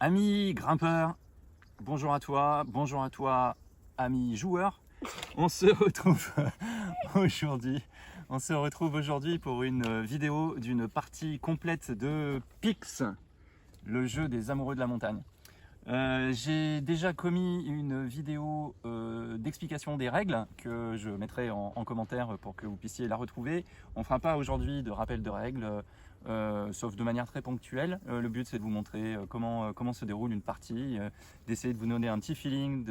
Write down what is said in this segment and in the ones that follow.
Amis grimpeurs, bonjour à toi, amis joueurs. On se retrouve aujourd'hui pour une vidéo d'une partie complète de Pyx, le jeu des amoureux de la montagne. J'ai déjà commis une vidéo d'explication des règles que je mettrai en commentaire pour que vous puissiez la retrouver. On ne fera pas aujourd'hui de rappel de règles, sauf de manière très ponctuelle. Le but c'est de vous montrer comment se déroule une partie, d'essayer de vous donner un petit feeling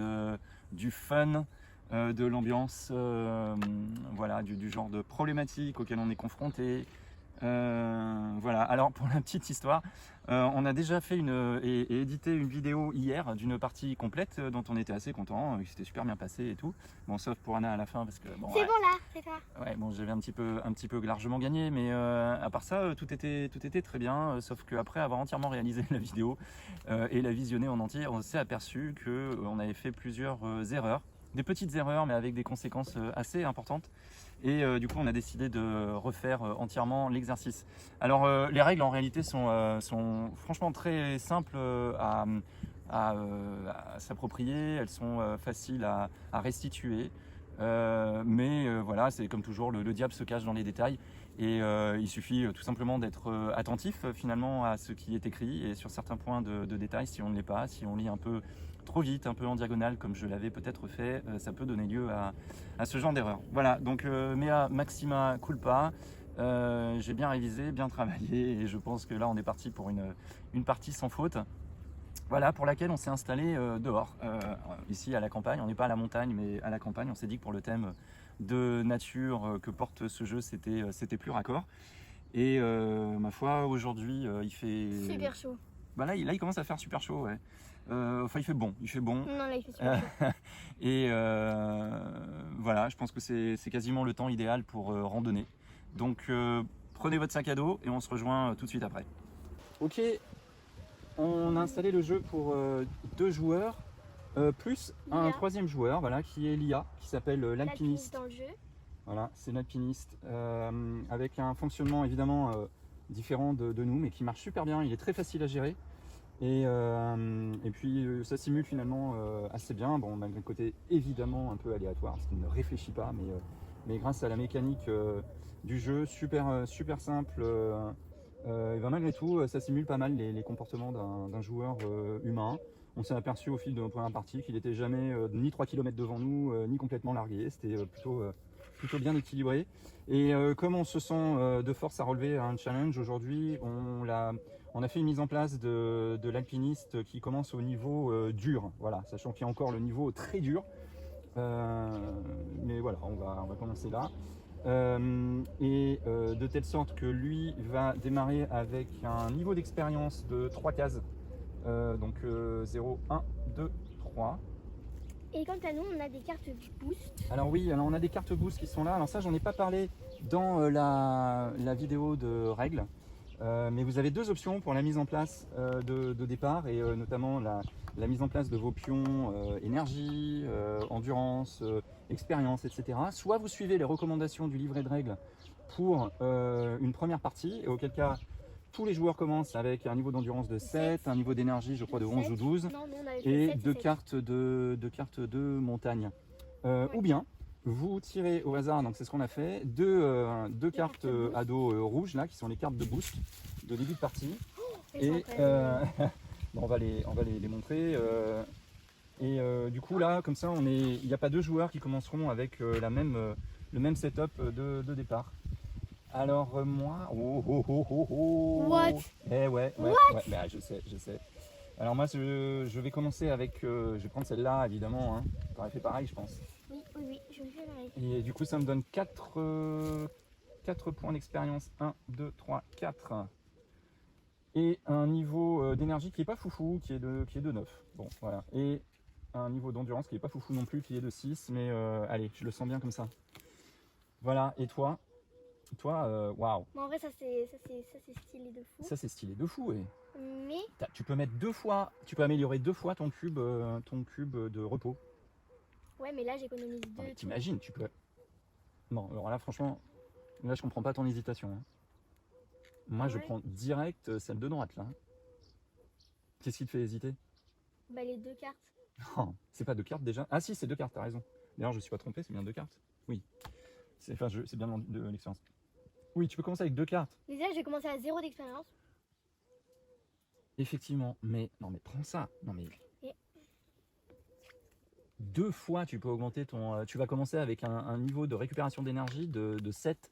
du fun, de l'ambiance, voilà, du genre de problématique auquel on est confronté. Voilà, alors pour la petite histoire, on a déjà fait et édité une vidéo hier d'une partie complète dont on était assez content, c'était super bien passé et tout. Bon, sauf pour Anna à la fin parce que bon, c'est ouais, bon là, c'est toi. ouais, bon, j'avais un petit peu largement gagné, mais à part ça, tout était très bien. Sauf qu'après avoir entièrement réalisé la vidéo et la visionner en entier, on s'est aperçu que on avait fait plusieurs erreurs, des petites erreurs, mais avec des conséquences assez importantes. Et du coup, on a décidé de refaire entièrement l'exercice. Alors, les règles en réalité sont franchement très simples à s'approprier. Elles sont faciles à restituer. Mais voilà, c'est comme toujours, le diable se cache dans les détails. Et il suffit tout simplement d'être attentif finalement à ce qui est écrit. Et sur certains points de détail, si on ne l'est pas, si on lit un peu trop vite, un peu en diagonale, comme je l'avais peut-être fait, ça peut donner lieu à ce genre d'erreur. Voilà, donc mea maxima culpa, j'ai bien révisé, bien travaillé, et je pense que là on est parti pour une partie sans faute. Voilà, pour laquelle on s'est installé dehors, ici à la campagne. On n'est pas à la montagne, mais à la campagne. On s'est dit que pour le thème de nature que porte ce jeu, c'était plus raccord. Et ma foi, aujourd'hui, il fait... Super chaud. Bah là, il commence à faire super chaud, ouais. Enfin, il fait bon. Non, là il fait super chaud. Et voilà, je pense que c'est quasiment le temps idéal pour randonner. Donc, prenez votre sac à dos et on se rejoint tout de suite après. Ok, on a installé le jeu pour 2 joueurs, plus un Lia. troisième joueur, voilà, qui est Lia, qui s'appelle l'alpiniste. Dans le jeu. Voilà, c'est l'alpiniste, avec un fonctionnement évidemment différent de nous, mais qui marche super bien. Il est très facile à gérer. Et puis ça simule finalement assez bien, bon, malgré le côté évidemment un peu aléatoire, parce qu'il ne réfléchit pas, mais grâce à la mécanique du jeu, super simple, et ben malgré tout, ça simule pas mal les comportements d'un joueur humain. On s'est aperçu au fil de notre première partie qu'il n'était jamais ni 3 km devant nous, ni complètement largué, c'était plutôt bien équilibré. Et comme on se sent de force à relever un challenge aujourd'hui, on a fait une mise en place de l'alpiniste qui commence au niveau dur, voilà, sachant qu'il y a encore le niveau très dur. Mais voilà, on va commencer là. De telle sorte que lui va démarrer avec un niveau d'expérience de 3 cases. Donc 0, 1, 2, 3. Et quant à nous, on a des cartes boost. Alors oui, alors on a des cartes boost qui sont là. Alors ça, j'en ai pas parlé dans la vidéo de règles. Mais vous avez 2 options pour la mise en place de départ, et notamment la mise en place de vos pions énergie, endurance, expérience, etc. Soit vous suivez les recommandations du livret de règles pour une première partie, et auquel cas tous les joueurs commencent avec un niveau d'endurance de 7, un niveau d'énergie je crois de 11 ou 12, Non, nous, on avait et fait 7, 2 7. cartes de montagne. Ouais. Ou bien vous tirez au hasard, donc c'est ce qu'on a fait, deux cartes à dos rouges là, qui sont les cartes de boost de début de partie. Et bon, on va les montrer. Du coup là, comme ça, il n'y a pas 2 joueurs qui commenceront avec le même setup de départ. Alors moi, What? ouais, bah, je sais. Alors moi, je vais commencer avec, je vais prendre celle-là évidemment, hein. T'aurais fait pareil, je pense. Oui, je me fais pareil. Et du coup, ça me donne 4 points d'expérience. 1, 2, 3, 4. Et un niveau d'énergie qui est pas foufou, qui est de 9. Bon, voilà. Et un niveau d'endurance qui est pas foufou non plus, qui est de 6. Mais allez, je le sens bien comme ça. Voilà. Et toi, waouh. Bon, en vrai, ça c'est stylé de fou. Ça, c'est stylé de fou, ouais. Mais Tu peux mettre 2 fois, tu peux améliorer 2 fois ton cube de repos. ouais, mais là j'économise 2. T'imagines, tu peux. Non, alors là, franchement, là, je comprends pas ton hésitation, hein. Moi, je prends direct celle de droite, là. Qu'est-ce qui te fait hésiter? Bah les 2 cartes. Oh, c'est pas 2 cartes déjà? Ah si, c'est 2 cartes, t'as raison. D'ailleurs, je suis pas trompé, c'est bien 2 cartes. Oui. C'est bien de l'expérience. Oui, tu peux commencer avec 2 cartes. Mais déjà, j'ai commencé à 0 d'expérience. Effectivement, mais non, mais prends ça. Non, mais Et- 2 fois, tu peux augmenter ton. Tu vas commencer avec un niveau de récupération d'énergie de 7.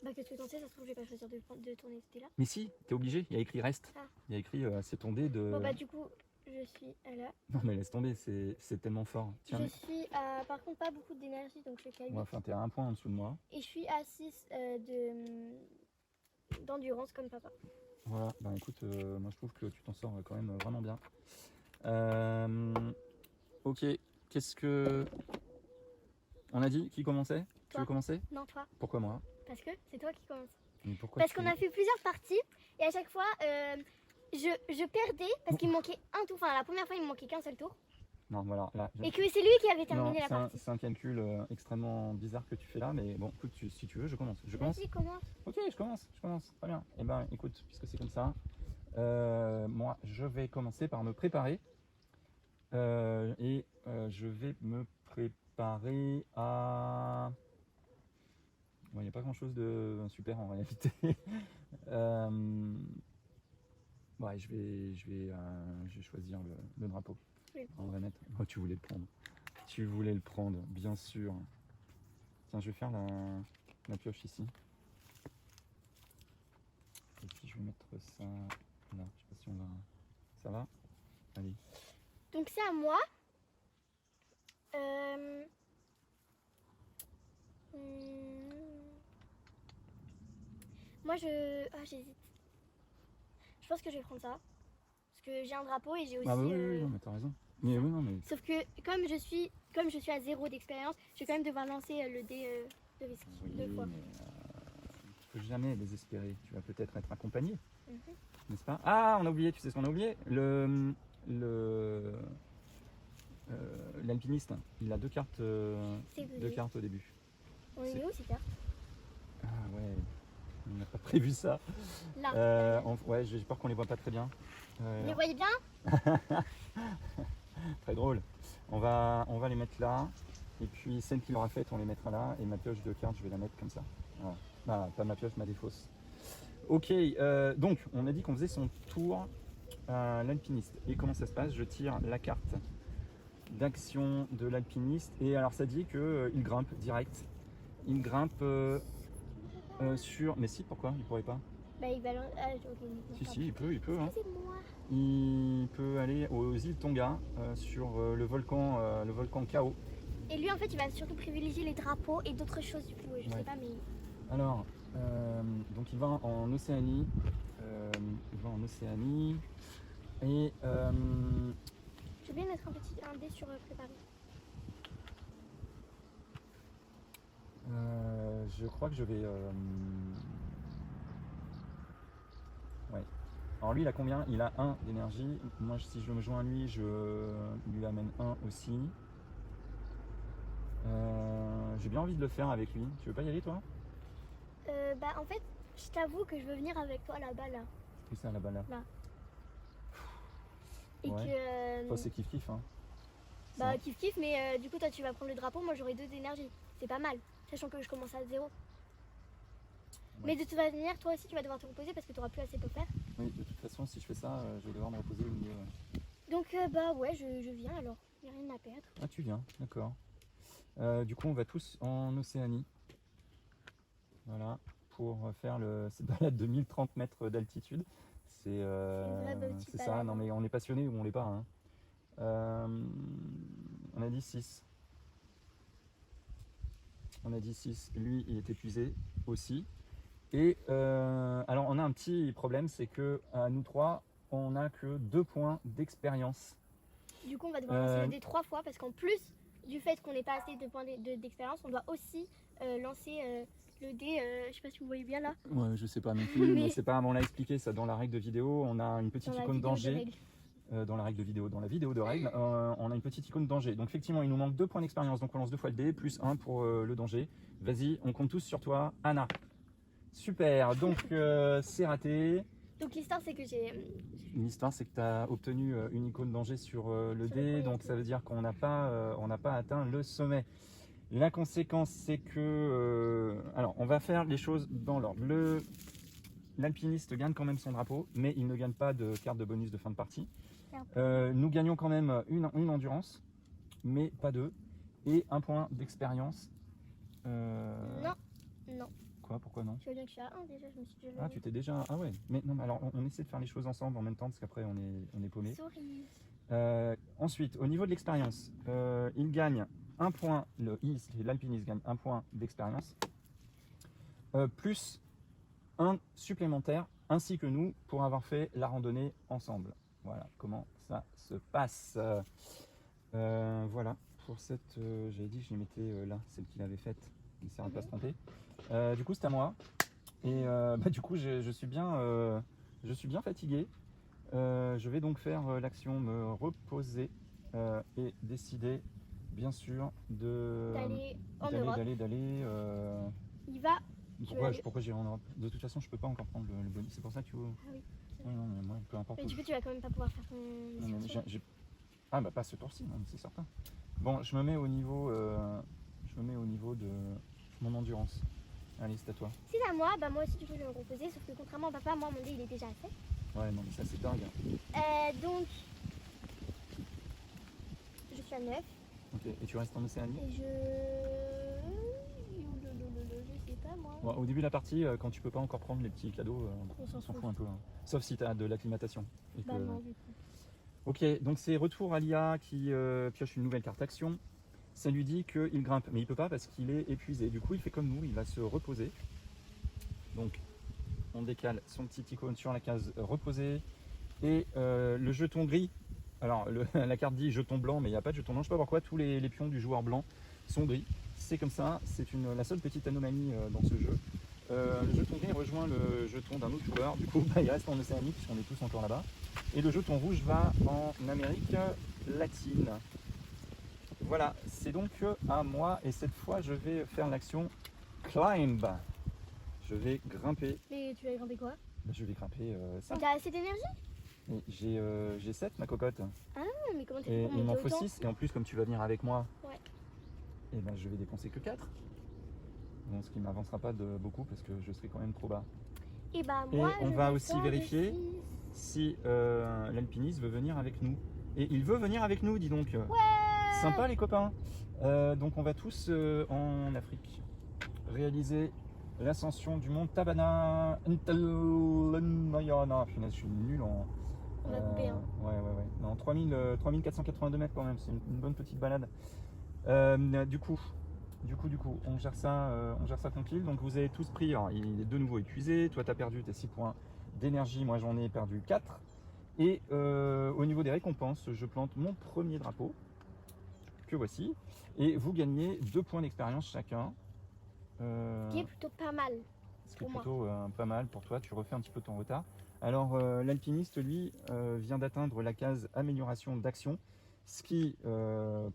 Bah qu'est-ce que t'en sais, ça se trouve, je vais pas choisir de tourner ce dé là. Mais si, t'es obligé, il y a écrit reste. Ah. Il y a écrit c'est ton dé de. Bon bah du coup, je suis là. Non, mais laisse tomber, c'est tellement fort. Tiens, Je suis à, par contre, pas beaucoup d'énergie, donc je suis qu'à 8. ouais, enfin, t'es à 1 point en dessous de moi. Et je suis à 6 d'endurance comme papa. Voilà, ben écoute, moi je trouve que tu t'en sors quand même vraiment bien. Ok, qu'est-ce que. On a dit qui commençait? Tu Toi. veux commencer? Non, toi. Pourquoi moi? Parce que c'est toi qui commence. Mais pourquoi Parce tu- qu'on a fait plusieurs parties et à chaque fois, je perdais parce qu'il me manquait un tour. Enfin, la première fois, il me manquait qu'un seul tour. Non, voilà, là. Et que c'est lui qui avait terminé la partie. C'est un calcul extrêmement bizarre que tu fais là, mais bon, écoute, si tu veux, je commence. Je commence? Vas-y, commence. Ok, je commence, très bien. Eh ben, écoute, puisque c'est comme ça, moi, je vais commencer par me préparer. Je vais me préparer à... Bon, il n'y a pas grand-chose de super en réalité. Ouais, je vais choisir le drapeau. Oui. On va mettre... Oh, tu voulais le prendre. Tu voulais le prendre, bien sûr. Tiens, je vais faire la pioche ici. Et puis je vais mettre ça là. Je sais pas si on va... Ça va? Allez. Donc c'est à moi. Moi j'hésite. Je pense que je vais prendre ça. Parce que j'ai un drapeau et j'ai aussi. Ah bah oui, non, mais t'as raison. Mais oui, non, mais... Sauf que comme je suis à 0 d'expérience, je vais quand même devoir lancer le dé de risque Oui, 2 fois. mais tu peux jamais désespérer. Tu vas peut-être être accompagné, Mhm. n'est-ce pas? Ah, on a oublié, tu sais ce qu'on a oublié? L'alpiniste, il a 2 cartes, C'est deux vrai. cartes au début. On est C'est- où ces cartes? Ah ouais, on n'a pas prévu ça. Là. Ouais, j'ai peur qu'on les voit pas très bien. Vous les voyez bien? Très drôle. On va les mettre là. Et puis celle qu'il aura faite, on les mettra là. Et ma pioche de cartes, je vais la mettre comme ça. Voilà. Ah, pas ma pioche, ma défausse. Ok, donc on a dit qu'on faisait son tour à l'alpiniste. Et comment ça se passe? Je tire la carte d'action de l'alpiniste. Et alors ça dit qu'il grimpe direct. Il grimpe sur... Mais si, pourquoi? Il pourrait pas? Bah il balance. Ah, ok. Si, il peut. Hein. C'est moi. Il peut aller aux îles Tonga sur le volcan Kao. Et lui en fait il va surtout privilégier les drapeaux et d'autres choses du coup. Je Ouais. sais pas mais. Alors, donc il va en Océanie. Et J'ai oublié de mettre un dé sur préparer. je crois que je vais... Ouais. Alors lui, il a combien? Il a 1 d'énergie. Moi, si je me joins à lui, je lui amène 1 aussi. J'ai bien envie de le faire avec lui. Tu veux pas y aller, toi? Bah en fait je t'avoue que je veux venir avec toi là-bas là. C'est ça, là-bas, là. Et Ouais. que. Toi, c'est kiff-kiff, hein. Bah kiff mais du coup toi tu vas prendre le drapeau, moi j'aurai 2 d'énergie. C'est pas mal, sachant que je commence à 0. Mais de toute manière, toi aussi tu vas devoir te reposer parce que tu auras plus assez pour faire. Oui, de toute façon, si je fais ça, je vais devoir me reposer au milieu. Donc bah ouais, je viens alors, il n'y a rien à perdre. Ah, tu viens, d'accord. Du coup, on va tous en Océanie. Voilà, pour faire cette balade de 1030 mètres d'altitude. C'est vraie petite c'est ça, balade. non mais on est passionné ou on l'est pas. Hein. On a dit 6. On a dit 6. Lui, il est épuisé aussi. Et alors, on a un petit problème, c'est que à nous 3, on n'a que 2 points d'expérience. Du coup on va devoir lancer le dé 3 fois parce qu'en plus du fait qu'on n'ait pas assez de points d'expérience, on doit aussi lancer le dé, je sais pas si vous voyez bien là. Ouais, je sais pas non plus, mais Mais- c'est pas, on l'a expliqué ça dans la règle de vidéo, on a une petite dans la icône vidéo de danger. règle. Dans la règle de vidéo, dans la vidéo de règle, on a une petite icône danger. Donc effectivement, il nous manque 2 points d'expérience, donc on lance 2 fois le dé, plus 1 pour le danger. Vas-y, on compte tous sur toi, Anna. Super, donc c'est raté. Donc l'histoire, c'est que j'ai... L'histoire, c'est que tu as obtenu une icône danger sur le Sur le dé, premier donc tour. ça veut dire qu'on n'a pas atteint le sommet. La conséquence, c'est que... alors, on va faire les choses dans l'ordre. L'alpiniste gagne quand même son drapeau, mais il ne gagne pas de carte de bonus de fin de partie. Nous gagnons quand même une endurance, mais pas deux, et un point d'expérience. Non, non. Quoi? Pourquoi non? Je veux bien que je suis à 1 déjà, je me suis déjà... Ah, tu t'es déjà... Ah ouais, mais non, mais alors on essaie de faire les choses ensemble en même temps, parce qu'après on est paumé. Souris. Ensuite, au niveau de l'expérience, il gagne un point, l'alpiniste gagne un point d'expérience, plus un supplémentaire, ainsi que nous, pour avoir fait la randonnée ensemble. Voilà comment ça se passe. Voilà, pour cette, j'avais dit que je les mettais là, celle qu'il avait faite, il ne s'est pas se tromper. Du coup, c'est à moi. Et du coup, je suis bien fatigué. Je vais donc faire l'action me reposer et décider, bien sûr, D'aller en Europe. d'aller. Il va... Pourquoi j'irai en Europe? De toute façon, je peux pas encore prendre le bonus. C'est pour ça que tu veux. Ah oui. Non, non, mais moi, peu importe. Mais du coup, tu vas quand même pas pouvoir faire ton... Non, mais ah bah pas ce tour-ci, non, c'est certain. Bon, je me mets au niveau de mon endurance. Allez, c'est à toi. Si c'est à moi, bah moi aussi du coup je vais me reposer, sauf que contrairement à papa, moi mon dé il est déjà fait. Ouais, non, mais ça c'est dingue. Donc, je suis à 9 Ok, et tu restes en Océanie? et je sais pas moi. Bon, au début de la partie, quand tu peux pas encore prendre les petits cadeaux, On s'en on s'en fout. fout un peu. Hein. Sauf si tu as de l'acclimatation. et Bah que- non, du coup. Ok, donc c'est retour à l'IA qui pioche une nouvelle carte action. Ça lui dit qu'il grimpe, mais il peut pas parce qu'il est épuisé. Du coup, il fait comme nous, il va se reposer. Donc, on décale son petit icône sur la case reposer. Et le jeton gris, alors la carte dit jeton blanc, mais il n'y a pas de jeton blanc. Je sais pas pourquoi, tous les pions du joueur blanc sont gris. C'est comme ça, c'est la seule petite anomalie dans ce jeu. Le jeton gris rejoint le jeton d'un autre joueur, du coup il reste en Océanie puisqu'on est tous encore là-bas. Et le jeton rouge va en Amérique latine. Voilà, c'est donc à moi et cette fois je vais faire l'action climb. Je vais grimper. Mais tu vas grimper quoi? Je vais grimper ça. T'as assez d'énergie? Et j'ai 7 ma cocotte. Ah, mais comment tu Et fais pour il m'en monter faut autant? 6. Et en plus, comme tu vas venir avec moi, Ouais. et ben, je vais dépenser que 4. Bon, ce qui ne m'avancera pas de beaucoup parce que je serai quand même trop bas. Et bah Et moi, on je va aussi descends de vérifier 6. si l'alpiniste veut venir avec nous. Et il veut venir avec nous, dis donc. Ouais. Sympa les copains. Donc on va tous en Afrique réaliser l'ascension du mont Tabana. Punaise, je suis nul en... On va couper, hein. Ouais. Non, 3482 mètres quand même, c'est une bonne petite balade. Du coup, on gère ça tranquille. Donc vous avez tous pris, alors, il est de nouveau épuisé. Toi, tu as perdu tes 6 points d'énergie, moi j'en ai perdu 4. Et au niveau des récompenses, je plante mon premier drapeau, que voici. Et vous gagnez 2 points d'expérience chacun. Qui est plutôt pas mal. Ce qui est pour moi. plutôt pas mal pour toi, tu refais un petit peu ton retard. Alors l'alpiniste, lui, vient d'atteindre la case amélioration d'action, ce qui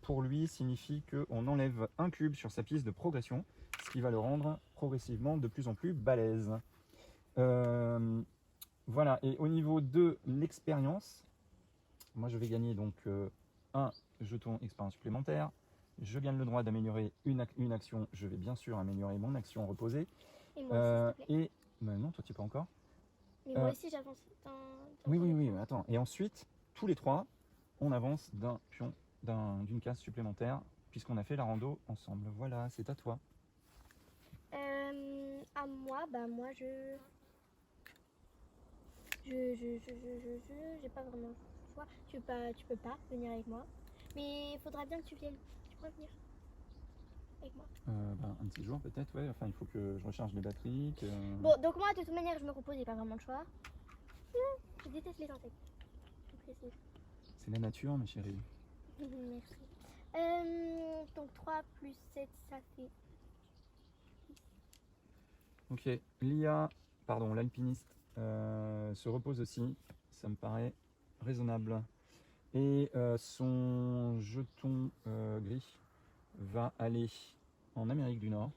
pour lui signifie qu'on enlève un cube sur sa piste de progression, ce qui va le rendre progressivement de plus en plus balèze. Voilà, et au niveau de l'expérience, moi je vais gagner donc un jeton expérience supplémentaire. Je gagne le droit d'améliorer une action, je vais bien sûr améliorer mon action reposée. Et moi aussi, s'il te plaît. Et non, toi tu pas encore. Mais moi aussi, j'avance dans Oui, ton mais action. attends. Et ensuite, tous les trois, on avance d'un pion, d'une case supplémentaire, puisqu'on a fait la rando ensemble. Voilà, c'est à toi. À moi, bah moi j'ai pas vraiment le choix. Tu peux pas venir avec moi. Mais il faudra bien que tu viennes. Tu pourras venir avec moi. Un de ces jours peut-être, ouais. Enfin, il faut que je recharge les batteries. Bon, donc moi de toute manière je me repose, j'ai pas vraiment le choix. Je déteste les insectes. Je précise. C'est la nature, ma chérie. Merci. Donc 3 plus 7, ça fait... Ok, l'alpiniste se repose aussi. Ça me paraît raisonnable. Et son jeton gris va aller en Amérique du Nord.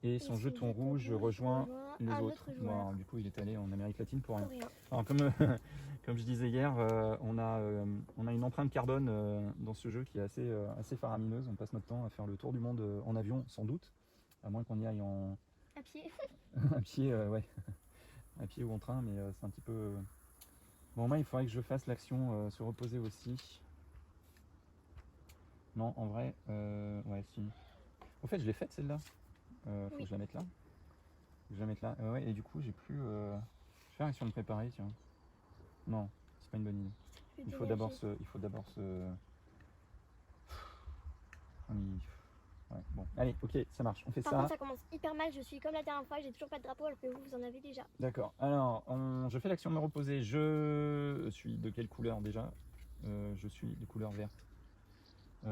Et son jeton rouge rejoint les un autres. autre joueur. Bon, alors, du coup, il est allé en Amérique latine pour rien. Pour rien. Alors, comme, comme je disais hier, on a une empreinte carbone dans ce jeu qui est assez faramineuse. On passe notre temps à faire le tour du monde en avion, sans doute, à moins qu'on y aille À pied. à pied, ouais, à pied ou en train, mais c'est un petit peu. Bon, moi, il faudrait que je fasse l'action se reposer aussi. Non, en vrai, ouais, si. Au fait, je l'ai faite celle-là. Faut que je la mette là. Faut que je la mette là. Ouais, et du coup, j'ai plus. Je vais faire action de préparer, tiens. Non, c'est pas une bonne idée. Il faut d'abord se. Ah, ouais, bon. Allez, ok, ça marche. On fait Par ça. contre, ça commence hyper mal. Je suis comme la dernière fois, j'ai toujours pas de drapeau alors que vous en avez déjà. D'accord. Alors, je fais l'action de me reposer. Je suis de quelle couleur déjà? Je suis de couleur verte.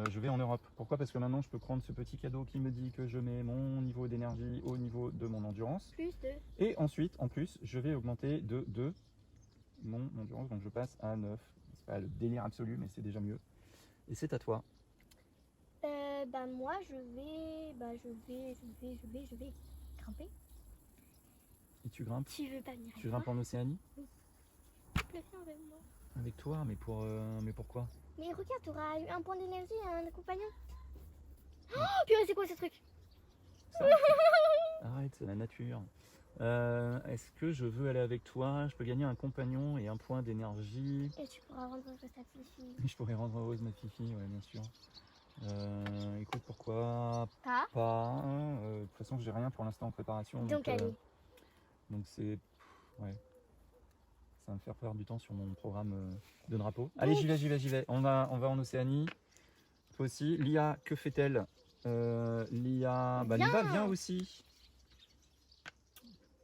Je vais en Europe. Pourquoi? Parce que maintenant je peux prendre ce petit cadeau qui me dit que je mets mon niveau d'énergie au niveau de mon endurance. Plus de. Et ensuite, en plus, je vais augmenter de 2 mon endurance. Donc je passe à 9. C'est pas le délire absolu, mais c'est déjà mieux. Et c'est à toi. Bah moi je vais grimper. Et tu grimpes? Tu veux pas venir avec Tu moi? grimpes en Océanie? Tu peux venir avec moi. Avec toi? Mais pourquoi? Mais regarde, t'auras eu un point d'énergie, un compagnon. Oh purée, c'est quoi ce truc? Ça Arrête, c'est la nature. Est-ce que je veux aller avec toi? Je peux gagner un compagnon et un point d'énergie. Et tu pourras rendre heureuse ta fifi. Je pourrais rendre heureuse ma fifi, ouais, bien sûr. Écoute, pourquoi Pas. pas? De toute façon, j'ai rien pour l'instant en préparation. Donc allez. Donc c'est. Ouais. Ça va me faire perdre du temps sur mon programme de drapeau. Allez, j'y vais. On va en Océanie. Toi aussi. Lia, que fait-elle? Lia. Bah, Liva vient aussi.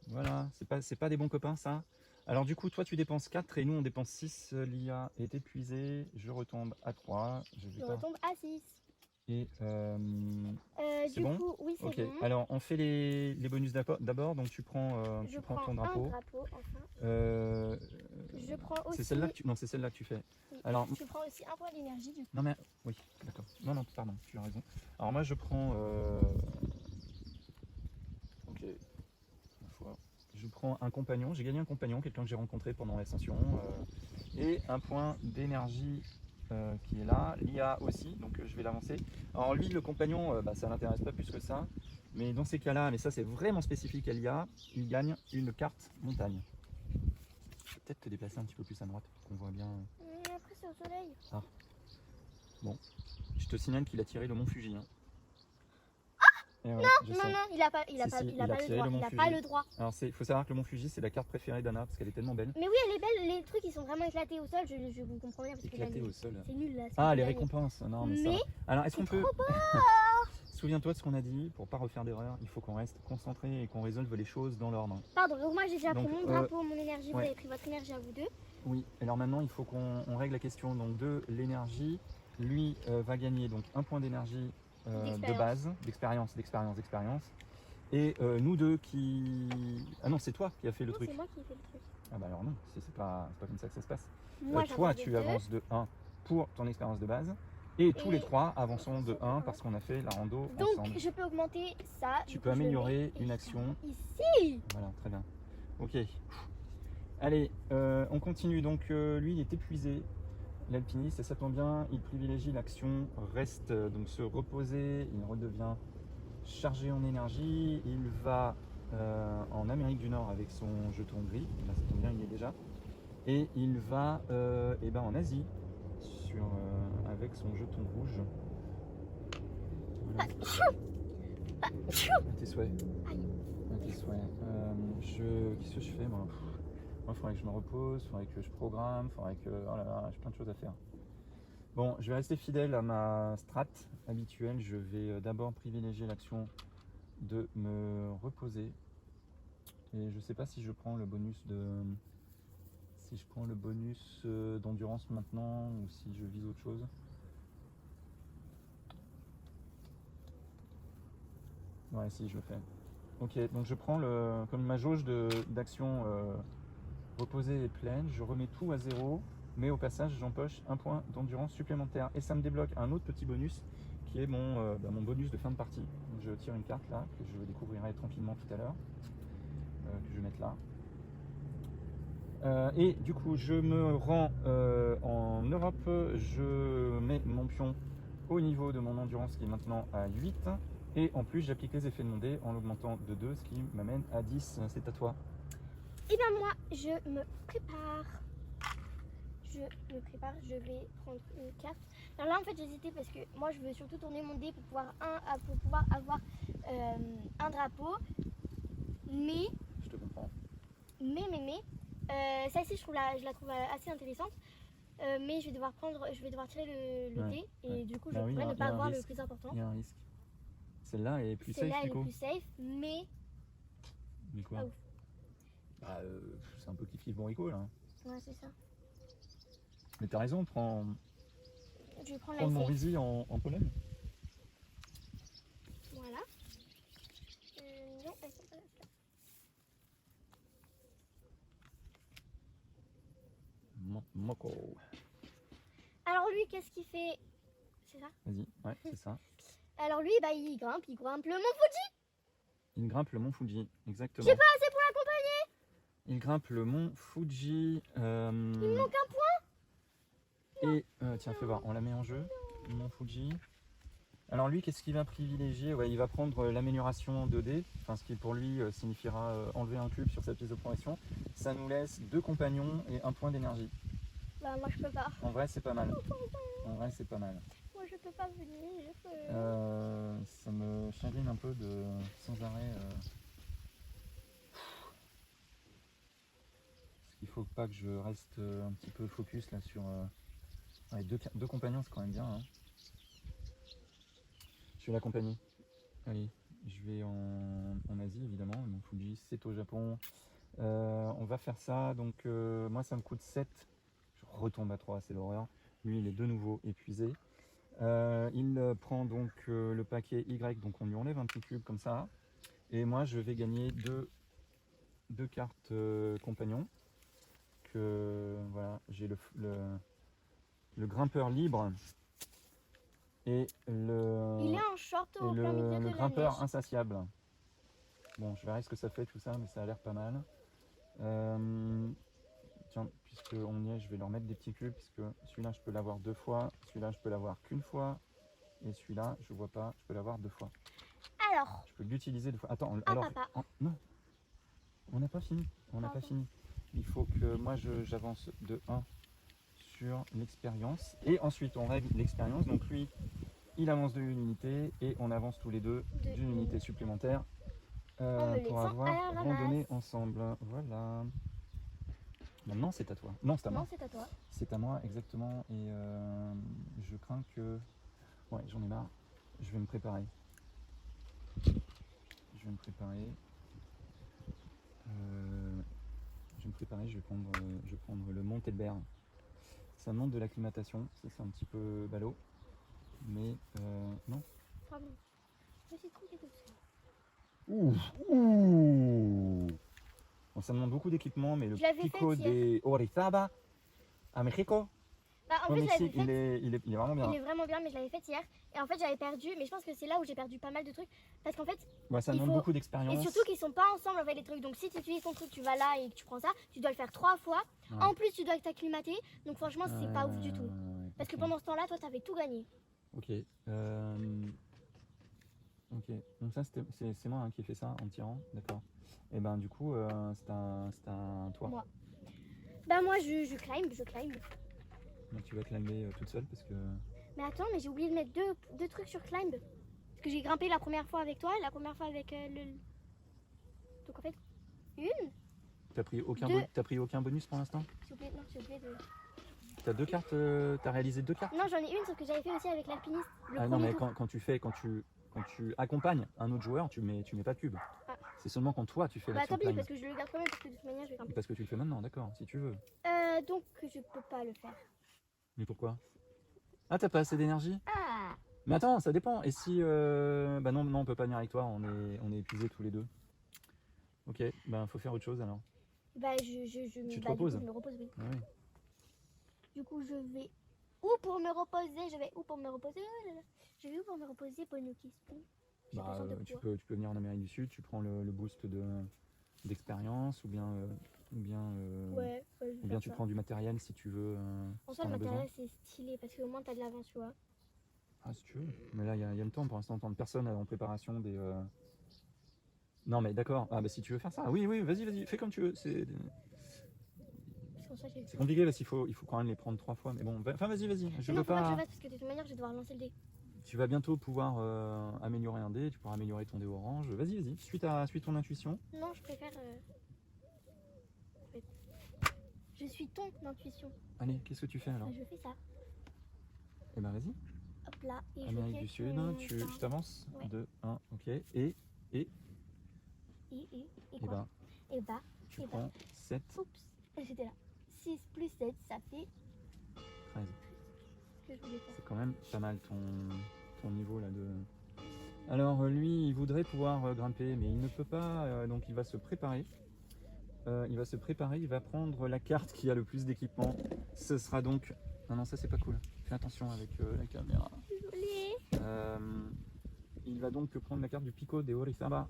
Voilà, c'est pas des bons copains ça. Alors du coup, toi tu dépenses 4 et nous on dépense 6. Lia est épuisée, je retombe à 3. Je retombe à 6. Et c'est Du bon? coup, oui, c'est Ok, bon. alors on fait les bonus d'abord. Donc tu prends ton drapeau. Un drapeau, enfin. Je prends aussi. C'est celle-là que tu... Non, c'est celle-là que tu fais. Oui. Alors... Je prends aussi un point d'énergie du coup. Non mais... Oui, d'accord. Non, pardon, tu as raison. Alors moi je prends... Ok. Je prends un compagnon. J'ai gagné un compagnon, quelqu'un que j'ai rencontré pendant l'ascension. Et un point d'énergie qui est là. Lia aussi, donc je vais l'avancer. Alors lui, le compagnon, ça l'intéresse pas plus que ça. Mais dans ces cas-là, mais ça c'est vraiment spécifique à Lia, il gagne une carte montagne. Je vais peut-être te déplacer un petit peu plus à droite pour qu'on voit bien. Après c'est au soleil. Ah. Bon, je te signale qu'il a tiré le mont Fuji. Hein. Ouais, non, il a pas le droit. Alors il faut savoir que le mont Fuji c'est la carte préférée d'Anna parce qu'elle est tellement belle. Mais oui, elle est belle, les trucs ils sont vraiment éclatés au sol, je vous comprends bien parce éclatés que au sol. C'est nul là. Ah, les récompenses. Non, mais ça. Alors est-ce qu'on peut Souviens-toi de ce qu'on a dit, pour pas refaire d'erreur, il faut qu'on reste concentré et qu'on résolve les choses dans l'ordre. Pardon, donc moi j'ai déjà pris mon drapeau, mon énergie, vous avez pris votre énergie à vous deux. Oui, alors maintenant il faut qu'on règle la question donc, de l'énergie. Lui va gagner donc un point d'énergie de base, d'expérience. Et nous deux qui... Ah non, c'est toi qui as fait le truc. C'est moi qui ai fait le truc. Ah bah alors non, c'est pas comme ça que ça se passe. Moi, toi tu avances de 1 pour ton expérience de base. Et tous les trois avançons de 1 parce qu'on a fait la rando ensemble. Donc je peux augmenter ça. Tu peux améliorer une action. Ici. Voilà, très bien. Ok. Allez, on continue. Donc lui il est épuisé. L'alpiniste, et ça tombe bien, il privilégie l'action reste, donc se reposer, il redevient chargé en énergie, il va en Amérique du Nord avec son jeton gris, là ça tombe bien, il y est déjà, et il va en Asie avec son jeton rouge. Voilà. À tes souhaits. À tes souhaits. Qu'est-ce que je fais moi? Moi, il faudrait que je me repose, il faudrait que je programme, il faudrait que... Oh là là, j'ai plein de choses à faire. Bon, je vais rester fidèle à ma strat habituelle. Je vais d'abord privilégier l'action de me reposer. Et je sais pas si je prends le bonus de... Si je prends le bonus d'endurance maintenant ou si je vise autre chose. Ouais, si, je le fais. Ok, donc je prends comme ma jauge d'action... reposée et pleine, je remets tout à 0, mais au passage j'empoche un point d'endurance supplémentaire et ça me débloque un autre petit bonus qui est mon bonus de fin de partie. Donc je tire une carte là que je découvrirai tranquillement tout à l'heure. que je vais mettre là. Et du coup, je me rends en Europe. Je mets mon pion au niveau de mon endurance qui est maintenant à 8. Et en plus, j'applique les effets de mon dé en l'augmentant de 2, ce qui m'amène à 10. C'est à toi. Et bien moi, je me prépare. Je vais prendre une carte. Alors là, en fait, j'hésitais parce que moi, je veux surtout tourner mon dé pour pouvoir, avoir un drapeau. Mais, Je te comprends. celle-ci, je la trouve assez intéressante. Mais je vais devoir tirer le Ouais, dé. Et ouais. du coup, je Bah oui, pourrais il y a- ne il y a pas un avoir le risque. plus important. Il y a un risque. Celle-là est plus safe Celle-là, du elle est coup. plus safe, mais Mais quoi? pas ouf. Bah, c'est un peu kiff Borico là. Ouais, c'est ça. Mais t'as raison, prends Je vais prendre le la safe. Montrizy en Pologne. Voilà. Non, elles sont pas là. Moko. Alors lui, qu'est-ce qu'il fait? C'est ça? Vas-y, ouais, c'est ça. Alors lui, bah il grimpe le mont Fuji. Il grimpe le mont Fuji, exactement. J'ai pas assez pour l'accompagner. Il grimpe le mont Fuji. Il me manque un point. Et tiens, fais voir, on la met en jeu, le mont Fuji. Alors lui, qu'est-ce qu'il va privilégier? Ouais, il va prendre l'amélioration 2D, enfin, ce qui pour lui signifiera enlever un cube sur sa pièce de progression. Ça nous laisse 2 compagnons et 1 point d'énergie. Bah moi je peux pas. En vrai, c'est pas mal. En vrai, c'est pas mal. Moi je peux pas venir. Ça me chagrine un peu de sans arrêt. Parce qu'il faut pas que je reste un petit peu focus là sur. Ouais, deux compagnons, c'est quand même bien. Hein. Je vais l'accompagner. Allez, je vais en Asie évidemment. Mon Fuji, c'est au Japon. On va faire ça. Donc, moi, ça me coûte 7. Je retombe à 3, c'est l'horreur. Lui, il est de nouveau épuisé. Il prend donc le paquet Y, donc on lui enlève un petit cube comme ça. Et moi, je vais gagner deux cartes compagnons. Voilà, j'ai le grimpeur libre et Il est en short au plein milieu de le la grimpeur neige. insatiable. Bon, je verrai ce que ça fait tout ça, mais ça a l'air pas mal. Tiens, puisqu'on y est, je vais leur mettre des petits cubes, puisque celui-là, je peux l'avoir 2 fois, celui-là, je peux l'avoir qu'une fois, et celui-là, je vois pas, je peux l'avoir 2 fois. Alors, Je peux l'utiliser 2 fois. Attends, ah, alors, papa. non, on n'a pas fini, on n'a pas Pardon. fini. Il faut que moi, j'avance de 1 sur l'expérience, et ensuite, on règle l'expérience. Donc lui, il avance de une unité, et on avance tous les deux d'une unité supplémentaire En me pour laissant avoir à la randonné ramasse. ensemble. Voilà. Maintenant, c'est à toi. Non, c'est à moi. Non, c'est à toi. C'est à moi, exactement. Et je crains que... Ouais, j'en ai marre. Je vais me préparer. Je vais me préparer. Je vais prendre le Mont Elbert. Ça monte de l'acclimatation. Ça, c'est un petit peu ballot. Mais non. Pardon. Je me suis trompée de ça. Ouh. Bon, ça demande beaucoup d'équipement, mais le Je l'avais Pico faite hier. de Orizaba à Mexico, Bah, en au plus, je l'avais Mexique, faite. il est vraiment bien. Il est vraiment bien, mais je l'avais faite hier. Et en fait, j'avais perdu. Mais je pense que c'est là où j'ai perdu pas mal de trucs. Parce qu'en fait, Ouais, ça il demande faut- beaucoup et d'expérience. surtout qu'ils sont pas ensemble avec les trucs. Donc, si tu utilises ton truc, tu vas là et que tu prends ça, tu dois le faire 3 fois. Ouais. En plus, tu dois t'acclimater. Donc, franchement, c'est pas ouf du tout. Ouais, Parce que ok. pendant ce temps-là, toi, t'avais tout gagné. Ok. Ok. Donc ça, c'est moi hein, qui ai fait ça en tirant, d'accord. Et ben du coup, c'est un toi. Moi. Bah, moi, je climb. Donc tu vas climber toute seule parce que. Mais attends, mais j'ai oublié de mettre deux trucs sur climb. Parce que j'ai grimpé la première fois avec toi et la première fois avec le. Donc, en fait, une. T'as pris aucun, Deux. t'as pris aucun bonus pour l'instant. J'ai oublié, non, j'ai oublié de. T'as 2 cartes, t'as réalisé 2 cartes. Non, j'en ai une, sauf que j'avais fait aussi avec l'alpiniste. Le Ah non, premier mais tour. quand tu accompagnes un autre joueur, tu mets pas de cube. Ah. C'est seulement quand toi tu fais Bah, l'action tant pis, climb. parce que je le garde quand même, parce que de toute manière, je vais grimper. Parce que tu le fais maintenant, d'accord, si tu veux. Donc, je peux pas le faire. Mais pourquoi? Ah, t'as pas assez d'énergie? Ah! Mais attends, ça dépend. Et si. Bah non, on peut pas venir avec toi, on est épuisés tous les deux. Ok, ben faut faire autre chose alors. Bah, Tu te bah, reposes? Du coup, je me repose, oui. Ah oui. Du coup, je vais où pour me reposer? Je vais où pour me reposer? Oh là là. Je vais où pour me reposer? Bonne question. J'ai Bah, besoin de tu quoi? peux venir en Amérique du Sud, tu prends le boost de d'expérience ou bien, Ouais, je vais ou bien faire tu ça. prends du matériel si tu veux. En Si soi, t'en le as besoin. matériel, c'est stylé parce qu'au moins, t'as de l'avance, tu vois. Ah, si tu veux. Mais là, il y a le temps. Pour l'instant, personne en préparation des. Non, mais d'accord. Ah, bah si tu veux faire ça. Oui, oui, vas-y, fais comme tu veux. Parce qu'en soi, j'ai le C'est temps. compliqué parce qu'il faut quand même les prendre 3 fois. Mais bon, enfin, vas-y. Je Mais non, veux faut pas que je pas. fasse parce que de toute manière, je vais devoir lancer le dé. Tu vas bientôt pouvoir améliorer un dé. Tu pourras améliorer ton dé orange. Vas-y. Suis ton intuition. Non, je préfère. Je suis ton intuition. Allez, qu'est-ce que tu fais alors? Je fais ça. Eh ben, vas-y. Hop là. Et Amérique je du fais Sud. mon Tu pain. t'avances. Ouais. 2, 1, ok. Et Et quoi? ben, Et bah. tu Et bah. prends 7, Oups. J'étais là. 6 plus 7, ça fait 13. ce que je voulais faire. C'est quand même pas mal ton niveau là de. Alors lui, il voudrait pouvoir grimper, mais il ne peut pas, donc il va se préparer. Il va prendre la carte qui a le plus d'équipement. Ce sera donc. Non, ça c'est pas cool. Fais attention avec la caméra. Désolée. Il va donc prendre la carte du Pico de Orizaba.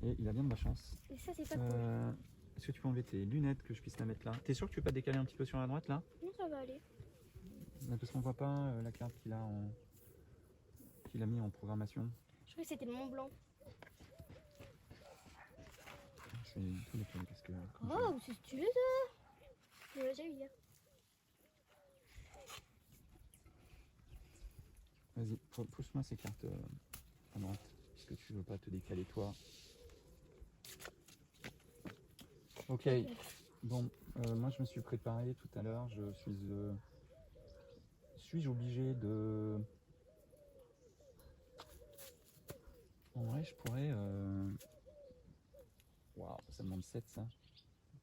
Et il a bien de la chance. Et ça, c'est pas cool. Est-ce que tu peux enlever tes lunettes que je puisse la mettre là? T'es sûr que tu peux pas décaler un petit peu sur la droite là? Non, ça va aller. Parce qu'on voit pas la carte qu'il a mis en programmation. Je croyais que c'était le Mont Blanc. Je vais tout décaler parce que. Oh, c'est stylé ça. Je l'ai déjà eu hier. Vas-y, pousse-moi ces cartes à droite, puisque tu veux pas te décaler toi. Ok, bon, moi je me suis préparé tout à l'heure, suis-je obligé de... En vrai, je pourrais... Waouh, ça demande 7 ça.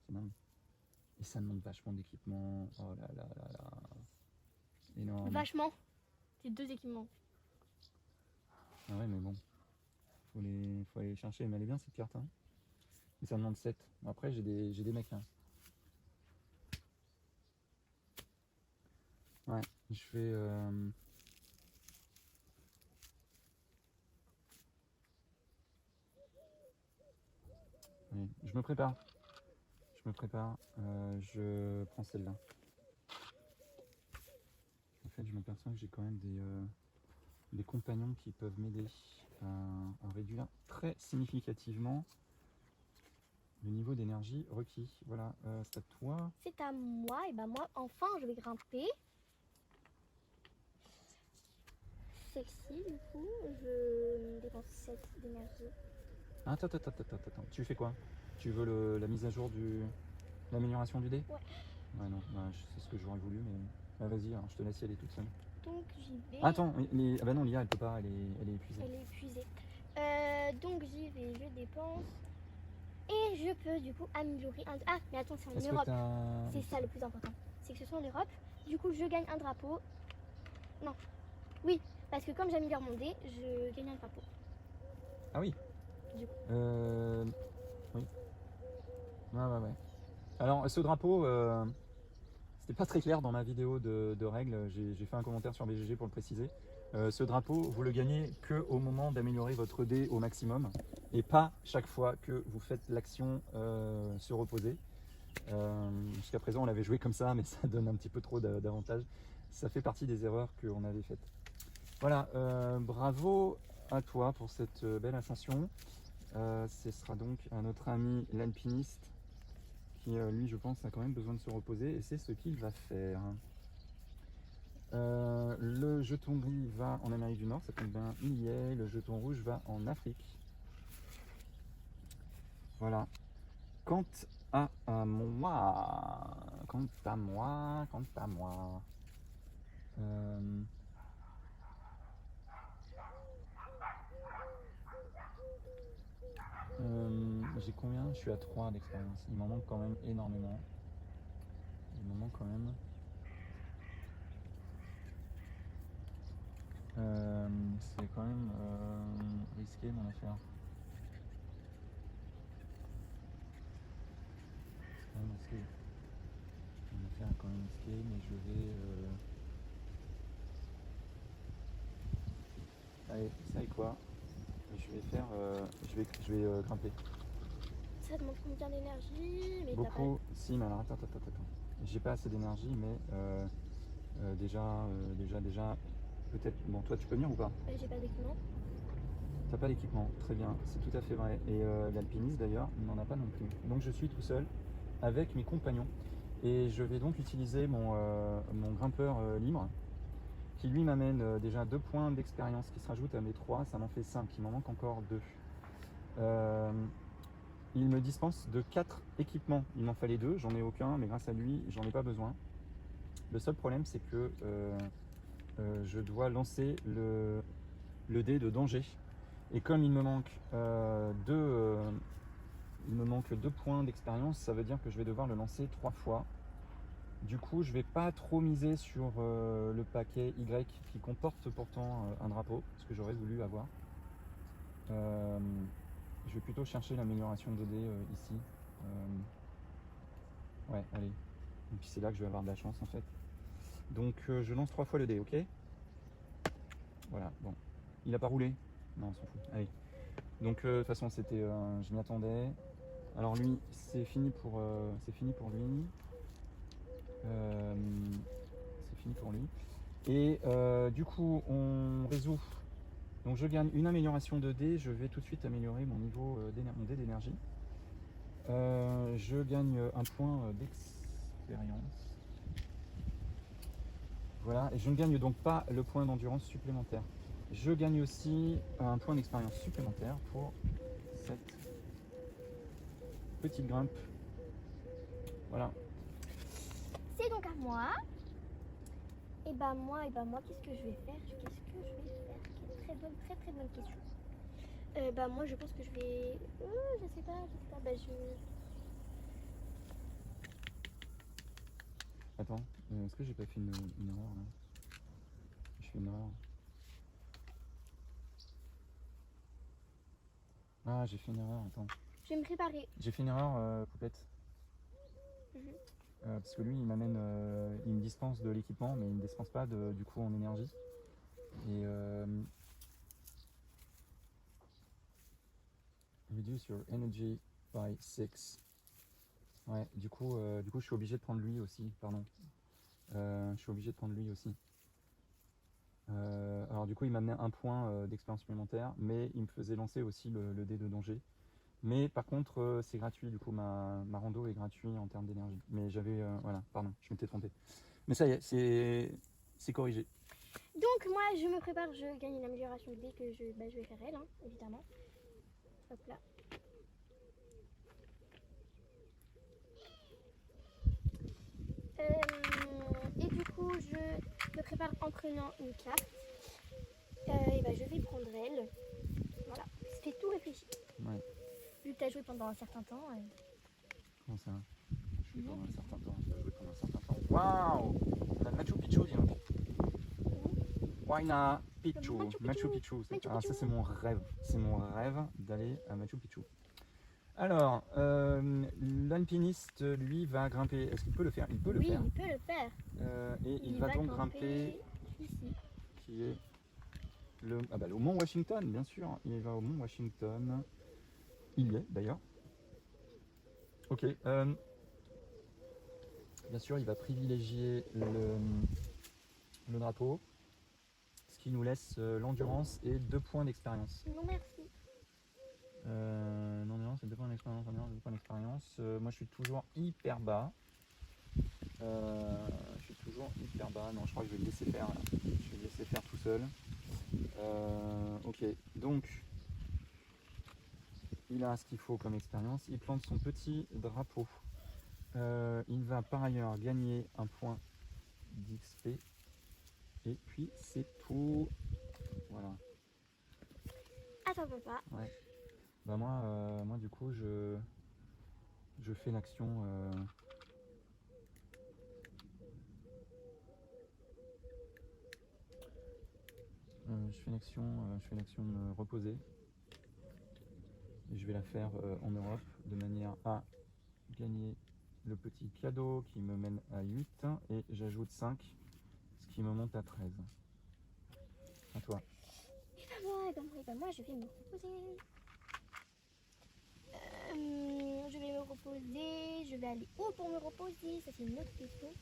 C'est dingue. Et ça demande vachement d'équipement. Oh là là là là. Énorme. Vachement. C'est 2 équipements. Ah ouais, mais bon. Faut aller les chercher. Mais elle est bien cette carte. Hein. Mais ça demande 7. Bon, après, j'ai des mecs là. Ouais, je vais... Oui, je me prépare. Je prends celle-là. En fait, je m'aperçois que j'ai quand même des compagnons qui peuvent m'aider à réduire très significativement le niveau d'énergie requis. Voilà, c'est à toi. C'est à moi. Et bah, moi, enfin, je vais grimper. Sexy, du coup. Je dépense 7 d'énergie. Attends. Tu fais quoi? Tu veux la mise à jour l'amélioration du dé? Ouais. Ouais, non, c'est ce que j'aurais voulu, mais. Bah, vas-y, alors, je te laisse y aller toute seule. Donc, j'y vais. Attends, ah bah non, l'IA, elle peut pas, elle est épuisée. Elle est épuisée. Donc, j'y vais, je dépense. Et je peux, du coup, améliorer un... Ah, mais attends, c'est en Est-ce que Europe. t'as... C'est ça le plus important. C'est que ce soit en Europe. Du coup, je gagne un drapeau. Non. Oui, parce que comme j'améliore mon dé, je gagne un drapeau. Ah oui. Du coup. Oui. Ouais. Alors, ce drapeau, c'était pas très clair dans ma vidéo de règles. J'ai fait un commentaire sur BGG pour le préciser. Ce drapeau, vous le gagnez que au moment d'améliorer votre dé au maximum et pas chaque fois que vous faites l'action se reposer. Jusqu'à présent, on l'avait joué comme ça, mais ça donne un petit peu trop d'avantages. Ça fait partie des erreurs qu'on avait faites. Voilà, bravo à toi pour cette belle ascension. Ce sera donc à notre ami l'alpiniste qui, lui, je pense, a quand même besoin de se reposer et c'est ce qu'il va faire. Le jeton gris va en Amérique du Nord, ça tombe bien, il y est. Le jeton rouge va en Afrique. Voilà. Quant à moi. J'ai combien? Je suis à 3 d'expérience. Il m'en manque quand même énormément. C'est quand même risqué mon affaire. C'est quand même risqué. Mon affaire est quand même risquée, mais je vais... Allez, vous savez quoi? Je vais faire... je vais grimper. ça demande combien d'énergie? Mais t'as pas... Beaucoup. Si, mais alors attends. J'ai pas assez d'énergie, mais déjà, peut-être. Bon, toi, tu peux venir ou pas? J'ai pas d'équipement. T'as pas d'équipement, très bien, c'est tout à fait vrai. Et l'alpiniste d'ailleurs n'en a pas non plus. Donc je suis tout seul avec mes compagnons. Et je vais donc utiliser mon grimpeur libre, qui lui m'amène déjà 2 points d'expérience qui se rajoutent à mes 3, ça m'en fait 5, il m'en manque encore 2. Il me dispense de 4 équipements, il m'en fallait 2, j'en ai aucun, mais grâce à lui, j'en ai pas besoin. Le seul problème, c'est que je dois lancer le dé de danger. Et comme il me manque 2 points d'expérience, ça veut dire que je vais devoir le lancer 3 fois. Du coup, je vais pas trop miser sur le paquet Y qui comporte pourtant un drapeau, ce que j'aurais voulu avoir. Je vais plutôt chercher l'amélioration de dés ici. Ouais, allez. Et puis c'est là que je vais avoir de la chance en fait. Donc je lance 3 fois le dé, ok? Voilà, bon. Il a pas roulé? Non, on s'en fout. Allez. Donc de toute façon, c'était, je m'y attendais. Alors lui, c'est fini pour lui. C'est fini pour lui. Et du coup, on résout. Donc je gagne une amélioration de dés. Je vais tout de suite améliorer mon niveau mon dé d'énergie. Je gagne un point d'expérience. Voilà, et je ne gagne donc pas le point d'endurance supplémentaire. Je gagne aussi un point d'expérience supplémentaire pour cette petite grimpe. Voilà. C'est donc à moi. Et bah moi, qu'est-ce que je vais faire? Très bonne question. Bah moi, je pense que je vais... je sais pas. Bah Attends, est-ce que j'ai pas fait une erreur là? Je fais une erreur. Ah, j'ai fait une erreur, attends. Je vais me préparer. J'ai fait une erreur, Poupette. Parce que lui, il m'amène, il me dispense de l'équipement, mais il ne me dispense pas du coup en énergie. Et reduce your energy by 6. Ouais, du coup, je suis obligé de prendre lui aussi, pardon. Je suis obligé de prendre lui aussi. Alors du coup, il m'amenait un point d'expérience supplémentaire, mais il me faisait lancer aussi le dé de danger. Mais par contre, c'est gratuit, du coup, ma rando est gratuite en termes d'énergie. Mais j'avais, voilà, pardon, je m'étais trompé. Mais ça y est, c'est corrigé. Donc moi, je me prépare, je gagne une amélioration de dés que je vais faire elle, hein, évidemment. Hop là. Et du coup, je me prépare en prenant une carte. Et bah, je vais prendre elle. Voilà, c'était tout réfléchi. Ouais. Vu que tu as joué pendant un certain temps. Comment ça? Je joue pendant un certain temps, j'ai pas joué pendant un certain temps. Waouh! On a Machu Picchu, dis donc. Huayna Picchu. Machu Picchu. Ah, ça, c'est mon rêve. C'est mon rêve d'aller à Machu Picchu. Alors, l'alpiniste, lui, va grimper. Est-ce qu'il peut le faire? Il peut le faire. Oui, il peut le faire. Et il va donc grimper ici. Qui est le mont Washington, bien sûr. Il va au mont Washington. Il y est, d'ailleurs. Ok. Bien sûr, il va privilégier le drapeau, ce qui nous laisse l'endurance et 2 points d'expérience. Non, merci. L'endurance et 2 points d'expérience. Moi, je suis toujours hyper bas. Non, je crois que je vais le laisser faire. Je vais le laisser faire tout seul. Ok, donc il a ce qu'il faut comme expérience. Il plante son petit drapeau. Il va par ailleurs gagner un point d'XP. Et puis c'est tout. Voilà. Attends, papa. Ouais. Bah moi du coup je fais l'action. Je fais l'action de me reposer. Et je vais la faire en Europe de manière à gagner le petit cadeau qui me mène à 8 et j'ajoute 5, ce qui me monte à 13. À toi. Et bah moi, je vais me reposer. je vais me reposer, je vais aller où pour me reposer? Ça c'est une autre question.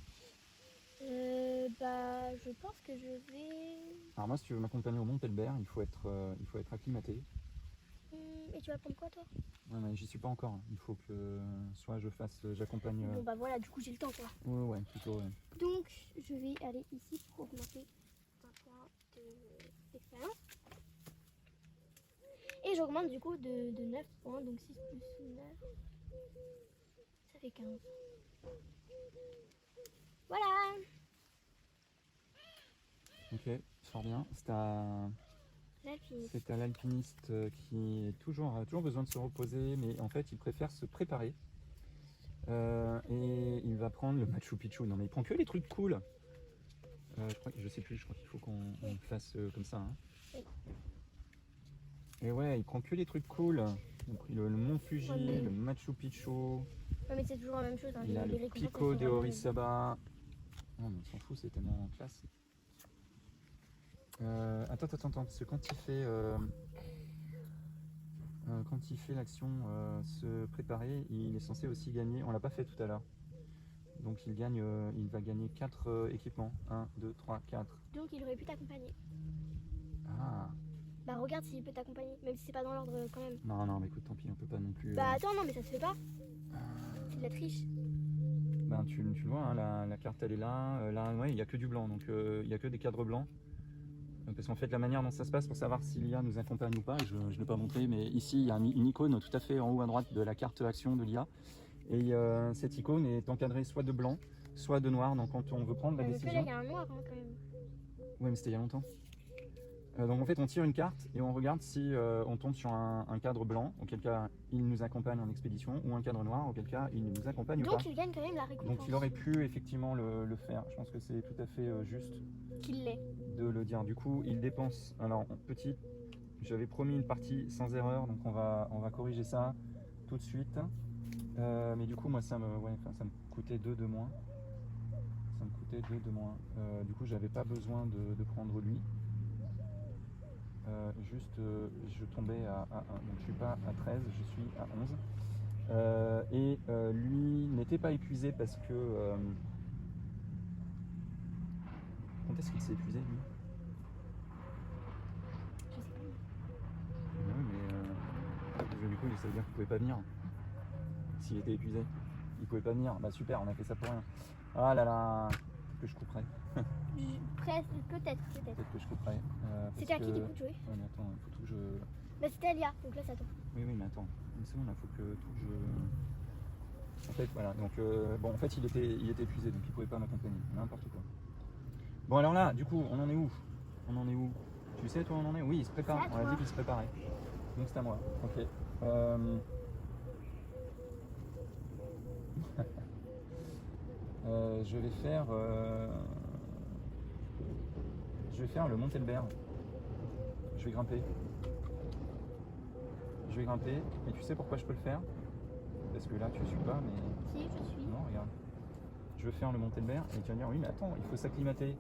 Bah je pense que je vais... Alors moi, si tu veux m'accompagner au Mont Elbert, il faut être acclimaté. Et tu vas prendre quoi toi? Ouais, mais j'y suis pas encore. Il faut que soit j'accompagne. Bon bah voilà, du coup j'ai le temps quoi. Ouais, plutôt. Ouais. Donc je vais aller ici pour augmenter un point d'expérience. Et j'augmente du coup de 9 points, donc 6 plus 9, ça fait 15. Voilà. Ok, fort bien. L'alpiniste. C'est à l'alpiniste qui a toujours besoin de se reposer, mais en fait, il préfère se préparer. Et il va prendre le Machu Picchu. Non, mais il prend que les trucs cool. Je sais plus, je crois qu'il faut qu'on fasse comme ça. Hein. Oui. Et ouais, il prend que les trucs cool. Il a pris le Mont Fuji, Ouais, mais... le Machu Picchu. Ouais, mais c'est toujours la même chose. Hein. Il a le Pico de Orizaba. Non, mais on s'en fout, c'est tellement classe. Attends, parce que quand il fait l'action se préparer, il est censé aussi gagner. On l'a pas fait tout à l'heure. Donc il va gagner 4 équipements. 1, 2, 3, 4. Donc il aurait pu t'accompagner. Ah. Bah regarde s'il peut t'accompagner, même si c'est pas dans l'ordre quand même. Non, mais écoute, tant pis, on peut pas non plus. Bah attends, non, mais ça se fait pas. C'est de la triche. Ben, tu le vois, hein, la carte elle est là. Là, ouais, il n'y a que du blanc, donc il n'y a que des cadres blancs. Parce qu'en fait, la manière dont ça se passe pour savoir si l'IA nous accompagne ou pas, je ne l'ai pas montré, mais ici, il y a une icône tout à fait en haut à droite de la carte action de l'IA. Et cette icône est encadrée soit de blanc, soit de noir. Donc quand on veut prendre la décision... Là, il y a un noir hein, quand même. Oui, mais c'était il y a longtemps. Donc en fait, on tire une carte et on regarde si on tombe sur un cadre blanc, auquel cas il nous accompagne en expédition, ou un cadre noir, auquel cas il ne nous accompagne pas. Donc il gagne quand même la récompense. Donc il aurait pu effectivement le faire. Je pense que c'est tout à fait juste qu'il l'ait. De le dire. Du coup, il dépense. Alors, petit, j'avais promis une partie sans erreur, donc on va corriger ça tout de suite. Mais du coup, moi, ça me coûtait 2 de moins. Ça me coûtait 2 de moins. Du coup, j'avais pas besoin de prendre lui. Je tombais à 1. Donc, je suis pas à 13, je suis à 11. Lui n'était pas épuisé parce que... Quand est-ce qu'il s'est épuisé, lui? Je sais pas. Oui, mais du coup, ça veut dire qu'il pouvait pas venir. S'il était épuisé, il pouvait pas venir. Bah super, on a fait ça pour rien. Ah là là, peut-être que je couperai. Presque, peut-être. Peut-être que je couperai. C'était à qui du coup de jouer? Ouais, mais attends, il faut tout que je... Bah c'était Alia, donc là ça tombe. Oui, mais attends, une seconde, il faut que tout que je... En fait, voilà, donc bon, en fait, il était épuisé, donc il pouvait pas m'accompagner, n'importe quoi. Bon, alors là, du coup, on en est où? Tu sais, toi, on en est? Oui, il se prépare, on a dit qu'il se préparait. Donc c'est à moi, ok. Je vais faire le Mont Elbert. Je vais grimper. Et tu sais pourquoi je peux le faire? Parce que là, tu suis pas, mais... Si, je suis. Non, regarde. Je veux faire le Mont Elbert et tu vas me dire, oui, mais attends, il faut s'acclimater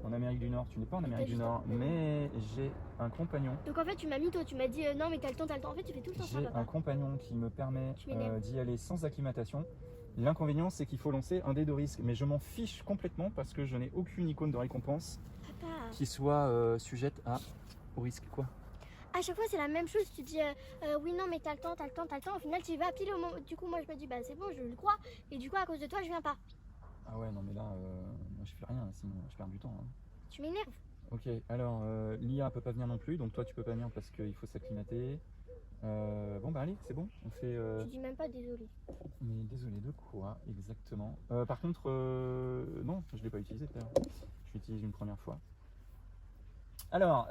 en Amérique du Nord. Tu n'es pas en Amérique du Nord, mais j'ai un compagnon. Donc en fait, tu m'as mis toi, tu m'as dit non, mais t'as le temps. En fait, tu fais tout le temps ça, J'ai papa. un compagnon qui me permet d'y aller sans acclimatation. L'inconvénient, c'est qu'il faut lancer un dé de risque, mais je m'en fiche complètement parce que je n'ai aucune icône de récompense qui soit sujette au risque. Quoi? À chaque fois, c'est la même chose. Tu dis oui, non, mais t'as le temps. Au final, tu y vas pile au moment. Du coup, moi, je me dis bah c'est bon, je le crois. Et du coup, à cause de toi, je viens pas. Ah ouais, non, mais là, moi, je fais rien, sinon je perds du temps. Hein. Tu m'énerves. Ok, alors l'IA peut pas venir non plus, donc toi, tu peux pas venir parce qu'il faut s'acclimater. Bon bah allez, c'est bon, on fait... Tu dis même pas désolé. Mais désolé de quoi exactement? Par contre, non, je l'ai pas utilisé tout à l'heure. Je l'utilise une première fois. Alors,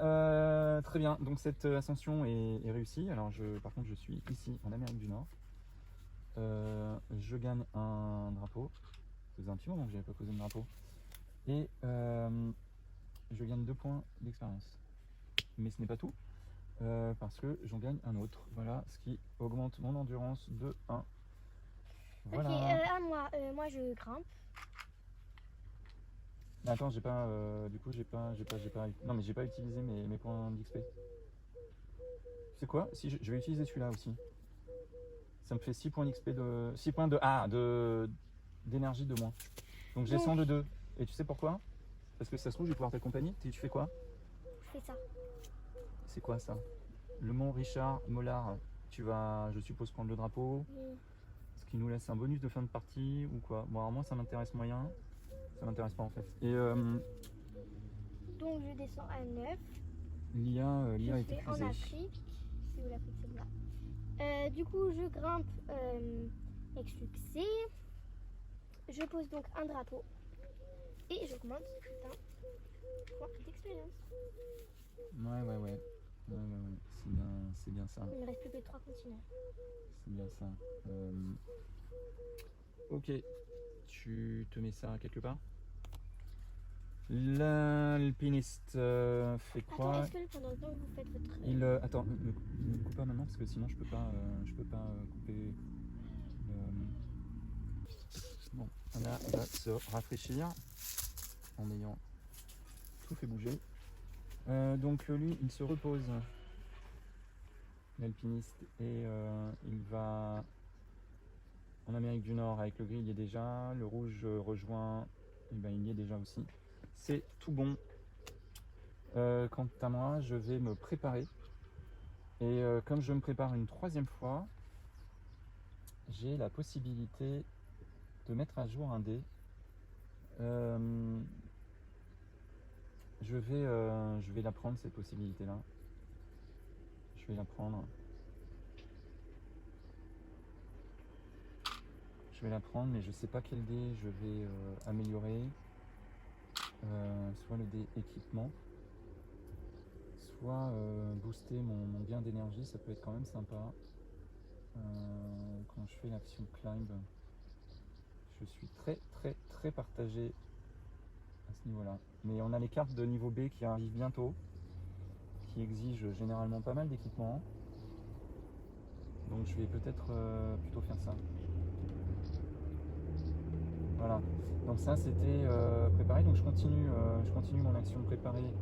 très bien, donc cette ascension est réussie. Alors par contre, je suis ici en Amérique du Nord. Je gagne un drapeau. Ça faisait un petit moment que j'avais pas posé de drapeau. Et je gagne 2 points d'expérience. Mais ce n'est pas tout. Parce que j'en gagne un autre, voilà, ce qui augmente mon endurance de 1. Voilà. Ok, à moi je grimpe. Mais attends, j'ai pas, du coup j'ai pas, non mais j'ai pas utilisé mes points d'XP. C'est quoi? Si je vais utiliser celui-là aussi. Ça me fait 6 points d'XP de. 6 points d'énergie de moins. Donc je Donc- descends de 2. Et tu sais pourquoi? Parce que si ça se trouve, je vais pouvoir t'accompagner. Tu fais quoi? Je fais ça. C'est quoi ça? Le mont Richard Mollard. Tu vas, je suppose, prendre le drapeau. Oui. Ce qui nous laisse un bonus de fin de partie ou quoi? Bon, alors moi, ça m'intéresse moyen. Ça m'intéresse pas en fait. Et Donc je descends à 9. l'IA est Je fais en épuisée. Afrique. C'est où l'Afrique, c'est là. Du coup, je grimpe avec succès. Je pose donc un drapeau. Et j'augmente d'un point d'expérience. Ouais. C'est bien ça. Il me reste plus que 3 continents. C'est bien ça. Ok. Tu te mets ça quelque part? L'alpiniste fait Attends, quoi? est-ce que pendant le temps que vous faites votre... Attends, ne coupe pas maintenant parce que sinon je peux pas couper le... Bon, là, on va se rafraîchir en ayant tout fait bouger. Donc lui, il se repose, l'alpiniste, et il va en Amérique du Nord avec le gris, il y est déjà, le rouge rejoint, et ben, il y est déjà aussi. C'est tout bon. Quant à moi, je vais me préparer. Et comme je me prépare une 3e fois, j'ai la possibilité de mettre à jour un dé. Je vais la prendre, cette possibilité-là. Je vais la prendre. Je vais la prendre, mais je sais pas quel dé je vais améliorer. Soit le dé équipement, soit booster mon gain d'énergie, ça peut être quand même sympa. Quand je fais l'action climb, je suis très partagé à ce niveau-là. Mais on a les cartes de niveau B qui arrivent bientôt, qui exigent généralement pas mal d'équipement. Donc je vais peut-être plutôt faire ça. Voilà. Donc ça c'était préparé. Donc je continue mon action préparée.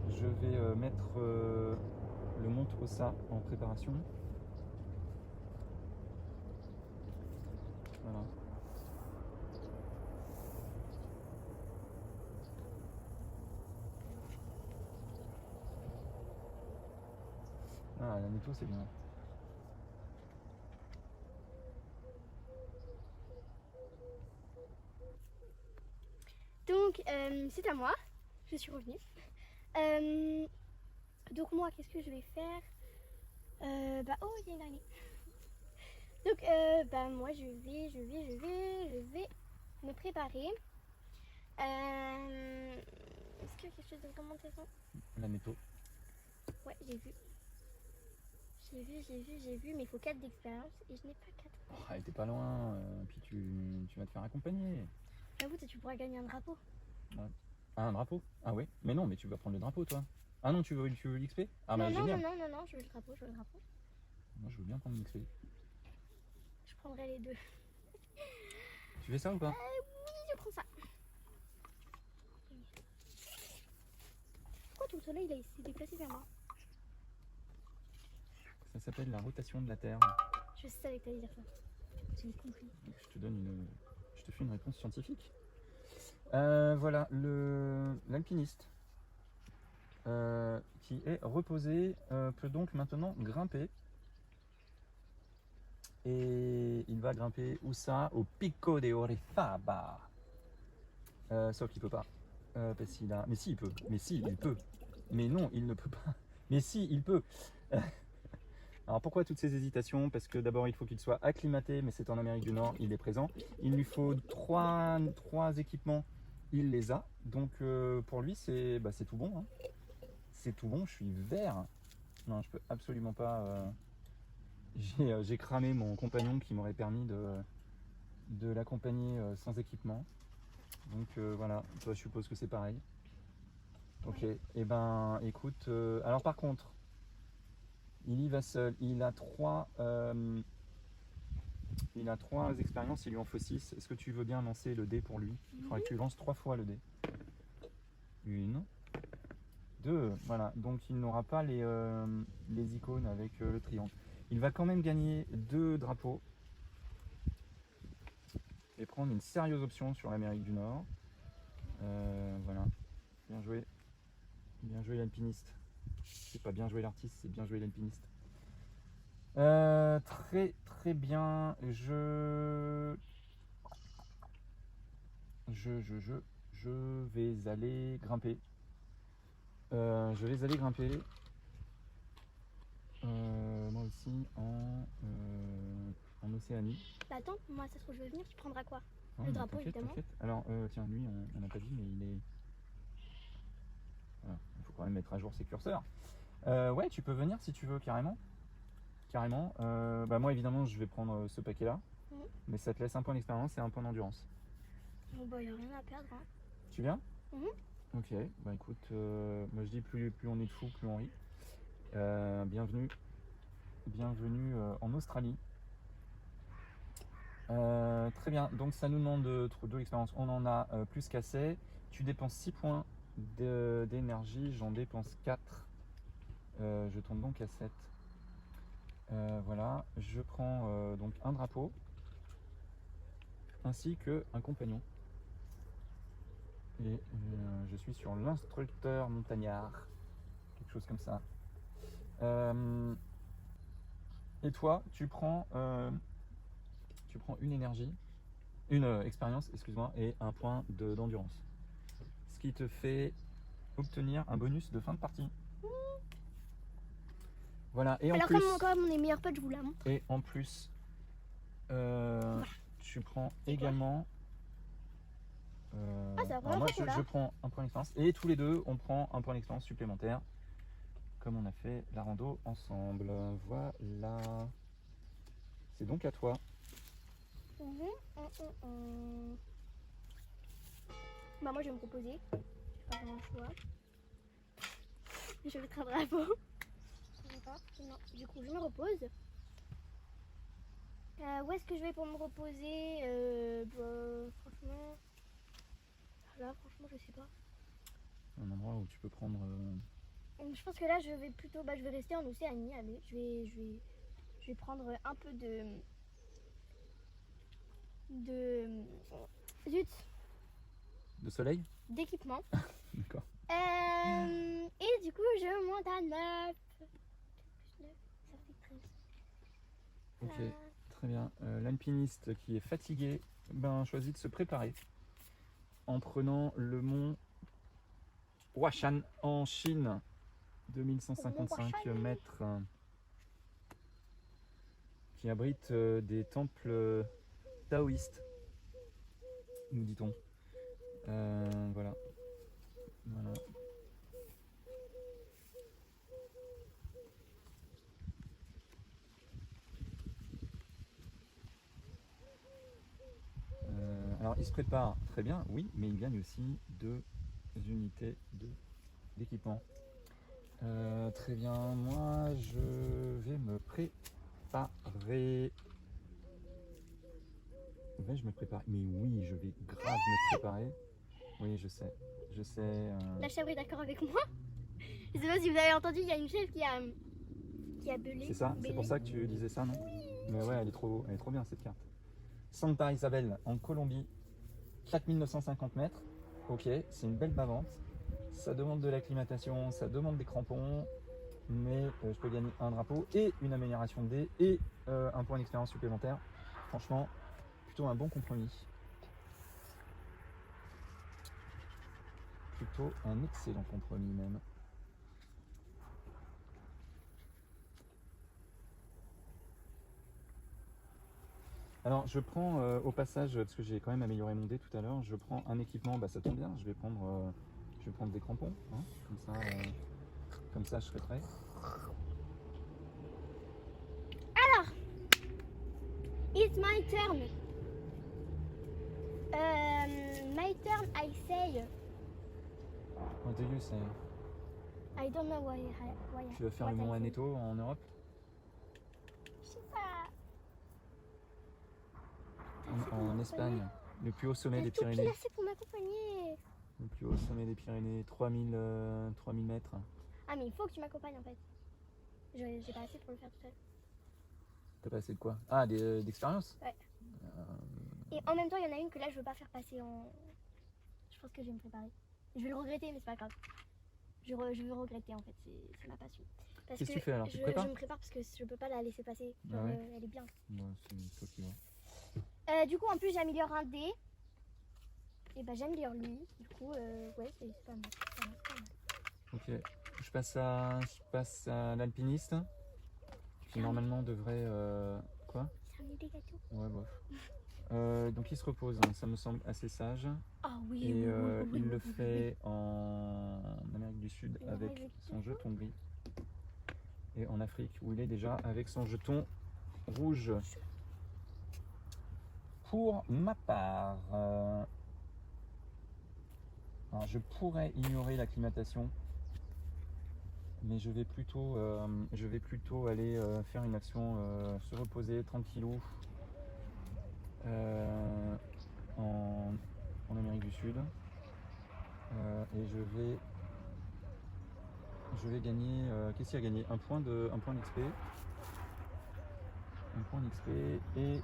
Je vais mettre le Monte-Ossa en préparation. Voilà. Ah, la météo c'est bien. Donc, c'est à moi. Je suis revenue. Donc moi, qu'est-ce que je vais faire? Oh, il y a une araignée. Donc, moi, je vais me préparer. Est-ce qu'il y a quelque chose de vraiment intéressant? La météo. Ouais, j'ai vu. Mais il faut 4 d'expérience et je n'ai pas 4. Oh, t'es pas loin, puis tu vas te faire accompagner. J'avoue, tu pourras gagner un drapeau. Ah, un drapeau? Ah ouais? Mais non, mais tu vas prendre le drapeau toi. Ah non, tu veux l'XP? Ah bah non, génial. non, je veux le drapeau. Moi je veux bien prendre l'XP. Je prendrai les deux. Tu fais ça ou pas? Oui, je prends ça. Pourquoi tout le soleil s'est déplacé vers moi? Ça s'appelle la rotation de la Terre. Je savais que t'allais dire ça. J'ai compris. Je te fais une réponse scientifique. Voilà, l'alpiniste qui est reposé peut donc maintenant grimper. Et il va grimper où ça? Au Pico de Orifaba. Sauf qu'il peut pas. Parce qu'il a... Mais si, il peut. Mais si, il peut. Mais non, il ne peut pas. Mais si, il peut. Alors pourquoi toutes ces hésitations? Parce que d'abord il faut qu'il soit acclimaté, mais c'est en Amérique du Nord, il est présent. Il lui faut trois équipements, il les a. Donc pour lui c'est tout bon. Hein. C'est tout bon, je suis vert. Non, je peux absolument pas... J'ai cramé mon compagnon qui m'aurait permis de l'accompagner sans équipement. Donc voilà, toi je suppose que c'est pareil. Ok, et ben écoute, alors par contre, il y va seul, il a 3 expériences, il lui en faut 6. Est-ce que tu veux bien lancer le dé pour lui? Il faudrait que tu lances 3 fois le dé. 1, 2, voilà, donc il n'aura pas les icônes avec le triangle. Il va quand même gagner 2 drapeaux, et prendre une sérieuse option sur l'Amérique du Nord. Voilà, bien joué l'alpiniste. C'est pas bien joué l'artiste, c'est bien joué l'alpiniste. Très bien, je vais aller grimper. Moi aussi en Océanie. Bah attends, moi ça se trouve je vais venir, tu prendras quoi? Oh, Le mais drapeau, t'inquiète, évidemment. t'inquiète. Alors tiens, lui on n'a pas dit, mais il est... Voilà, il faut quand même mettre à jour ses curseurs. Ouais, tu peux venir si tu veux, carrément. Carrément. Bah moi évidemment je vais prendre ce paquet là. Mais ça te laisse un point d'expérience et un point d'endurance. Bon bah y'a rien à perdre. Hein. Tu viens? Mhm. Ok, bah écoute, moi je dis plus on est de fous, plus on rit. Bienvenue en Australie. Très bien, donc ça nous demande de l'expérience. On en a plus qu'assez. Tu dépenses 6 points d'énergie, j'en dépense 4. Je tombe donc à 7. Voilà, je prends donc un drapeau ainsi qu'un compagnon. Et je suis sur l'instructeur montagnard, quelque chose comme ça. Et toi, tu prends une énergie, une expérience, excuse-moi, et un point d'endurance. Ce qui te fait obtenir un bonus de fin de partie. Voilà, et en Alors plus, comme on est meilleurs potes, je vous la montre. et en plus, tu prends C'est quoi? également. Ah, c'est la Alors première moi, fois qu'on l'a. je prends un point d'expérience, et tous les deux, on prend un point d'expérience supplémentaire, comme on a fait la rando ensemble. Voilà. C'est donc à toi. Bah moi je vais me reposer. J'ai pas vraiment le choix. Je vais mettre un drapeau. Non, du coup je me repose. Où est-ce que je vais pour me reposer? Franchement. Là franchement je sais pas. Un endroit où tu peux prendre. Je pense que là je vais plutôt. Bah je vais rester en Océanie. Allez, je vais prendre un peu zut, De soleil. d'équipement. D'accord. Et du coup je monte à 9. 9, ça fait 13. Ok, très bien. L'alpiniste qui est fatigué, choisit de se préparer en prenant le mont Huashan en Chine, 2155 mètres, qui abrite des temples taoïstes, nous dit-on. Voilà. Voilà. Alors il se prépare très bien, oui, mais il gagne aussi 2 unités d'équipement. Très bien, moi je vais me préparer. Vais-je me préparer? Mais oui, je vais grave me préparer. Oui, je sais. La chèvre est d'accord avec moi. Je sais pas si vous avez entendu, il y a une chèvre qui a belé. C'est ça? C'est pour ça que tu disais ça, non? Mais ouais, elle est trop bien cette carte. Santa Isabel en Colombie, 4950 mètres. Ok, c'est une belle bavante. Ça demande de l'acclimatation, ça demande des crampons, mais je peux gagner un drapeau et une amélioration de dés et un point d'expérience supplémentaire. Franchement, plutôt un bon compromis. Plutôt un excellent compromis même. Alors je prends au passage, parce que j'ai quand même amélioré mon dé tout à l'heure, je prends un équipement, ça tombe bien, je vais prendre des crampons, hein, comme ça je serai prêt. Alors, it's my turn. My turn, I say. What do you say? I don't know why. Tu vas faire le mont Aneto en Europe? Je sais pas. En Espagne, le plus haut sommet des Tout Pyrénées. pile assez pour m'accompagner. Le plus haut sommet des Pyrénées, 3000 mètres. Ah mais il faut que tu m'accompagnes en fait. J'ai pas assez pour le faire tout seul. T'as pas assez de quoi? Ah, d'expérience? Ouais. Et en même temps, il y en a une que là, je veux pas faire passer en... Je pense que je vais me préparer. Je vais le regretter, mais c'est pas grave. Je veux regretter en fait, c'est ma passion. Parce Qu'est-ce que tu fais alors? Tu te prépares? je me prépare parce que je peux pas la laisser passer. Ah Genre, ouais. elle est bien. Bah, c'est toi qui vois. Du coup, en plus, j'améliore un dé. Et bah, j'améliore lui. Du coup, ouais, c'est pas mal. C'est pas mal, c'est pas mal. Ok, je passe à l'alpiniste qui normalement devrait... Quoi? C'est un des gâteaux. Ouais, bof. Donc il se repose, hein, ça me semble assez sage. Ah oui, Et oui, il le oui. fait en Amérique du Sud Et avec avec son jeton gris. Et en Afrique où il est déjà avec son jeton rouge. Pour ma part, alors je pourrais ignorer l'acclimatation, mais je vais plutôt aller faire une action, se reposer tranquillou en Amérique du Sud. Et je vais gagner, qu'est-ce qu'il y a gagné? Un point d'XP. Un point d'XP et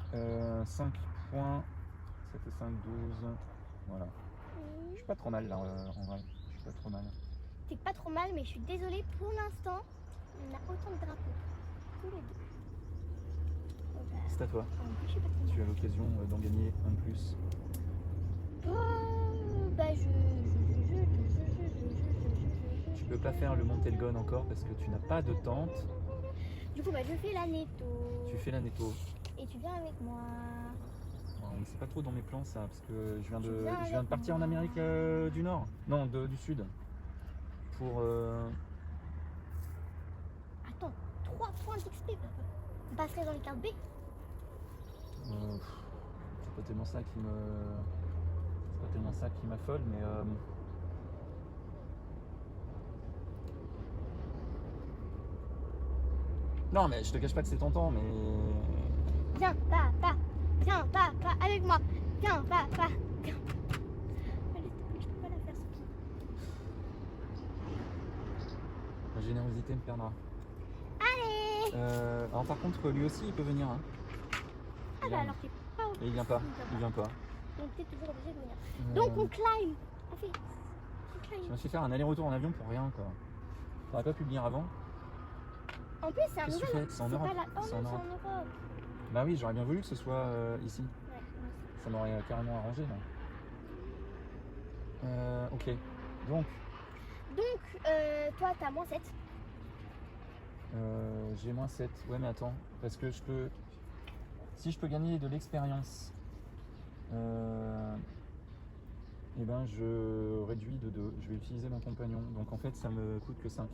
5 points. 7 et 5, 12. Voilà. Je suis pas trop mal là en vrai. Je suis pas trop mal. T'es pas trop mal, mais je suis désolée, pour l'instant, on a autant de drapeaux. Tous les deux. C'est à toi. En plus, je suis pas trop Tu mal. as l'occasion d'en gagner un de plus. Bah, Tu peux pas faire le Montelgon encore parce que tu n'as pas de tente. Du coup, bah, je fais la netto. Tu fais la netto. Et tu viens avec moi. Bon, mais c'est pas trop dans mes plans ça parce que je viens Tu viens de avec partir en moi. Amérique du Nord. Non, du Sud. Pour Attends, 3 points d'XP. On passerait dans les cartes B. c'est pas tellement ça qui me. C'est pas tellement ça qui m'affole, mais. Non, mais je te cache pas que c'est tentant, mais. Viens, viens, avec moi. Viens, viens. Allez, s'il te plaît, je peux pas la faire, Sophie. La générosité me perdra. Allez. Alors par contre, lui aussi, il peut venir. Hein. Ah bah alors t'es pas obligé. Et il vient pas. Il vient pas. Donc t'es toujours obligé de venir. Donc on climb. On fait. On climb. Je me suis fait un aller-retour en avion pour rien, quoi. T'aurais pas pu venir avant? En plus, c'est un Qu'est-ce que tu nouvel. fais? C'est en Europe. Pas la... Oh C'est en non, Europe. c'est en Europe. Bah oui, j'aurais bien voulu que ce soit ici. Ouais, moi aussi. Ça m'aurait carrément arrangé, là. Ok. Donc, Toi, t'as moins 7. j'ai moins 7. Ouais, mais attends. Parce que je peux. Si je peux gagner de l'expérience, et ben je réduis de 2. Je vais utiliser mon compagnon. Donc en fait, ça me coûte que 5.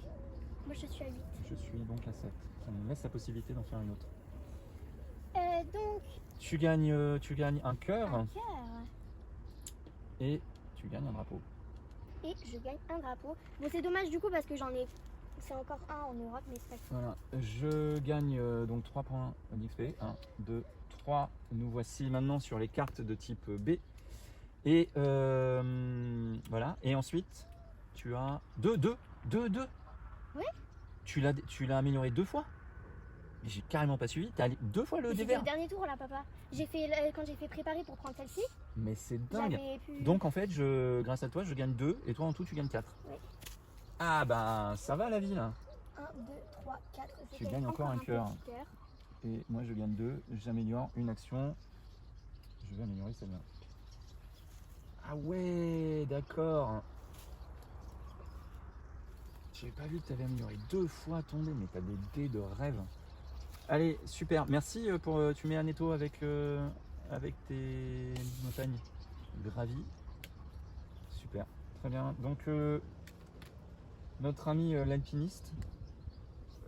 Moi, je suis à 8. Je suis donc à 7. Ça me laisse la possibilité d'en faire une autre. Donc, Tu gagnes un cœur un cœur. et tu gagnes un drapeau. Et je gagne un drapeau. Bon, c'est dommage du coup parce que j'en ai. C'est encore un en Europe, mais c'est pas grave. Voilà. Je gagne donc 3 points d'XP. 1, 2, 3. Nous voici maintenant sur les cartes de type B. Et voilà. Et ensuite, tu as 2. Oui. Tu l'as amélioré 2 fois. J'ai carrément pas suivi. T'as allé 2 fois le C'était dévers. le dernier tour là, papa. J'ai fait quand j'ai fait préparer pour prendre celle-ci. Mais c'est dingue. J'avais pu. Donc en fait, grâce à toi, je gagne 2 et toi en tout, tu gagnes 4. Oui. Ah ben, ça va la vie là. 1, 2, 3, 4. Tu gagnes encore un cœur. petit cœur. Et moi, je gagne 2. J'améliore une action. Je vais améliorer celle-là. Ah ouais, d'accord. J'avais pas vu que tu avais amélioré 2 fois ton dé, mais t'as des dés de rêve. Allez, super. Merci pour. Tu mets un étau avec tes montagnes gravies. Super. Très bien. Donc, notre ami l'alpiniste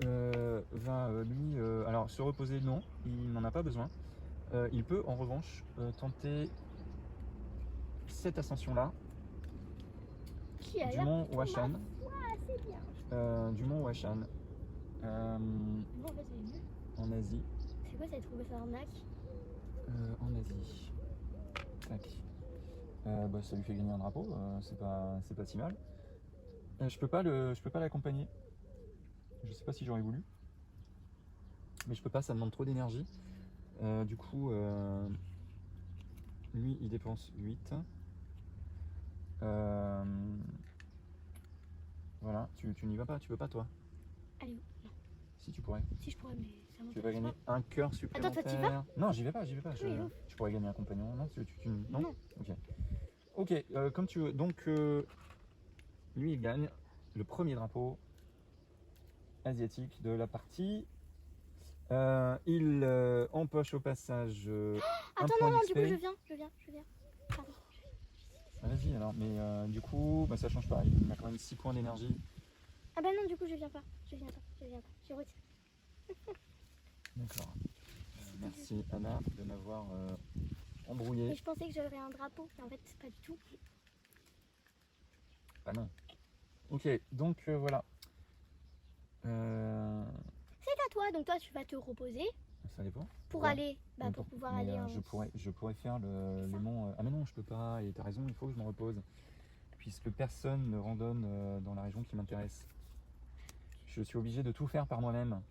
va lui. Alors, se reposer, non, il n'en a pas besoin. Il peut en revanche tenter cette ascension-là Qui a du l'air mont plutôt Ouachan. c'est bien. Du mont Ouachan Bon, en fait, c'est mieux. en Asie. C'est quoi cette trouvé ça arnaque? En Asie. Tac. Bah, ça lui fait gagner un drapeau, c'est pas si mal. Je peux pas l'accompagner. Je sais pas si j'aurais voulu. Mais je peux pas, ça demande trop d'énergie. Du coup, lui, il dépense 8. Voilà, tu n'y vas pas, tu veux pas toi? Allez, non. Si tu pourrais. Si je pourrais, mais ça Tu vas m'intéresse gagner pas. un cœur supplémentaire. toi, t'y vas? Non, j'y vais pas, j'y vais pas. Oui, ouf. Tu pourrais gagner un compagnon. Non, non. Non. Ok. Ok, comme tu veux. Donc, lui, il gagne le premier drapeau asiatique de la partie. Il empoche au passage un Attends, point non, du d'XP. coup, je viens. Pardon. Ah, vas-y alors, mais du coup, bah, ça change pas. Il a quand même 6 points d'énergie. Ah bah non, du coup, je viens pas. Je retire. D'accord. Merci Anna de m'avoir embrouillé. Et je pensais que j'aurais un drapeau, mais en fait, pas du tout. Ah non. Ok, donc voilà. C'est à toi, donc toi, tu vas te reposer Ça dépend. pour Ouais. aller, bah, pour pouvoir Mais, aller en... je pourrais faire le Ça. mont. Ah mais non, je peux pas. Et t'as raison, il faut que je me repose. Puisque personne ne randonne dans la région qui m'intéresse. Je suis obligé de tout faire par moi-même.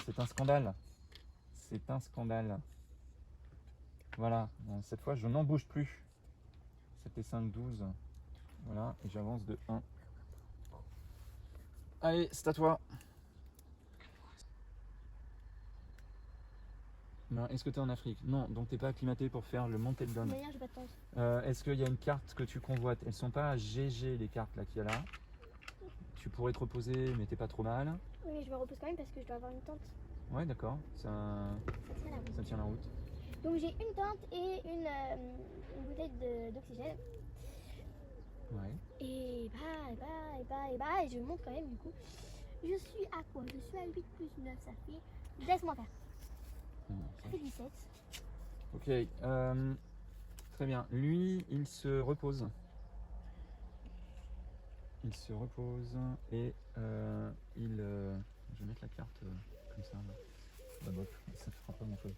C'est un scandale. C'est un scandale. Voilà, cette fois je n'en bouge plus. 7 et 5, 12. Voilà, et j'avance de 1. Allez, c'est à toi. Non, est-ce que tu es en Afrique? Non, donc t'es pas acclimaté pour faire le Mont De Eldon. toute manière, j'ai pas de temps. Est-ce qu'il y a une carte que tu convoites? Elles sont pas à GG les cartes là qu'il y a là. Tu pourrais te reposer, mais t'es pas trop mal. Oui, mais je me repose quand même parce que je dois avoir une tente. Ouais, d'accord, ça Ça tient la route. tient la route. Donc j'ai une tente et une bouteille d'oxygène. Ouais. Et bah, et je monte quand même du coup. Je suis à quoi? Je suis à 8 plus 9, ça fait... Laisse-moi faire. Ça fait 17. Ok, très bien. Lui, il se repose. Il se repose et je vais mettre la carte comme ça. Bah, bof, ça ne fera pas grand chose.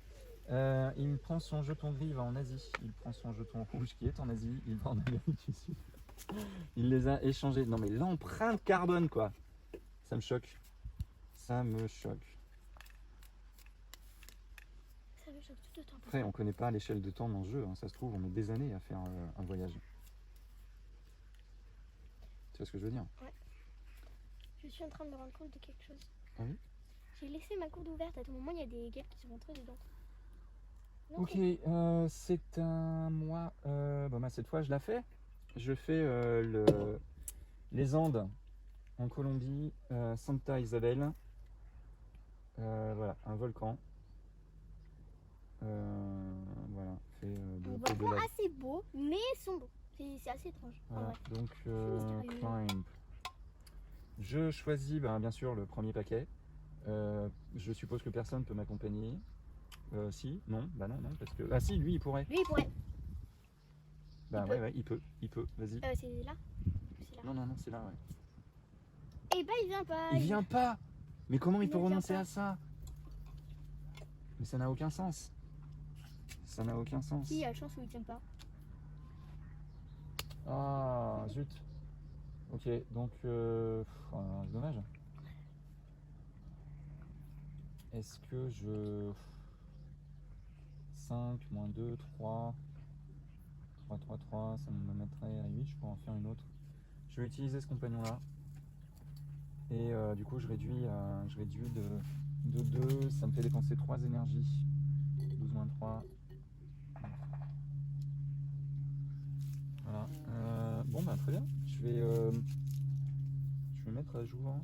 Il prend son jeton gris, il va en Asie. Il prend son jeton rouge qui est en Asie, il va en Amérique du Sud. Il les a échangés. Non mais l'empreinte carbone quoi. Ça me choque. Ça me choque. Ça me choque tout le temps. Après, on connaît pas l'échelle de temps dans le jeu. Hein. Ça se trouve, on met des années à faire un voyage. Tu vois ce que je veux dire? Je suis en train de me rendre compte de quelque chose. Ah oui? J'ai laissé ma courde ouverte. À tout moment, il y a des guêpes qui sont rentrées dedans. Non, Ok, c'est un mois. Bon, bah, cette fois, je la fais. Je fais les Andes en Colombie, Santa Isabel. Voilà, un volcan. Voilà, fait de on l'eau de voit lave. assez beau, mais sombre. C'est assez étrange. en Voilà, vrai. donc mystérieux. climb. Je choisis bien sûr le premier paquet. Je suppose que personne peut m'accompagner. Si, non, bah non, parce que. Ah si, lui il pourrait. Lui, il pourrait. Bah Il ouais, il peut, vas-y. C'est là. C'est là. Non, c'est là, ouais. Et bah, il vient pas. Il vient pas. Mais comment il peut ne vient renoncer pas. à ça? Mais ça n'a aucun sens. Ça n'a aucun sens. Si, il y a la chance où il tient pas. Ah, zut. Ok, donc, c'est dommage. Est-ce que je... 5, moins 2, 3, 3, ça me mettrait à 8, je pourrais en faire une autre. Je vais utiliser ce compagnon-là. Et du coup, je réduis de 2, ça me fait dépenser 3 énergies. 12 moins 3. Voilà. Bon, bah très bien. Je vais mettre à jour.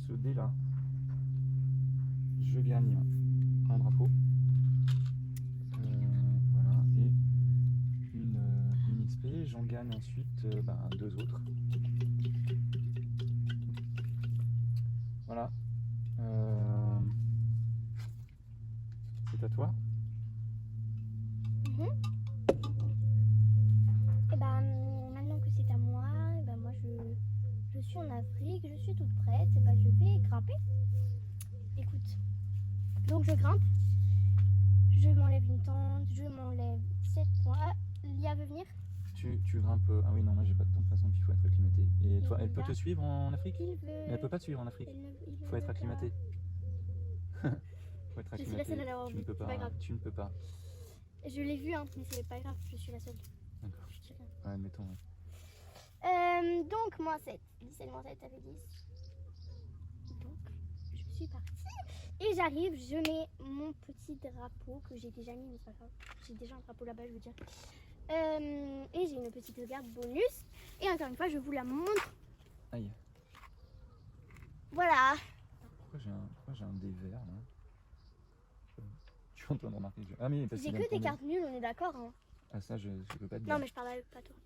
Ce dé là. Je gagne un drapeau. Voilà. Et une XP. J'en gagne ensuite 2 autres. Voilà. C'est à toi. Et bah, maintenant que c'est à moi, et bah, moi je suis en Afrique, je suis toute prête, et bah, je vais grimper. Écoute, donc je grimpe, je m'enlève une tente, je m'enlève 7 points. Ah, Lia veut venir? Tu grimpes. Ah oui, non, moi j'ai pas de temps de toute façon, il faut être acclimaté. Et toi, Et elle peut là, te suivre en Afrique? Il veut. Mais elle peut pas te suivre en Afrique. Il Faut être veut acclimaté. pas. Faut être Je suis la seule à l'avoir Tu ne vu, peux c'est pas, pas grave. tu ne peux pas. Je l'ai vu, hein, mais c'est pas grave, je suis la seule. D'accord. Je dis rien. Ouais, admettons. Ouais. Donc, moins 7. 17 moins 7, ça fait 10. Donc, je suis partie. Et j'arrive, je mets mon petit drapeau que j'ai déjà mis, mais c'est pas grave. J'ai déjà un drapeau là-bas, je veux dire. Et j'ai une petite garde bonus. Et encore une fois, je vous la montre. Aïe. Voilà. Pourquoi j'ai un dé vert là? Je suis en train de remarquer. Ah, mais parce J'ai qu'il vient que de des tomber. cartes nulles, on est d'accord. Hein. Ah, ça, je peux pas te dire. Non, mais je parle à eux, pas toi.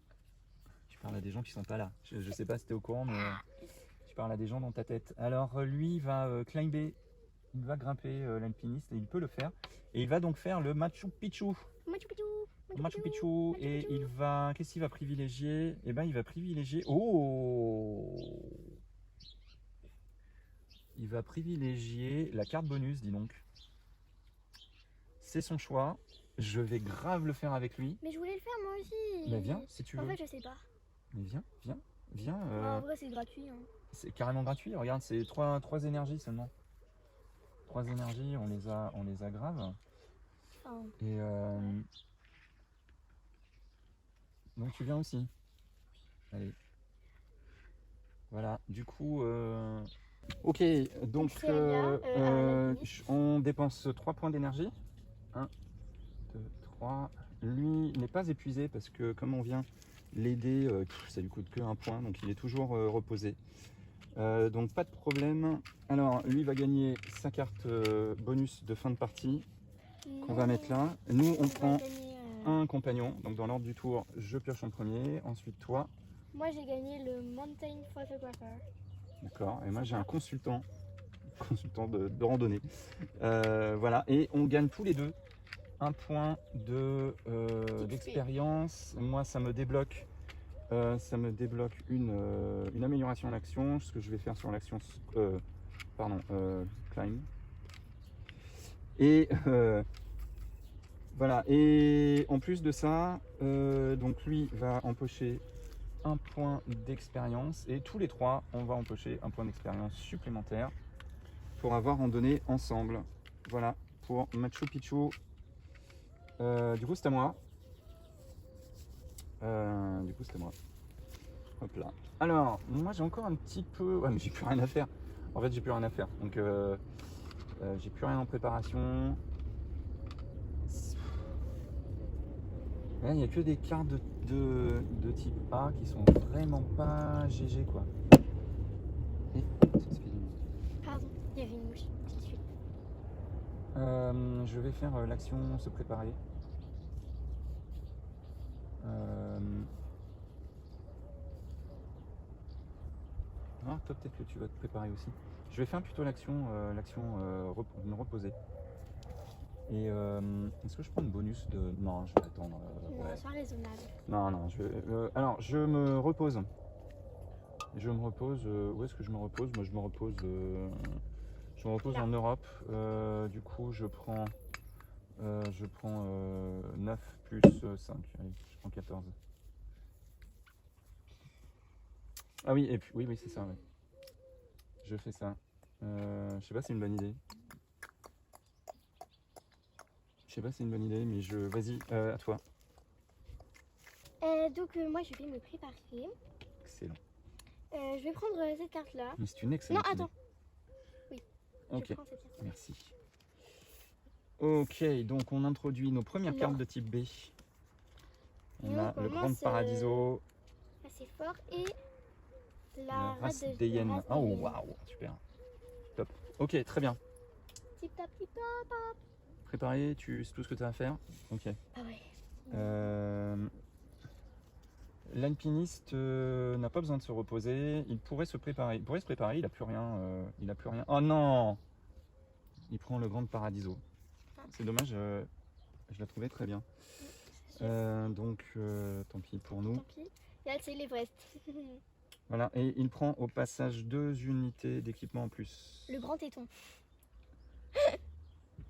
Tu parles à des gens qui sont pas là. Je sais pas si t'es au courant, mais tu parles à des gens dans ta tête. Alors, lui, il va climber, il va grimper l'alpiniste et il peut le faire. Et il va donc faire le Machu Picchu. Machu Picchu. Machu Picchu. Et il va. Qu'est-ce qu'il va privilégier? Eh ben, il va privilégier. Oh! Il va privilégier la carte bonus, dis donc. C'est son choix. Je vais grave le faire avec lui. Mais je voulais le faire moi aussi. Mais viens, si tu veux. En fait, je sais pas. Mais viens. En vrai, c'est gratuit. Hein. C'est carrément gratuit. Regarde, c'est 3 énergies seulement. 3 énergies, on les a graves. Enfin, Et donc tu viens aussi. Allez. Voilà. Du coup, ok. Donc on dépense 3 points d'énergie. 1, 2, 3. Lui n'est pas épuisé parce que comme on vient l'aider, ça lui coûte que 1 point, donc il est toujours reposé. Donc pas de problème. Alors lui va gagner sa carte bonus de fin de partie qu'on va mettre là. Nous on prend un compagnon, donc dans l'ordre du tour je pioche en premier, ensuite toi. Moi j'ai gagné le Mountain Photographer. D'accord, et moi j'ai un consultant de randonnée. Voilà, et on gagne tous les deux 1 point d'expérience. Moi ça me débloque. Une amélioration à l'action, ce que je vais faire sur l'action climb. Et voilà, et en plus de ça, donc lui va empocher 1 point d'expérience et tous les 3 on va empocher 1 point d'expérience supplémentaire pour avoir randonné ensemble. Voilà pour Machu Picchu. Du coup c'est à moi. Hop là. Alors, moi j'ai encore un petit peu. Ouais, mais j'ai plus rien à faire. En fait, j'ai plus rien à faire. Donc, j'ai plus rien en préparation. Il n'y a que des cartes de type A qui sont vraiment pas GG quoi. Et ça se fait du- Pardon, il y avait une mouche qui suit. Je vais faire l'action se préparer. Ah, toi peut-être que tu vas te préparer aussi. Je vais faire plutôt l'action me reposer. Et est-ce que je prends une bonus de... Non, je vais attendre. Non, sois raisonnable. Non, je vais... alors, je me repose. Où est-ce que je me repose? Moi, je me repose Là. en Europe. Du coup, je prends 9 plus 5. Allez, je prends 14. Ah oui, et puis, oui, c'est ça, ouais. Je fais ça. Je sais pas si c'est une bonne idée. Mais vas-y, à toi. Donc moi je vais me préparer. Excellent. Je vais prendre cette carte là. Mais c'est une excellente Non, attends. idée. Oui. Ok, Je prends cette carte. merci. Ok, donc on introduit nos premières Non. cartes de type B. On Et a on le commence, Grand Paradiso, Assez fort et la la race rate des hyènes. race Oh des hyènes. waouh, super. Top. Ok, très bien. Tip tap tip tap. Préparé, tu sais tout ce que tu as à faire? Ok. Ah ouais. L'alpiniste n'a pas besoin de se reposer, il pourrait se préparer. Il a plus rien. Oh non! Il prend le Grand Paradiso. C'est dommage, je la trouvais très bien. Donc tant pis pour nous. Tant pis. Et là c'est l'Everest. Voilà, et il prend au passage 2 unités d'équipement en plus. Le grand téton.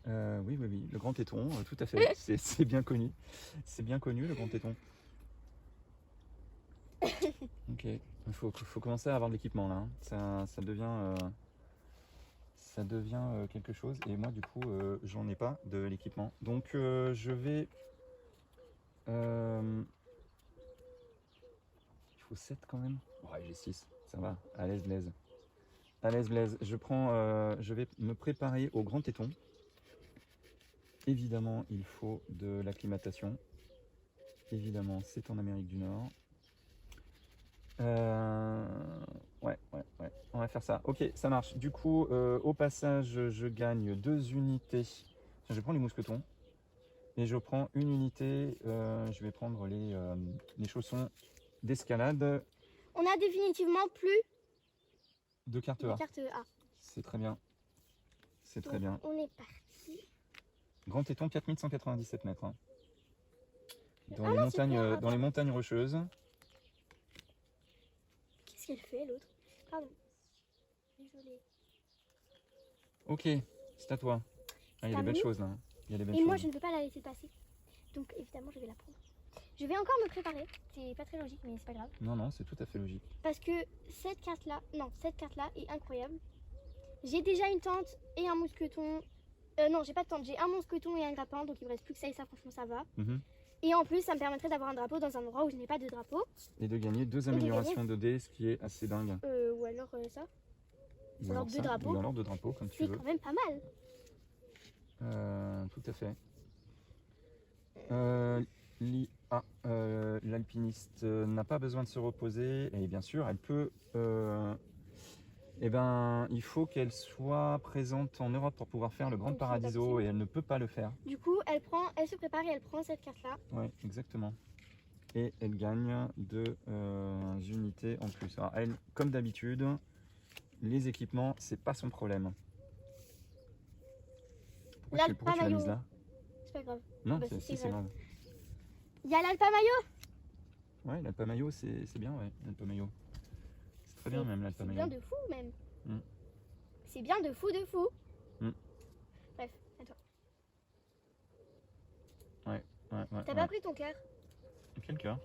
Oui, le grand téton, tout à fait. C'est bien connu. C'est bien connu, le grand téton. Ok, il faut commencer à avoir de l'équipement là. Hein. Ça ça devient quelque chose. Et moi, du coup, j'en ai pas de l'équipement. Donc, je vais... il faut 7 quand même. Ouais, j'ai 6, ça va. À l'aise, Blaise. À l'aise, Blaise. Je vais me préparer au grand téton. Évidemment, il faut de l'acclimatation. Évidemment, c'est en Amérique du Nord. Ouais. On va faire ça. Ok, ça marche. Du coup, au passage, je gagne 2 unités. Tiens, je vais prendre les mousquetons. Et je prends une unité. Je vais prendre les chaussons d'escalade On a définitivement plus de carte de A. carte A. C'est très bien. C'est très Donc, bien. on est parti. Grand téton, 4197 mètres. Hein. Dans, Ah les non, montagnes, super, dans les montagnes rocheuses. Qu'est-ce qu'elle fait l'autre? Pardon. Désolée. Ok, c'est à toi. Ah, il y a À des belles nous. choses là. Il y a des belles Et choses. moi, je ne peux pas la laisser passer. Donc, évidemment, je vais la prendre. Je vais encore me préparer. C'est pas très logique, mais c'est pas grave. Non, c'est tout à fait logique. Parce que cette carte-là est incroyable. J'ai déjà une tente et un mousqueton. Non, j'ai pas de tente. J'ai un mousqueton et un grappin. Donc, il me reste plus que ça et ça, franchement, ça va. Et en plus, ça me permettrait d'avoir un drapeau dans un endroit où je n'ai pas de drapeau. Et de gagner 2 de améliorations de dés, ce qui est assez dingue. Ou alors ça. Ou alors alors 2 ça, drapeaux. ou alors 2 drapeaux, comme tu C'est veux. quand même pas mal. Tout à fait. L'alpiniste n'a pas besoin de se reposer. Et bien sûr, elle peut... il faut qu'elle soit présente en Europe pour pouvoir faire le Grand Donc, Paradiso. Et elle ne peut pas le faire. Du coup, elle se prépare et elle prend cette carte-là. Oui, exactement. Et elle gagne 2 unités en plus. Alors elle, comme d'habitude, les équipements, c'est pas son problème. Pourquoi tu l'as mise là? C'est pas grave. Non, Bah, c'est grave. Il y a l'alpa maillot. Ouais, l'alpa maillot, c'est bien, ouais, l'alpa maillot. C'est très bien même l'alpa maillot. C'est bien de fou même. Mm. C'est bien de fou de fou. Mm. Bref, à toi. Ouais. T'as pas pris ton cœur? Quel cœur?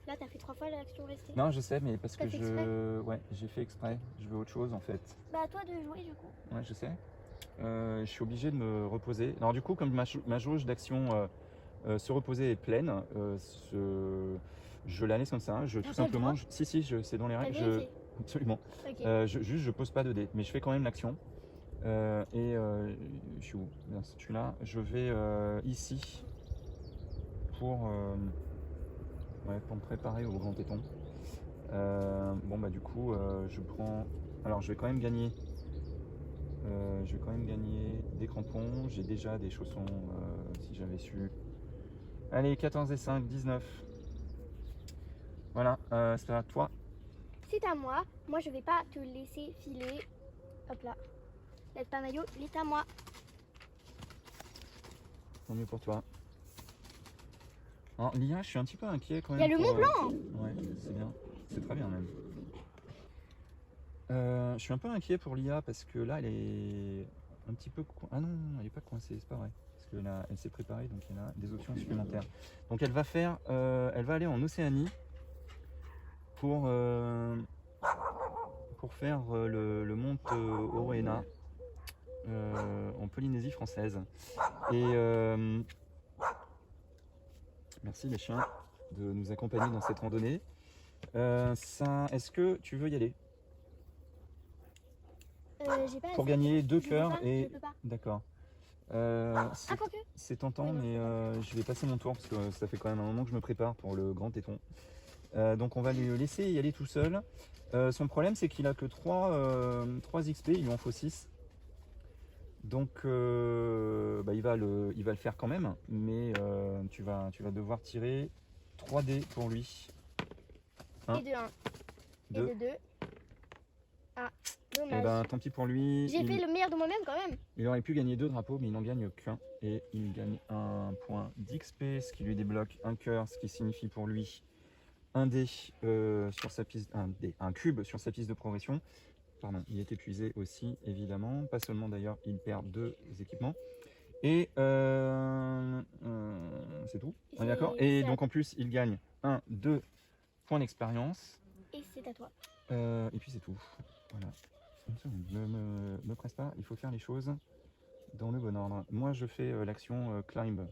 Là, t'as fait 3 fois l'action restée. Non, je sais, mais parce que T'as fait exprès? Ouais, j'ai fait exprès. Je veux autre chose en fait. Bah, à toi de jouer du coup. Ouais, je sais. Je suis obligé de me reposer. Alors du coup, comme ma jauge d'action se reposer est pleine, je la laisse comme ça. Tout simplement, si, c'est dans les règles. Absolument. Okay. Je pose pas de dés, mais je fais quand même l'action. Je suis où? Je suis là. Je vais ici pour me préparer au grand téton. Du coup, je prends. Alors, je vais quand même gagner. Des crampons. J'ai déjà des chaussons si j'avais su. Allez, 14 et 5, 19. Voilà, c'est à toi. C'est à moi. Moi, je vais pas te laisser filer. Hop là. L'alpa maillot, il est à moi. Tant mieux pour toi. Alors, Lia, je suis un petit peu inquiet quand même. Il y a le Mont Blanc. Ouais, c'est bien. C'est très bien même. Je suis un peu inquiet pour Lia parce que là, elle est un petit peu... Ah non, elle n'est pas coincée, c'est pas vrai. Parce que là, elle s'est préparée, donc elle a des options supplémentaires. Donc elle va aller en Océanie pour faire le mont Oroena en Polynésie française. Et merci les chiens de nous accompagner dans cette randonnée. Est-ce que tu veux y aller? Pour gagner 2 cœurs et... D'accord. C'est tentant, mais je vais passer mon tour parce que ça fait quand même un moment que je me prépare pour le grand téton. Donc on va le laisser y aller tout seul. Son problème, c'est qu'il a que 3 XP, il lui en faut 6. Donc il va le faire quand même, mais tu vas devoir tirer 3 dés pour lui. Et de 1. 2. Et de 2. Ah, dommage. Et ben tant pis pour lui. J'ai fait le meilleur de moi-même quand même. Il aurait pu gagner 2 drapeaux, mais il n'en gagne qu'un. Et il gagne 1 point d'XP, ce qui lui débloque un cœur, ce qui signifie pour lui un dé sur sa piste, un cube sur sa piste de progression. Pardon, il est épuisé aussi, évidemment. Pas seulement d'ailleurs, il perd 2 équipements. Et c'est tout. On est d'accord? Et donc en plus, il gagne 2 points d'expérience. Et c'est à toi. Et puis c'est tout. Voilà. Une seconde, me presse pas, il faut faire les choses dans le bon ordre. Moi, je fais l'action climb.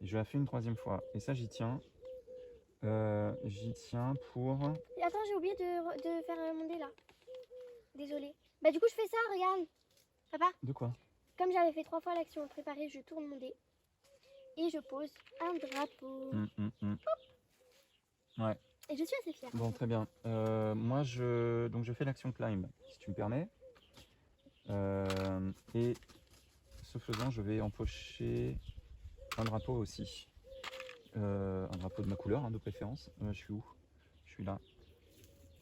Je la fais une 3e fois. Et ça, j'y tiens. J'y tiens pour... Attends, j'ai oublié de faire mon dé là. Désolée. Bah du coup je fais ça, regarde. Papa, De quoi? comme j'avais fait 3 fois l'action préparée, je tourne mon dé. Et je pose un drapeau. Ouais. Et je suis assez fière. Bon, très bien. Moi, donc je fais l'action climb, si tu me permets. Et ce faisant, je vais empocher un drapeau aussi. Un drapeau de ma couleur, hein, de préférence. Je suis où? Je suis là.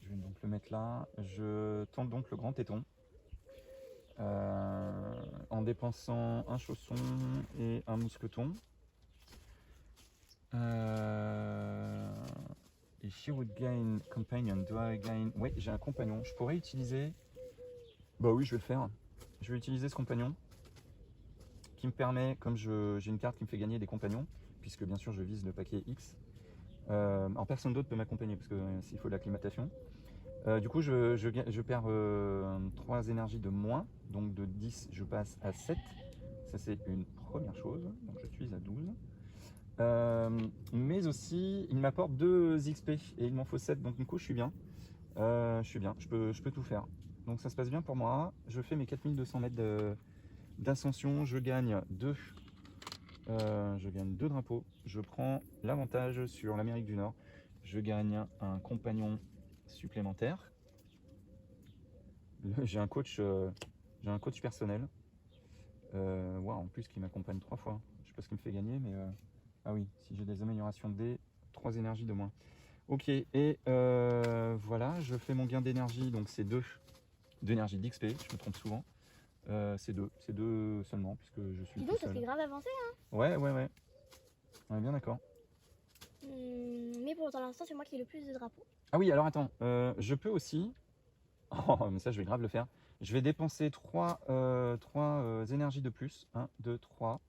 Je vais donc le mettre là. Je tente donc le grand téton. En dépensant un chausson et un mousqueton. Et she would gain companion. Do I gain? Oui, j'ai un compagnon. Je pourrais utiliser. Bah oui, je vais le faire. Je vais utiliser ce compagnon qui me permet, comme j'ai une carte qui me fait gagner des compagnons, puisque bien sûr je vise le paquet X. Alors personne d'autre peut m'accompagner parce qu'il faut de l'acclimatation. Du coup, je perds 3 énergies de moins, donc de 10, je passe à 7. Ça, c'est une première chose. Donc, je suis à 12. Mais aussi, il m'apporte 2 XP et il m'en faut 7, donc du coup, je suis bien. Je peux tout faire. Donc, ça se passe bien pour moi. Je fais mes 4200 mètres d'ascension. Je gagne 2 drapeaux. Je prends l'avantage sur l'Amérique du Nord. Je gagne un compagnon supplémentaire. J'ai un coach personnel. Wow, en plus qui m'accompagne 3 fois. Je sais pas ce qui me fait gagner, mais ah oui, si j'ai des améliorations de dés, 3 énergies de moins. Ok, et voilà, je fais mon gain d'énergie, donc c'est 2 d'énergie d'XP, je me trompe souvent. C'est 2 seulement, puisque je suis Dis tout donc, ça seul. fait grave avancé. Ouais. On est bien d'accord. Mais pour l'instant, c'est moi qui ai le plus de drapeaux. Ah oui, alors attends, je peux aussi... Oh, mais ça, je vais grave le faire. Je vais dépenser 3 énergies de plus. 1, 2, 3.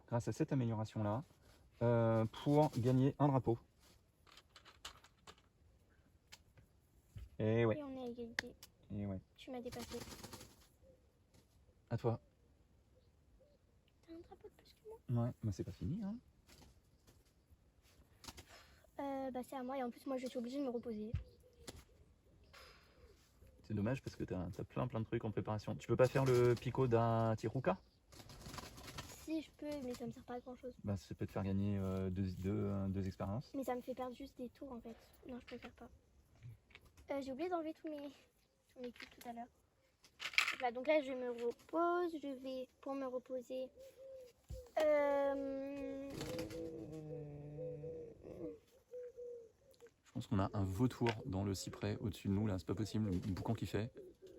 Grâce à cette amélioration-là. Pour gagner un drapeau. Et ouais. Et on est à égalité. Et ouais. Tu m'as dépassé. À toi. T'as un drapeau de plus que moi? Ouais, mais c'est pas fini, hein. Bah c'est à moi et en plus moi je suis obligée de me reposer. C'est dommage parce que t'as plein de trucs en préparation. Tu peux pas faire le Pico da Tiruca? Si je peux, mais ça me sert pas à grand chose. Bah ça peut te faire gagner 2 expériences. Mais ça me fait perdre juste des tours en fait. Non, je préfère pas. J'ai oublié d'enlever tous mes cubes tout à l'heure. Voilà, donc là je me repose. Je vais pour me reposer. Je pense qu'on a un vautour dans le cyprès au-dessus de nous là, c'est pas possible, le boucan qui fait.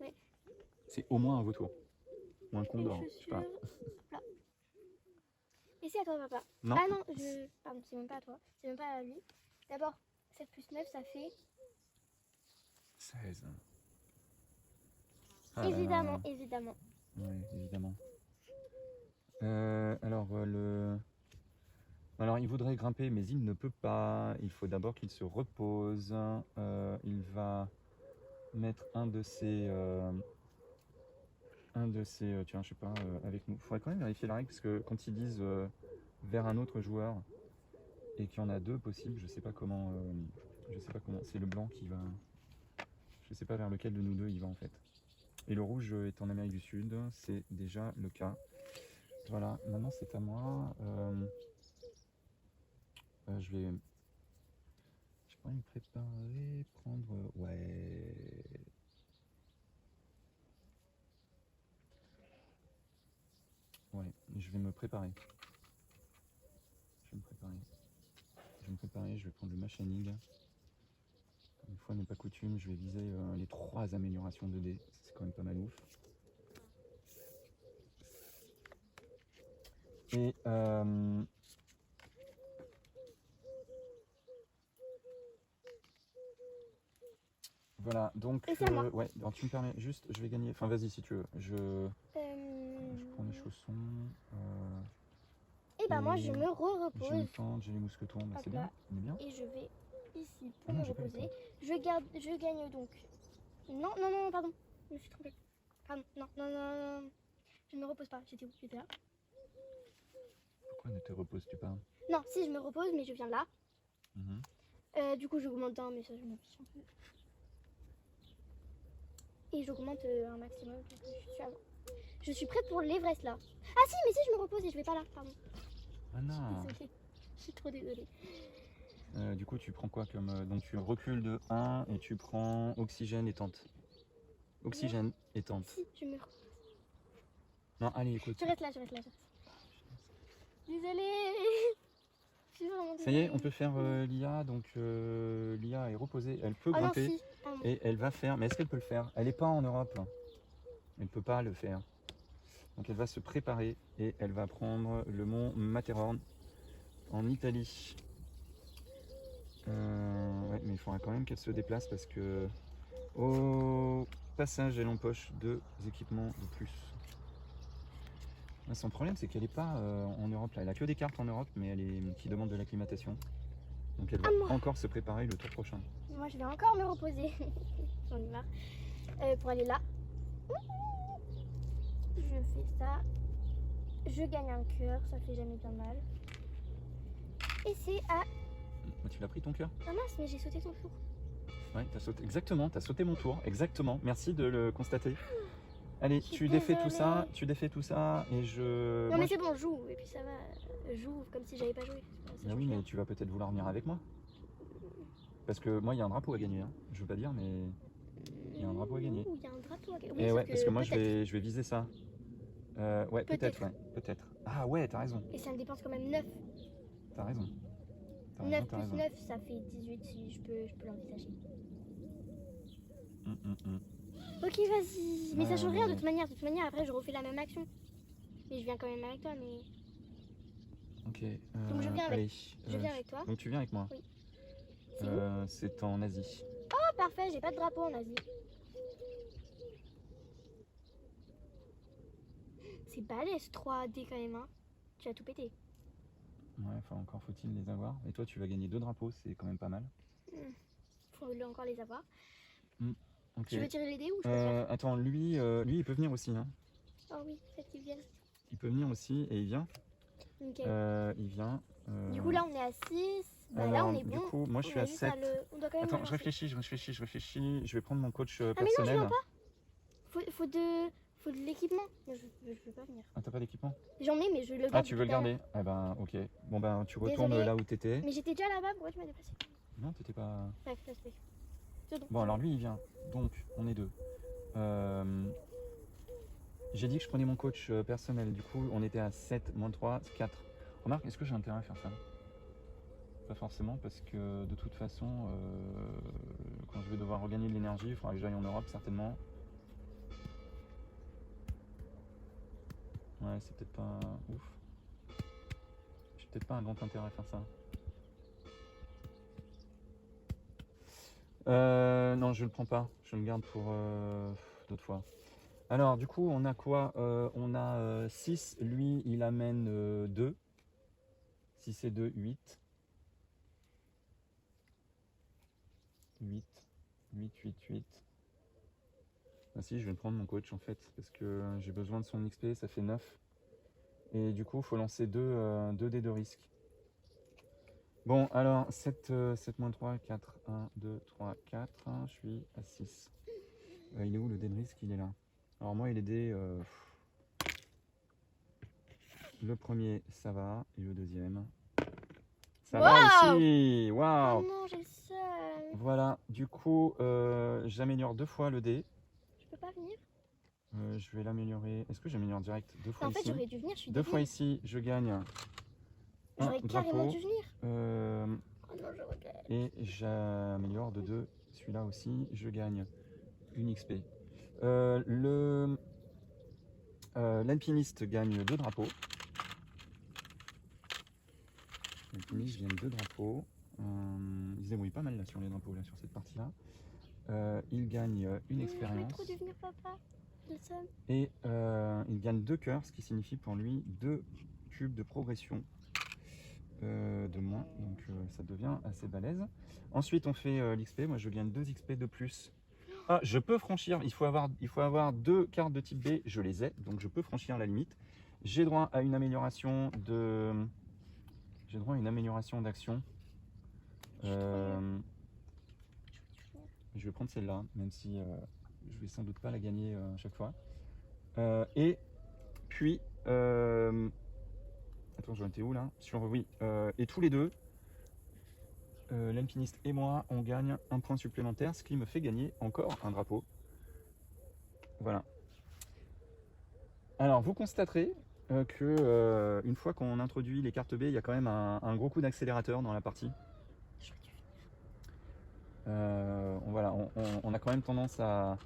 Ouais. C'est au moins un vautour. Ou un condor, je sais pas. Là. Et c'est à toi papa. Non. Ah non, pardon, c'est même pas à toi. C'est même pas à lui. D'abord, 7 plus 9 ça fait... 16. Évidemment, évidemment. Ouais, évidemment. Alors, il voudrait grimper, mais il ne peut pas. Il faut d'abord qu'il se repose. Il va mettre un de ses, tiens, je sais pas, avec nous. Il faudrait quand même vérifier la règle, parce que quand ils disent vers un autre joueur, et qu'il y en a 2 possibles, je sais pas comment. C'est le blanc qui va. Je sais pas vers lequel de nous 2 il va en fait. Et le rouge est en Amérique du Sud, c'est déjà le cas. Voilà, maintenant c'est à moi. Je pourrais me préparer, prendre... Ouais... Ouais, je vais me préparer. Je vais prendre le machining. Une fois n'est pas coutume, je vais viser les 3 améliorations de dés. C'est quand même pas mal ouf. Et voilà, donc ouais, alors tu me permets juste, je vais gagner. Enfin, vas-y si tu veux. Je prends les chaussons. Et bah moi je me repose. J'ai une tente, j'ai les mousquetons, bah, c'est bien, on est bien. Et je vais ici pour me reposer. Je gagne donc. Non, pardon. Je me suis trompée. Pardon, non, non, non, non. Je ne me repose pas. J'étais où? J'étais là. Pourquoi ne te reposes-tu pas? Non, si, je me repose, mais je viens là. Mhm. Du coup, j'augmente d'un, mais ça, je m'en fiche un peu. Et j'augmente un maximum. Je suis prête pour l'Everest là. Ah si, mais si, je me repose et je vais pas là. Pardon. Ah non. Désolée. Je suis trop désolée. Du coup, tu prends quoi comme. Donc, tu recules de 1 et tu prends oxygène et tente. Oxygène et tente. Si, je me repose. Non, allez, écoute. Je reste là, je reste là. Désolée. Je suis vraiment désolée. Ça y est, on peut faire l'IA. Donc, l'IA est reposée. Elle peut Oh non, grimper si. Pardon. et elle va faire. Mais est-ce qu'elle peut le faire? Elle n'est pas en Europe. Elle ne peut pas le faire. Donc, elle va se préparer et elle va prendre le mont Matterhorn en Italie. Ouais, mais il faudra quand même qu'elle se déplace parce que au passage, elle empoche 2 équipements de plus. Son problème, c'est qu'elle n'est pas en Europe. Là. Elle a que des cartes en Europe, mais elle est qui demande de l'acclimatation. Donc elle va encore se préparer le tour prochain. Moi, je vais encore me reposer. J'en ai marre. Pour aller là. Je fais ça. Je gagne un cœur, ça fait jamais bien mal. Et c'est à... Tu l'as pris ton cœur? Ah mince, mais j'ai sauté ton tour. Ouais, t'as sauté. Exactement, t'as sauté mon tour. Exactement. Merci de le constater. Allez, Je suis tu défais désolée. tout ça et je. Non moi, mais c'est bon, joue. Et puis ça va. Joue comme si j'avais pas joué. Ah oui, mais tu vas peut-être vouloir venir avec moi. Parce que moi, il y a un drapeau à gagner. Hein. Je veux pas dire, mais il y a un drapeau à gagner. Il y a un drapeau à gagner. Et ouais, parce que moi, je vais viser ça. Ouais, peut-être, ouais, peut-être. Ah ouais, t'as raison. Et ça me dépense quand même 9. T'as raison. 9 plus 9, ça fait 18 si je peux l'envisager. Ok, vas-y. Mais ça change rien de toute manière. De toute manière, après, je refais la même action. Mais je viens quand même avec toi, mais... Ok. Donc je viens avec, allez, je viens avec toi. Donc tu viens avec moi. Oui. C'est en Asie. Oh, parfait, j'ai pas de drapeau en Asie. C'est balèze 3D quand même, hein. Tu as tout pété. Ouais, enfin encore faut-il les avoir. Et toi, tu vas gagner 2 drapeaux, c'est quand même pas mal. Faut encore les avoir. Okay. Tu veux tirer les dés ou je peux faire Attends, lui, il peut venir aussi. Hein. Oh oui, faites qu'il vienne. Il peut venir aussi et il vient. Okay. Il vient. Du coup, là, on est à 6. Bah, alors, là, on est bon. Du coup, moi, je suis à 7. On doit quand même Attends, je réfléchis. Je vais prendre mon coach personnel. personnel. Mais non, je viens pas. Faut de l'équipement. Je veux pas venir. Ah, t'as pas d'équipement? J'en ai, mais je le garde. Ah, tu veux le garder? Eh ben, ok. Bon, ben, tu retournes là où t'étais. Mais j'étais déjà là-bas, pourquoi tu m'as déplacé? Non, t'étais pas... Bref, respect. Bon, alors lui, il vient. Donc, on est 2. J'ai dit que je prenais mon coach personnel. Du coup, on était à 7, moins 3, 4. Remarque, est-ce que j'ai intérêt à faire ça? Pas forcément, parce que de toute façon, quand je vais devoir regagner de l'énergie, il faudra que j'aille en Europe, certainement. Ouais, c'est peut-être pas ouf. J'ai peut-être pas un grand intérêt à faire ça. Non, je le prends pas. Je le garde pour d'autres fois. Alors, du coup, on a quoi? On a 6. Lui, il amène 2. 6 et 2, 8. 8. 8. Ah si, je vais prendre mon coach en fait, parce que j'ai besoin de son XP, ça fait 9. Et du coup, il faut lancer 2 dés de risque. Bon, alors, 7 moins 3, 4, 1, 2, 3, 4, je suis à 6. Il est où le dé de risque? Il est là. Alors moi, il est dés... Le premier, ça va, et le deuxième... Ça va aussi. Waouh. Oh non, j'ai le seul. Voilà, du coup, j'améliore 2 fois le dé. Je peux pas venir? Je vais l'améliorer. Est-ce que j'améliore direct 2 fois en ici? En fait, j'aurais dû venir, je suis 2 fois ici, je gagne j'aurais carrément dû venir. Oh non, je regrette. Et j'améliore de 2. Celui-là aussi, je gagne une XP. L'alpiniste gagne 2 drapeaux. L'alpiniste gagne 2 drapeaux. Il se débrouille pas mal là sur les drapeaux, là, sur cette partie-là. Il gagne une expérience. J'aurais trop dû venir, papa. Et il gagne 2 cœurs, ce qui signifie pour lui 2 cubes de progression de moins. Donc ça devient assez balèze. Ensuite, on fait l'XP. Moi, je gagne 2 XP de plus. Ah, je peux franchir, il faut avoir 2 cartes de type B, je les ai, donc je peux franchir la limite. J'ai droit à une amélioration de... J'ai droit à une amélioration d'action. Je vais prendre celle-là, même si je vais sans doute pas la gagner à chaque fois. Et puis... Attends, j'en étais où là? Oui, et tous les deux, l'alpiniste et moi, on gagne un point supplémentaire, ce qui me fait gagner encore un drapeau. Voilà. Alors, vous constaterez que une fois qu'on introduit les cartes B, il y a quand même un gros coup d'accélérateur dans la partie. Voilà, on a quand même tendance à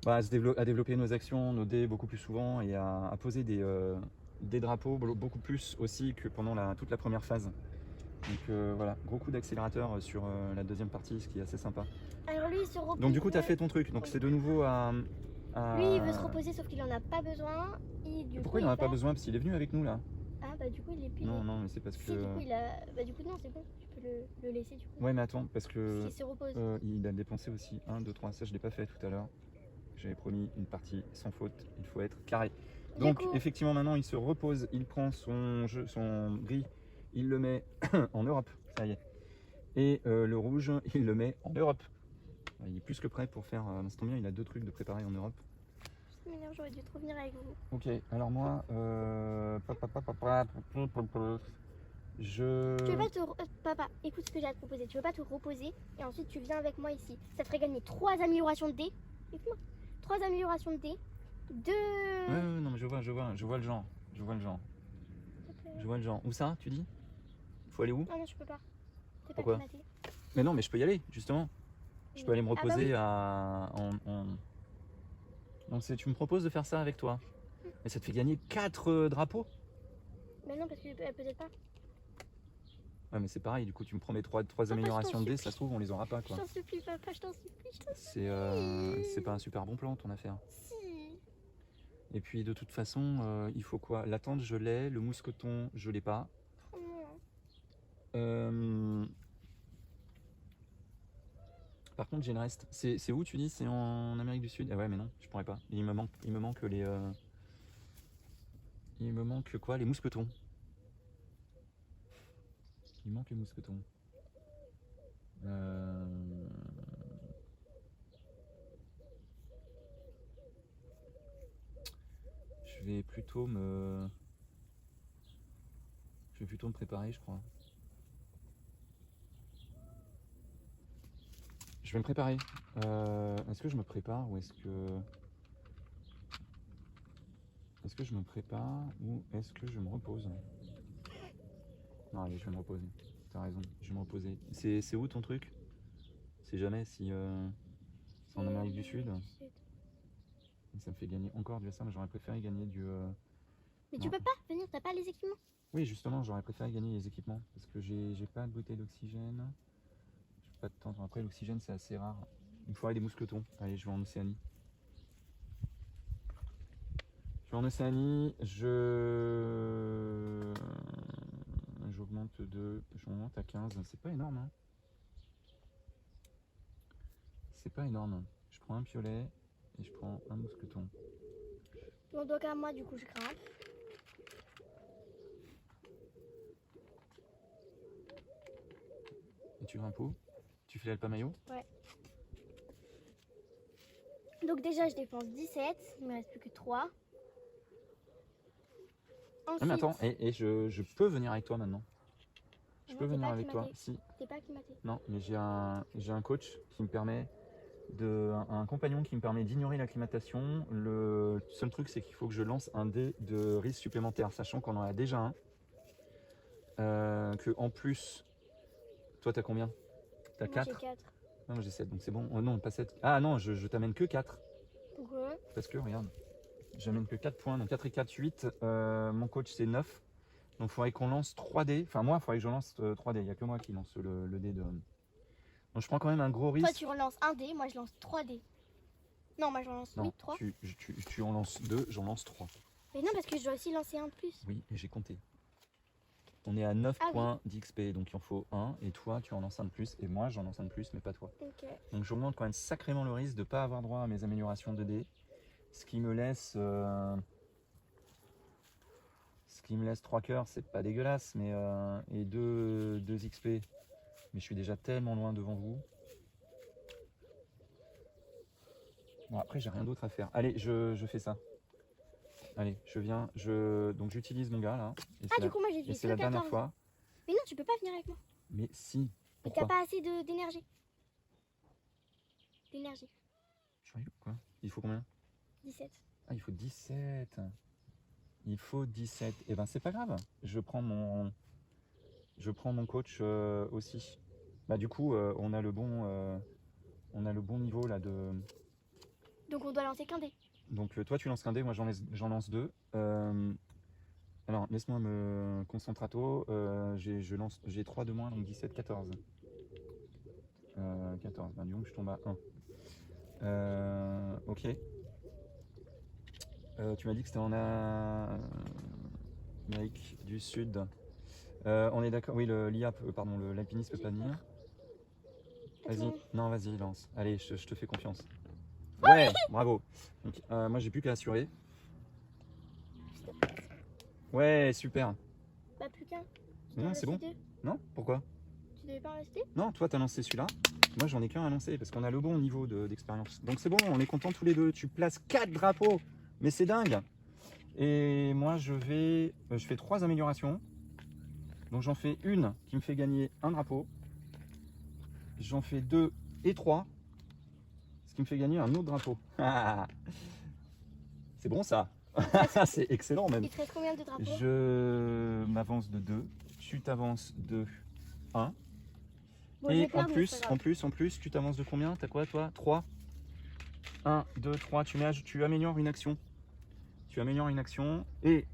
développer nos actions, nos dés beaucoup plus souvent et à poser des drapeaux beaucoup plus aussi que pendant toute la première phase. Donc voilà, gros coup d'accélérateur sur la deuxième partie, ce qui est assez sympa. Alors lui, il se repose. Donc du coup, tu as fait ton truc, donc c'est de nouveau à... Lui, il veut se reposer, sauf qu'il en a pas besoin. Pourquoi il en a pas besoin? Parce qu'il est venu avec nous là. Ah bah du coup, il est plus... Non, non, mais c'est parce que... Si, du coup, Bah du coup, non, c'est bon, tu peux le laisser du coup. Ouais, mais attends, parce que... Il se repose. Il a dépensé aussi 1, 2, 3, ça je l'ai pas fait tout à l'heure. J'avais promis une partie sans faute, il faut être carré. Donc effectivement maintenant il se repose, il prend son gris, il le met en Europe, ça y est. Et le rouge, il le met en Europe. Il est plus que prêt pour faire, c'est tant bien, il a 2 trucs de préparer en Europe. Ça m'énerve, j'aurais dû te revenir avec vous. Ok, alors moi, Tu veux pas te... Papa, écoute ce que j'ai à te proposer. Tu veux pas te reposer et ensuite tu viens avec moi ici. Ça te ferait gagner 3 améliorations de dés. Écoute-moi. 3 améliorations de dés. 2... Ouais, non mais je vois le genre. Je vois le genre. Je vois le genre. Où ça, tu dis? Faut aller où? Non, je peux pas. Pourquoi? Mais non, mais je peux y aller, justement. Je peux aller me reposer Donc tu me proposes de faire ça avec toi. Mais ça te fait gagner 4 drapeaux? Mais non, parce que peut-être pas. Ouais, mais c'est pareil, du coup tu me promets 3 améliorations de dés, ça se trouve on les aura pas quoi. Je t'en supplie, papa, je t'en supplie. C'est pas un super bon plan ton affaire. Si. Et puis de toute façon, il faut quoi? La tente je l'ai, le mousqueton je l'ai pas. Oh non. Par contre j'ai le reste. C'est où tu dis? C'est en Amérique du Sud? Ah ouais mais non, je pourrais pas. Il me manque les... Il me manque quoi? Les mousquetons. Il manque les mousquetons. Je vais plutôt me préparer, je crois. Je vais me préparer. Est-ce que je me prépare ou est-ce que je me prépare ou est-ce que je me repose? Non, allez, je vais me reposer. T'as raison, je vais me reposer. C'est où ton truc? C'est jamais si c'est en Amérique du Sud. Ça me fait gagner encore du ça, mais j'aurais préféré gagner du... Mais tu peux pas venir, t'as pas les équipements? Oui, justement, j'aurais préféré gagner les équipements parce que j'ai pas de bouteille d'oxygène. J'ai pas de temps. Après, l'oxygène, c'est assez rare. Il me faudrait des mousquetons. Allez, je vais en Océanie. J'augmente à 15. C'est pas énorme, hein. C'est pas énorme. Je prends un piolet et je prends un mousqueton. Bon, donc à moi, du coup, je grimpe. Et tu grimpes où? Tu fais l'alpa maillot? Ouais. Donc déjà, je dépense 17. Il me reste plus que 3. Ensuite... Ah mais attends, et je peux venir avec toi maintenant. Je peux venir avec toi. Si. T'es pas acclimaté. Non, mais j'ai un coach qui me permet un compagnon qui me permet d'ignorer l'acclimatation. Le seul truc, c'est qu'il faut que je lance un dé de risque supplémentaire, sachant qu'on en a déjà un. Que en plus, toi t'as combien? T'as 4? J'ai 4. Non, j'ai 7, donc c'est bon. Oh, non, pas 7. Ah non, je t'amène que 4. Pourquoi? Parce que regarde, j'amène que 4 points, donc 4 et 4, 8. Mon coach c'est 9. Donc il faudrait qu'on lance 3 dés. Enfin moi, il faudrait que je lance 3 dés. Il n'y a que moi qui lance le dé de... Donc je prends quand même un gros risque. Toi tu relances un dé, moi je lance 3 dés. Non, moi j'en lance 8, 3. Tu en lances 2, j'en lance 3. Mais non, parce que je dois aussi lancer un de plus. Oui, et j'ai compté. On est à 9 Ah oui. points d'XP, donc il en faut un. Et toi, tu en lances un de plus. Et moi, j'en lance un de plus, mais pas toi. Ok. Donc j'augmente quand même sacrément le risque de ne pas avoir droit à mes améliorations 2D. Ce qui me laisse 3 cœurs, c'est pas dégueulasse, mais et 2 XP. Mais je suis déjà tellement loin devant vous. Bon, après, j'ai rien d'autre à faire. Allez, je fais ça. Allez, je viens. Donc j'utilise mon gars là. Et Ah, du coup, moi j'ai et fait c'est que la dernière 14. fois. Mais non, tu peux pas venir avec moi. Mais si. Mais t'as Pourquoi? pas assez d'énergie. D'énergie. Je suis arrivé ou quoi? Il faut combien? 17. Ah, il faut 17. Il faut 17. Et ben c'est pas grave. Je prends mon coach aussi. Bah du coup, on a le bon niveau là de. Donc on doit lancer qu'un dé. Donc toi tu lances qu'un dé, moi j'en lance 2. Alors laisse-moi me concentrato. J'ai 3 de moins, donc 17, 14. 14. Ben, du coup je tombe à 1. Ok. Tu m'as dit que c'était en Amérique du Sud. On est d'accord. Oui, l'alpiniste peut pas venir. Vas-y, Attends. non, vas-y, lance. Allez, je te fais confiance. Ouais, bravo. Donc, moi, j'ai plus qu'à assurer. Ouais, super. Bah, plus qu'un. Mais non, c'est bon. Deux. Non? Pourquoi? Tu devais pas en rester? Non, toi, t'as lancé celui-là. Moi, j'en ai qu'un à lancer parce qu'on a le bon niveau d'expérience. Donc, c'est bon, on est contents tous les deux. Tu places 4 drapeaux. Mais c'est dingue. Et moi, je fais 3 améliorations. Donc, j'en fais une qui me fait gagner un drapeau. J'en fais 2 et 3. Ce qui me fait gagner un autre drapeau. C'est bon ça. C'est excellent même. Il te reste combien de drapeaux? Je m'avance de 2. Tu t'avances de 1. Bon, je Et vais perdre, mais c'est pas grave. en plus, tu t'avances de combien? T'as quoi toi? 3. 1, 2, 3. Tu améliores une action. Tu améliores une action. Et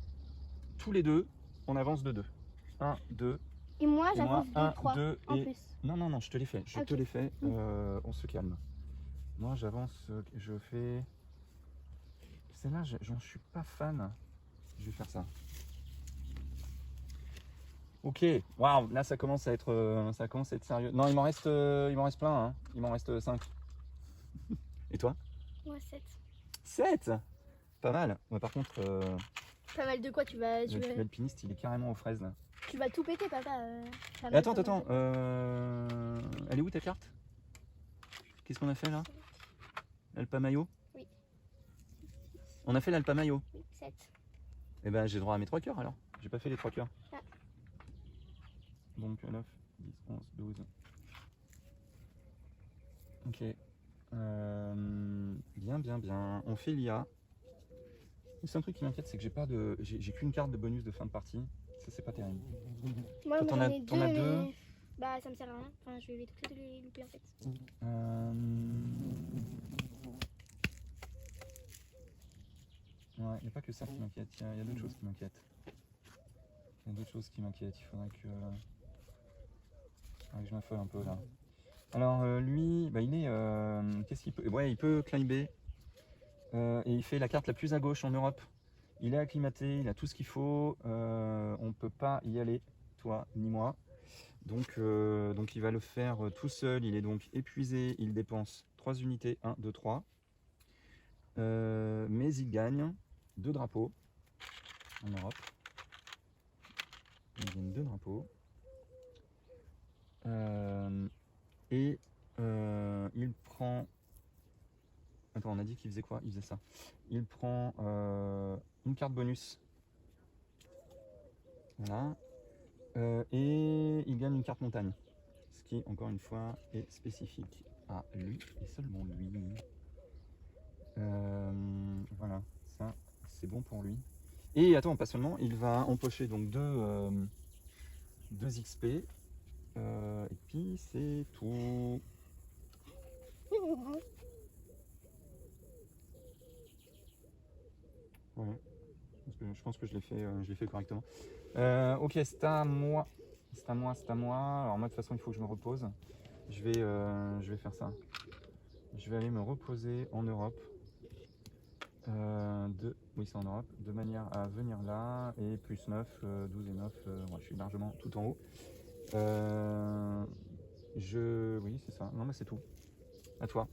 tous les deux, on avance de 2. 1, 2. Et moi, Et moi, j'avance 1, 2, 3 2 en et. plus. Non, je te l'ai fait. Je te l'ai fait. On se calme. Moi, j'avance. Je fais. Celle-là, j'en suis pas fan. Je vais faire ça. Ok, waouh, là ça commence à être sérieux. Non, il m'en reste plein, hein. Il m'en reste 5. Et toi? Moi, 7. 7. Pas mal. Ouais, par contre, Pas mal de quoi l'alpiniste il est carrément aux fraises là. tu vas tout péter, papa. Attends. Elle est où ta carte? Qu'est-ce qu'on a fait là? L'Alpamayo? Oui. On a fait l'Alpamayo. Oui, 7. Eh ben j'ai droit à mes 3 cœurs alors. J'ai pas fait les 3 cœurs. Ah. Donc 9, 10, 11, 12. Ok. Bien. On fait l'IA. C'est un truc qui m'inquiète, c'est que j'ai qu'une carte de bonus de fin de partie. Ça c'est pas terrible. Moi, Toi, j'en ai t'en as 2. mais... Bah, ça me sert à rien. Enfin, je vais tout de les louper en fait. Ouais, il n'y a pas que ça qui m'inquiète, il y a d'autres choses qui m'inquiètent. Il faudrait que je m'affole un peu là. Alors lui, bah, il est... qu'est-ce qu'il peut... Ouais, il peut climber. Et il fait la carte la plus à gauche en Europe. Il est acclimaté, il a tout ce qu'il faut. On ne peut pas y aller, toi ni moi. Donc il va le faire tout seul. Il est donc épuisé. Il dépense 3 unités. 1, 2, 3. Mais il gagne 2 drapeaux en Europe. Il gagne 2 drapeaux. Et il prend... Attends, on a dit qu'il faisait quoi? Il faisait ça. Il prend une carte bonus. Voilà. Et il gagne une carte montagne. Ce qui, encore une fois, est spécifique à lui et seulement lui. Voilà, ça, c'est bon pour lui. Et attends, pas seulement, il va empocher donc 2 XP. Et puis c'est tout. Ouais, je pense que je l'ai fait correctement. Ok, c'est à moi. Alors moi de toute façon il faut que je me repose. Je vais faire ça. Je vais aller me reposer en Europe. Oui, c'est en Europe, de manière à venir là, et plus 9, 12 et 9, ouais, je suis largement tout en haut. Oui, c'est ça. Non, mais c'est tout. À toi.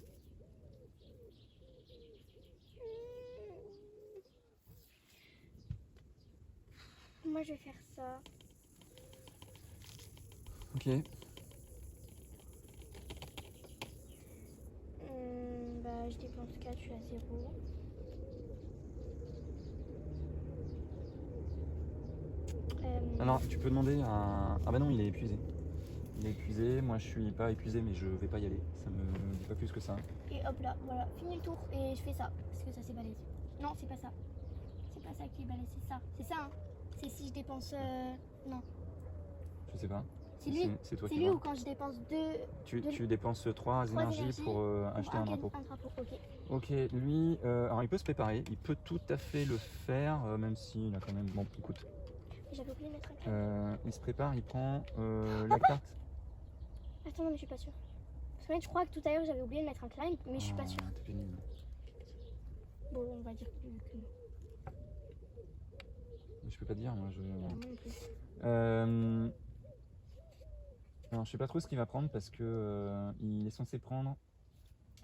Moi, je vais faire ça. Ok. Bah, je dépense 4, je suis à 0. Alors, tu peux demander à... Ah bah non, il est épuisé. Il est épuisé, moi je suis pas épuisé, mais je vais pas y aller. Ça me dit pas plus que ça. Et hop là, voilà, fini le tour. Et je fais ça, parce que ça c'est balèze. Non, c'est pas ça. C'est pas ça qui est balèze, c'est ça. C'est ça, hein. C'est si je dépense... Non. Je sais pas. C'est lui. C'est toi C'est qui lui vois. ou quand je dépense Tu dépenses 3 énergies pour acheter un drapeau. Un drapeau, ok. Ok, lui, alors il peut se préparer, il peut tout à fait le faire, même s'il a quand même... Bon, écoute. J'avais oublié de mettre un clé. Il se prépare, il prend la carte. Attends, non, mais je suis pas sûre. Parce que je crois que tout à l'heure j'avais oublié de mettre un climb, mais je suis pas sûre. T'es pénible. Bon, on va dire que non. Je peux pas te dire, moi je... Moi non plus. Alors je sais pas trop ce qu'il va prendre parce que il est censé prendre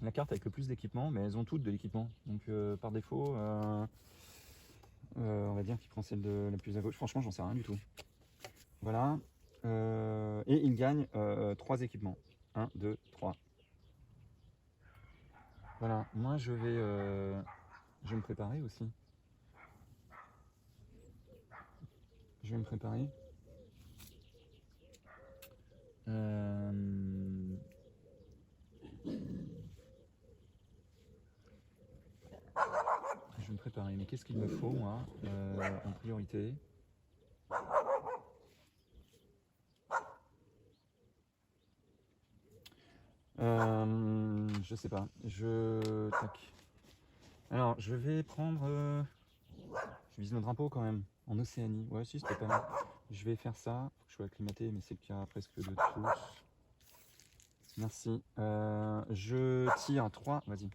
la carte avec le plus d'équipement, mais elles ont toutes de l'équipement. Donc par défaut, on va dire qu'il prend celle de la plus à gauche. Franchement, j'en sais rien du tout. Voilà. Et il gagne 3 équipements. 1, 2, 3. Voilà. Moi, je vais me préparer aussi. Je vais me préparer. Je vais me préparer. Mais qu'est-ce qu'il me faut, moi, en priorité? Je sais pas. Tac. Alors, je vais prendre... Je vise le drapeau quand même. En Océanie. Ouais, si, c'était pas mal. Je vais faire ça. Faut que je sois acclimaté, mais c'est le cas presque de tous. Merci. Je tire 3. Vas-y.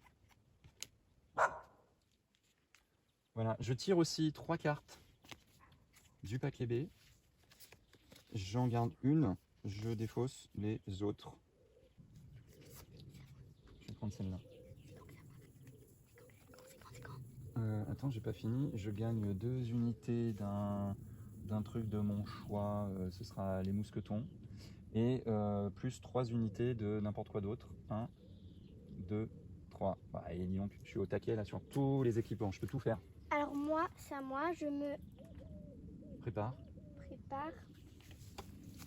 Voilà. Je tire aussi 3 cartes du paquet B. J'en garde une. Je défausse les autres. Je vais prendre celle-là. Attends, j'ai pas fini. Je gagne 2 unités d'un truc de mon choix. Ce sera les mousquetons. Et plus 3 unités de n'importe quoi d'autre. 1, 2, 3. Bah, et dis donc, je suis au taquet là sur tous les équipements. Je peux tout faire. Alors moi, c'est à moi, je me Prépare. prépare.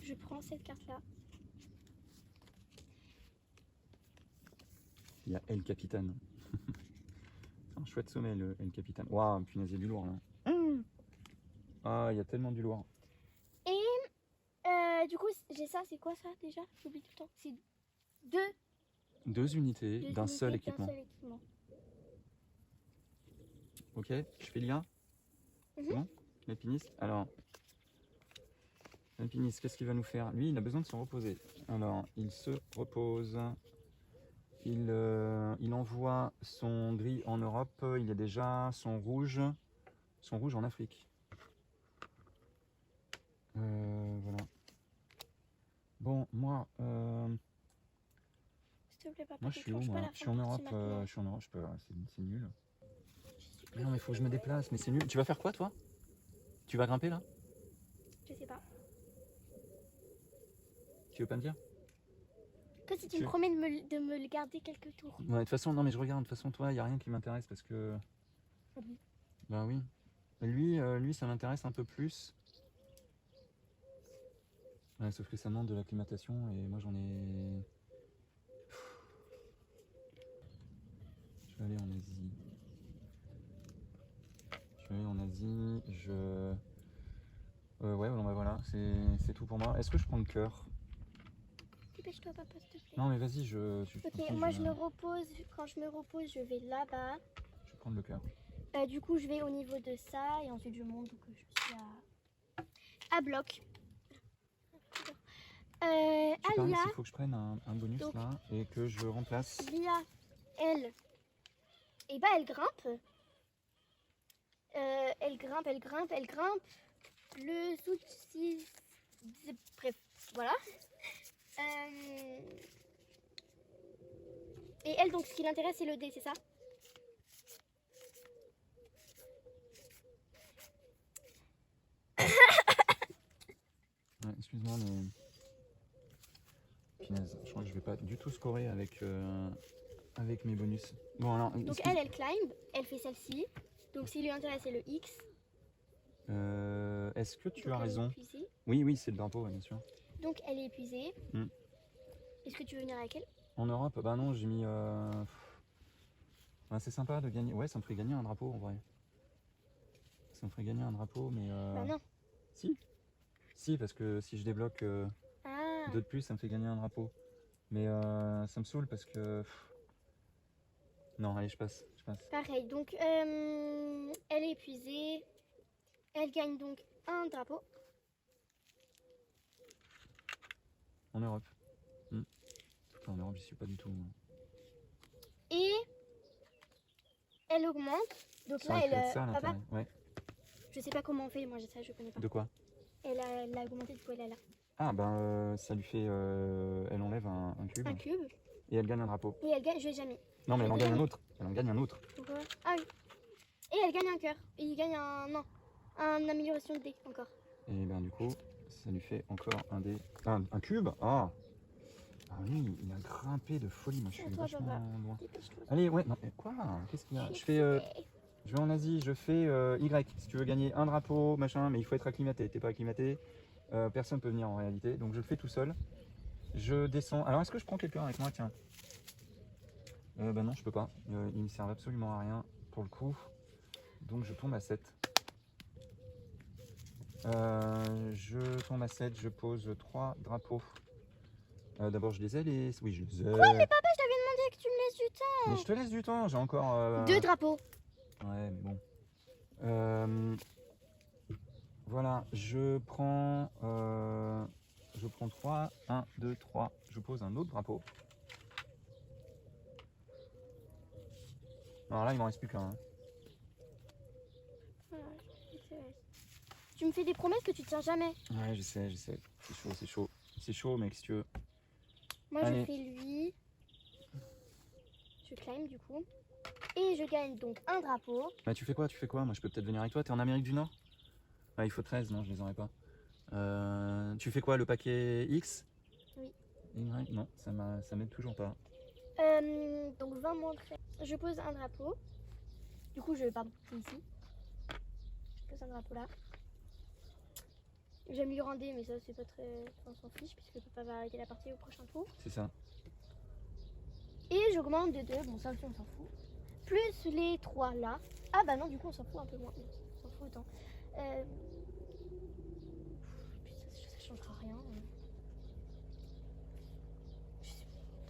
Je prends cette carte-là. Il y a El Capitaine. Un chouette sommet, le El Capitaine. Waouh, punaise, il y a du lourd là. Ah, il y a tellement du lourd. Et du coup, j'ai ça, c'est quoi ça déjà? J'oublie tout le temps. C'est 2 unités d'un seul équipement. Ok, je fais l'IA. C'est bon? L'alpiniste. Alors, l'alpiniste, qu'est-ce qu'il va nous faire? Lui, il a besoin de se reposer. Alors, il se repose. Il envoie son gris en Europe. Il y a déjà son rouge en Afrique. Voilà. Bon, moi, S'il te plaît, papa, moi je suis où moi? Je suis en Europe, c'est nul. Non, mais il faut que je me déplace, mais c'est nul. Tu vas faire quoi toi? Tu vas grimper là? Je sais pas. Tu veux pas me dire? Que si tu me promets de me le garder quelques tours. Ouais, de toute façon, non mais je regarde, de toute façon toi, il n'y a rien qui m'intéresse parce que... Ah bon? Bah oui. Lui ça m'intéresse un peu plus. Ouais, sauf que ça demande de l'acclimatation et moi j'en ai... Je vais aller en Asie. Ouais, bon, bah voilà, c'est tout pour moi. Est-ce que je prends le cœur? Dépêche-toi, papa, s'il te plaît. Non mais vas-y, Ok, moi je me repose. Quand je me repose, je vais là-bas. Je vais prendre le cœur. Du coup, je vais au niveau de ça et ensuite je monte. Donc je suis à bloc. Tu parles, Alia, il faut que je prenne un bonus donc, là et que je remplace. Lia, elle, et bah elle grimpe. Elle grimpe, elle grimpe, elle grimpe. Le souci... Bref, voilà. Et elle, donc, ce qui l'intéresse, c'est le dé, c'est ça? Ouais, excuse-moi, mais... Punaise, je crois que je vais pas du tout scorer avec, avec mes bonus. Bon, alors... Donc elle climb, elle fait celle-ci. Donc s'il lui intéresse, c'est le X. Est-ce que tu Donc, as elle est raison? épuisée. Oui, oui, c'est le drapeau, ouais, bien sûr. Donc elle est épuisée. Mm. Est-ce que tu veux venir avec elle? En Europe, bah non, j'ai mis... Ouais, c'est sympa de gagner... Ouais, ça me ferait gagner un drapeau, en vrai. Ça me ferait gagner un drapeau, mais... Bah non. Si. Si, parce que si je débloque Ah. 2 de plus, ça me fait gagner un drapeau. Mais ça me saoule parce que... Non, allez, je passe. Pareil, donc elle est épuisée. Elle gagne donc un drapeau. En Europe. Putain, en Europe, j'y suis pas du tout. Et elle augmente. Donc Ça là, aurait pu elle... être ça, Papa, l'intérêt. Ouais. je sais pas comment on fait, moi ça je connais pas. De quoi? Elle a augmenté, du coup elle est là. Ah, ben, ça lui fait... elle enlève un cube. Un cube. Et elle gagne un drapeau. Et elle gagne, je l'ai jamais. Non, mais elle en gagne un autre. Elle en gagne un autre. Pourquoi? Ah oui. Et elle gagne un cœur. Et il gagne un... Non. Un amélioration de dé encore. Et ben du coup, ça lui fait encore un dé. Un cube. Ah. Ah oui, il a grimpé de folie. Moi, je suis Toi, vachement papa. loin. Dépêche-toi. Allez, ouais, non, quoi? Qu'est-ce qu'il y a? Je vais en Asie, je fais Y. Si tu veux gagner un drapeau, machin, mais il faut être acclimaté. T'es pas acclimaté, personne peut venir en réalité. Donc je le fais tout seul. Je descends. Alors est-ce que je prends quelqu'un avec moi? Tiens. Bah non, je peux pas. Ils me servent absolument à rien pour le coup. Donc je tombe à 7. Je tombe à 7, je pose 3 drapeaux. D'abord je les ai les... Oui, je les ai. Quoi? Mais papa, je t'avais demandé que tu me laisses du temps. Mais je te laisse du temps, j'ai encore... 2 drapeaux. Ouais, mais bon. Voilà, je prends 3. 1, 2, 3. Je pose un autre drapeau. Alors là, il m'en reste plus qu'un. Hein. Tu me fais des promesses que tu tiens jamais. Ouais, je sais. C'est chaud, c'est chaud. C'est chaud, mec, si tu veux. Moi, Allez. je fais lui. Je climb du coup. Et je gagne donc un drapeau. Bah, tu fais quoi? Moi, je peux peut-être venir avec toi. T'es en Amérique du Nord? Ah, il faut 13, non, je les aurais pas. Tu fais quoi? Le paquet X? Oui. Y? Non, ça m'aide toujours pas. Donc 20 moins 13. Je pose un drapeau. Du coup, pardon, c'est ici. Je pose un drapeau là. J'aime lui rendre, mais ça, c'est pas très... On s'en fiche, puisque papa va arrêter la partie au prochain tour. C'est ça. Et j'augmente de 2. Bon, ça aussi, on s'en fout. Plus les 3 là. Ah bah non, du coup, on s'en fout un peu moins. On s'en fout autant. Ça changera rien.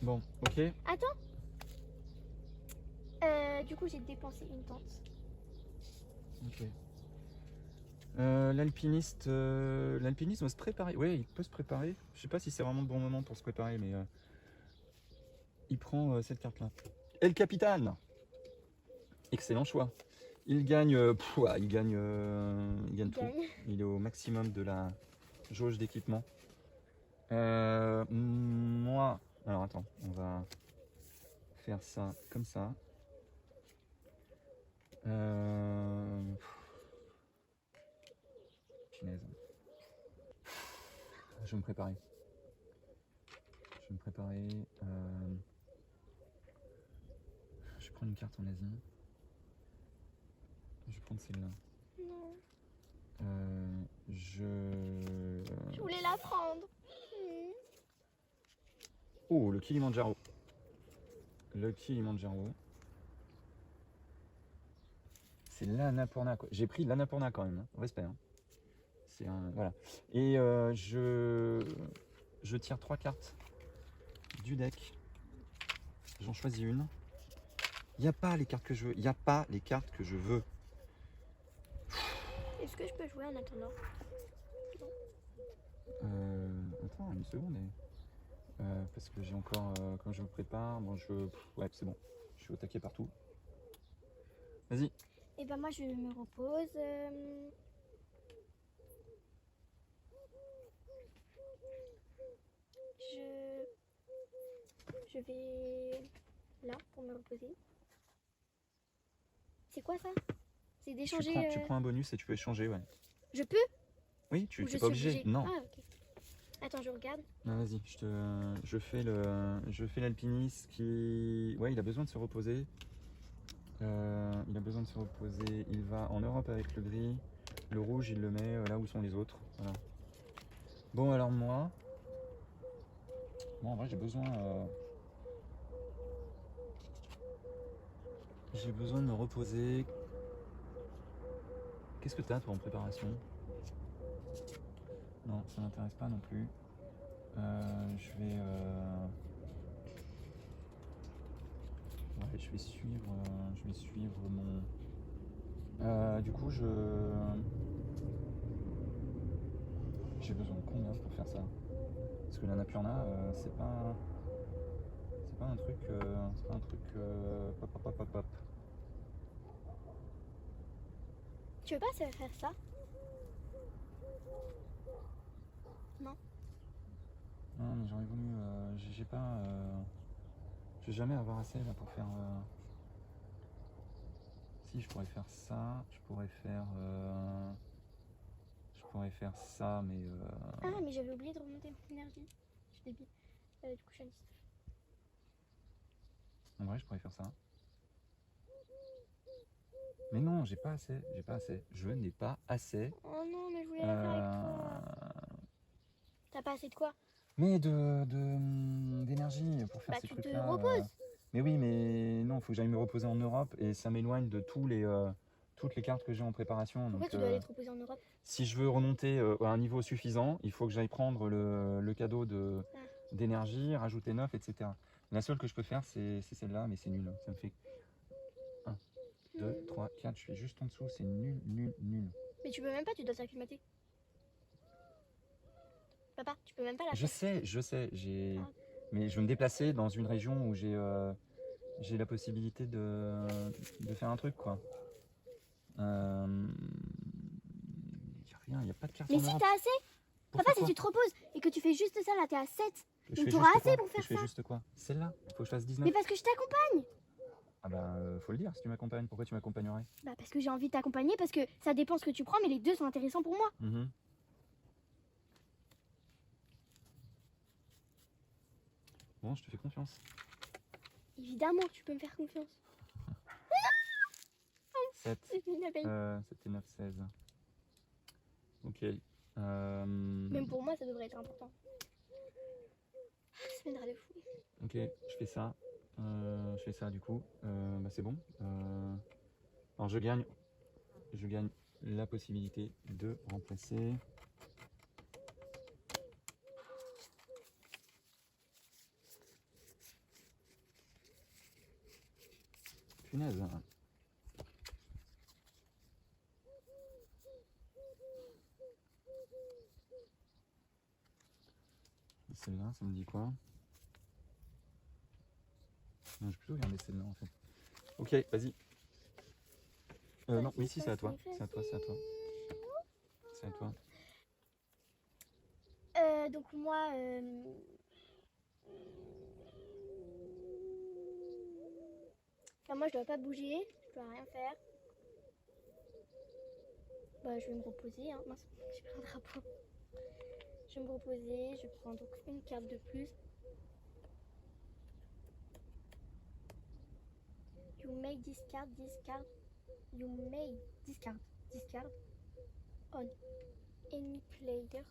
Bon, ok. Attends. Du coup, j'ai dépensé une tente. Ok. L'alpiniste doit se préparer. Ouais, il peut se préparer. Je sais pas si c'est vraiment le bon moment pour se préparer, mais il prend cette carte-là. El Capitan. Excellent choix. Il gagne, il gagne tout. Il est au maximum de la jauge d'équipement. Moi, alors attends, on va faire ça comme ça. Punaise. Je vais me préparer. Je vais prendre une carte en Asie. Je vais prendre celle-là. Non. Je voulais la prendre. Oh, le Kilimandjaro. Le Kilimandjaro. C'est l'Annapurna, quoi. J'ai pris l'Annapurna quand même, hein. Respect. Hein. C'est un... Voilà. Et je tire 3 cartes du deck. J'en choisis une. Il n'y a pas les cartes que je veux. Est-ce que je peux jouer en attendant? Attends, une seconde. Parce que j'ai encore... quand je me prépare, bon, ouais, c'est bon. Je suis au taquet partout. Vas-y. Et ben moi je me repose. Je vais là pour me reposer. C'est quoi ça? C'est d'échanger. Tu prends un bonus et tu peux échanger, ouais. Je peux? Oui, Ou tu je n'es suis pas obligé. obligée? Non. Ah ok. Attends, je regarde. Ah, vas-y, je fais l'alpiniste qui... Ouais, il a besoin de se reposer. Il a besoin de se reposer. Il va en Europe avec le gris. Le rouge, il le met là où sont les autres. Voilà. Bon, alors moi... Moi, en vrai, j'ai besoin de me reposer. Qu'est-ce que t'as, toi, en préparation? Non, ça m'intéresse pas non plus. Je vais... Ouais, je vais suivre mon... du coup, j'ai besoin de combien pour faire ça? Parce que l'annapurna, c'est pas un truc... Pop, pop, pop, pop, pop. Tu veux pas faire ça? Non. Non, mais j'aurais voulu... j'ai pas... je vais jamais avoir assez là pour faire... Si, je pourrais faire ça, je pourrais faire ça, mais... Ah mais j'avais oublié de remonter mon énergie. Je suis débile. Du coup je suis à 19. En vrai, je pourrais faire ça. Mais non, j'ai pas assez. Je n'ai pas assez. Oh non, mais je voulais la faire avec toi. T'as pas assez de quoi? Mais d'énergie pour faire Bah ces tu te trucs-là. reposes. Mais oui, mais non, faut que j'aille me reposer en Europe et ça m'éloigne de toutes les cartes que j'ai en préparation. Pourquoi Donc, tu dois aller te reposer en Europe? si je veux remonter à un niveau suffisant, il faut que j'aille prendre le cadeau d'énergie, rajouter 9, etc. La seule que je peux faire, c'est celle-là, mais c'est nul. Ça me fait 1, 2, 3, 4. Je suis juste en dessous, c'est nul, nul, nul. Mais tu peux même pas, tu dois t'acclimater. Papa, tu peux même pas la Je faire. sais, mais je veux me déplacer dans une région où j'ai la possibilité de faire un truc, quoi. Y a rien, y a pas de carte Mais en si Europe. t'as assez. Pour Papa, faire si quoi? tu te reposes et que tu fais juste ça, là t'es à 7. Que je Donc fais t'auras juste assez quoi? pour Que faire je fais ça. juste quoi? Celle-là? Il faut que je fasse 19. Mais parce que je t'accompagne. Ah bah, faut le dire si tu m'accompagnes. Pourquoi tu m'accompagnerais? Bah parce que j'ai envie de t'accompagner, parce que ça dépend ce que tu prends, mais les deux sont intéressants pour moi. Mhm. Bon, je te fais confiance. Évidemment, tu peux me faire confiance. 7. Il m'appelle. 7 et 9, 16. Ok. Même pour moi, ça devrait être important. Ça m'aidera de fou. Ok, je fais ça. Du coup. Bah, c'est bon. Alors je gagne la possibilité de remplacer. Punaise. Celle-là, ça me dit quoi? Non, je vais plutôt regarder celle-là en fait. Ok, vas-y. Non, oui, si, c'est à toi. C'est à toi. Donc moi, enfin, moi je dois pas bouger, je dois rien faire. Bah je vais me reposer, hein. Mince, j'ai pris un drapeau. Je vais me reposer, je prends donc une carte de plus. You may discard. You may discard on any players.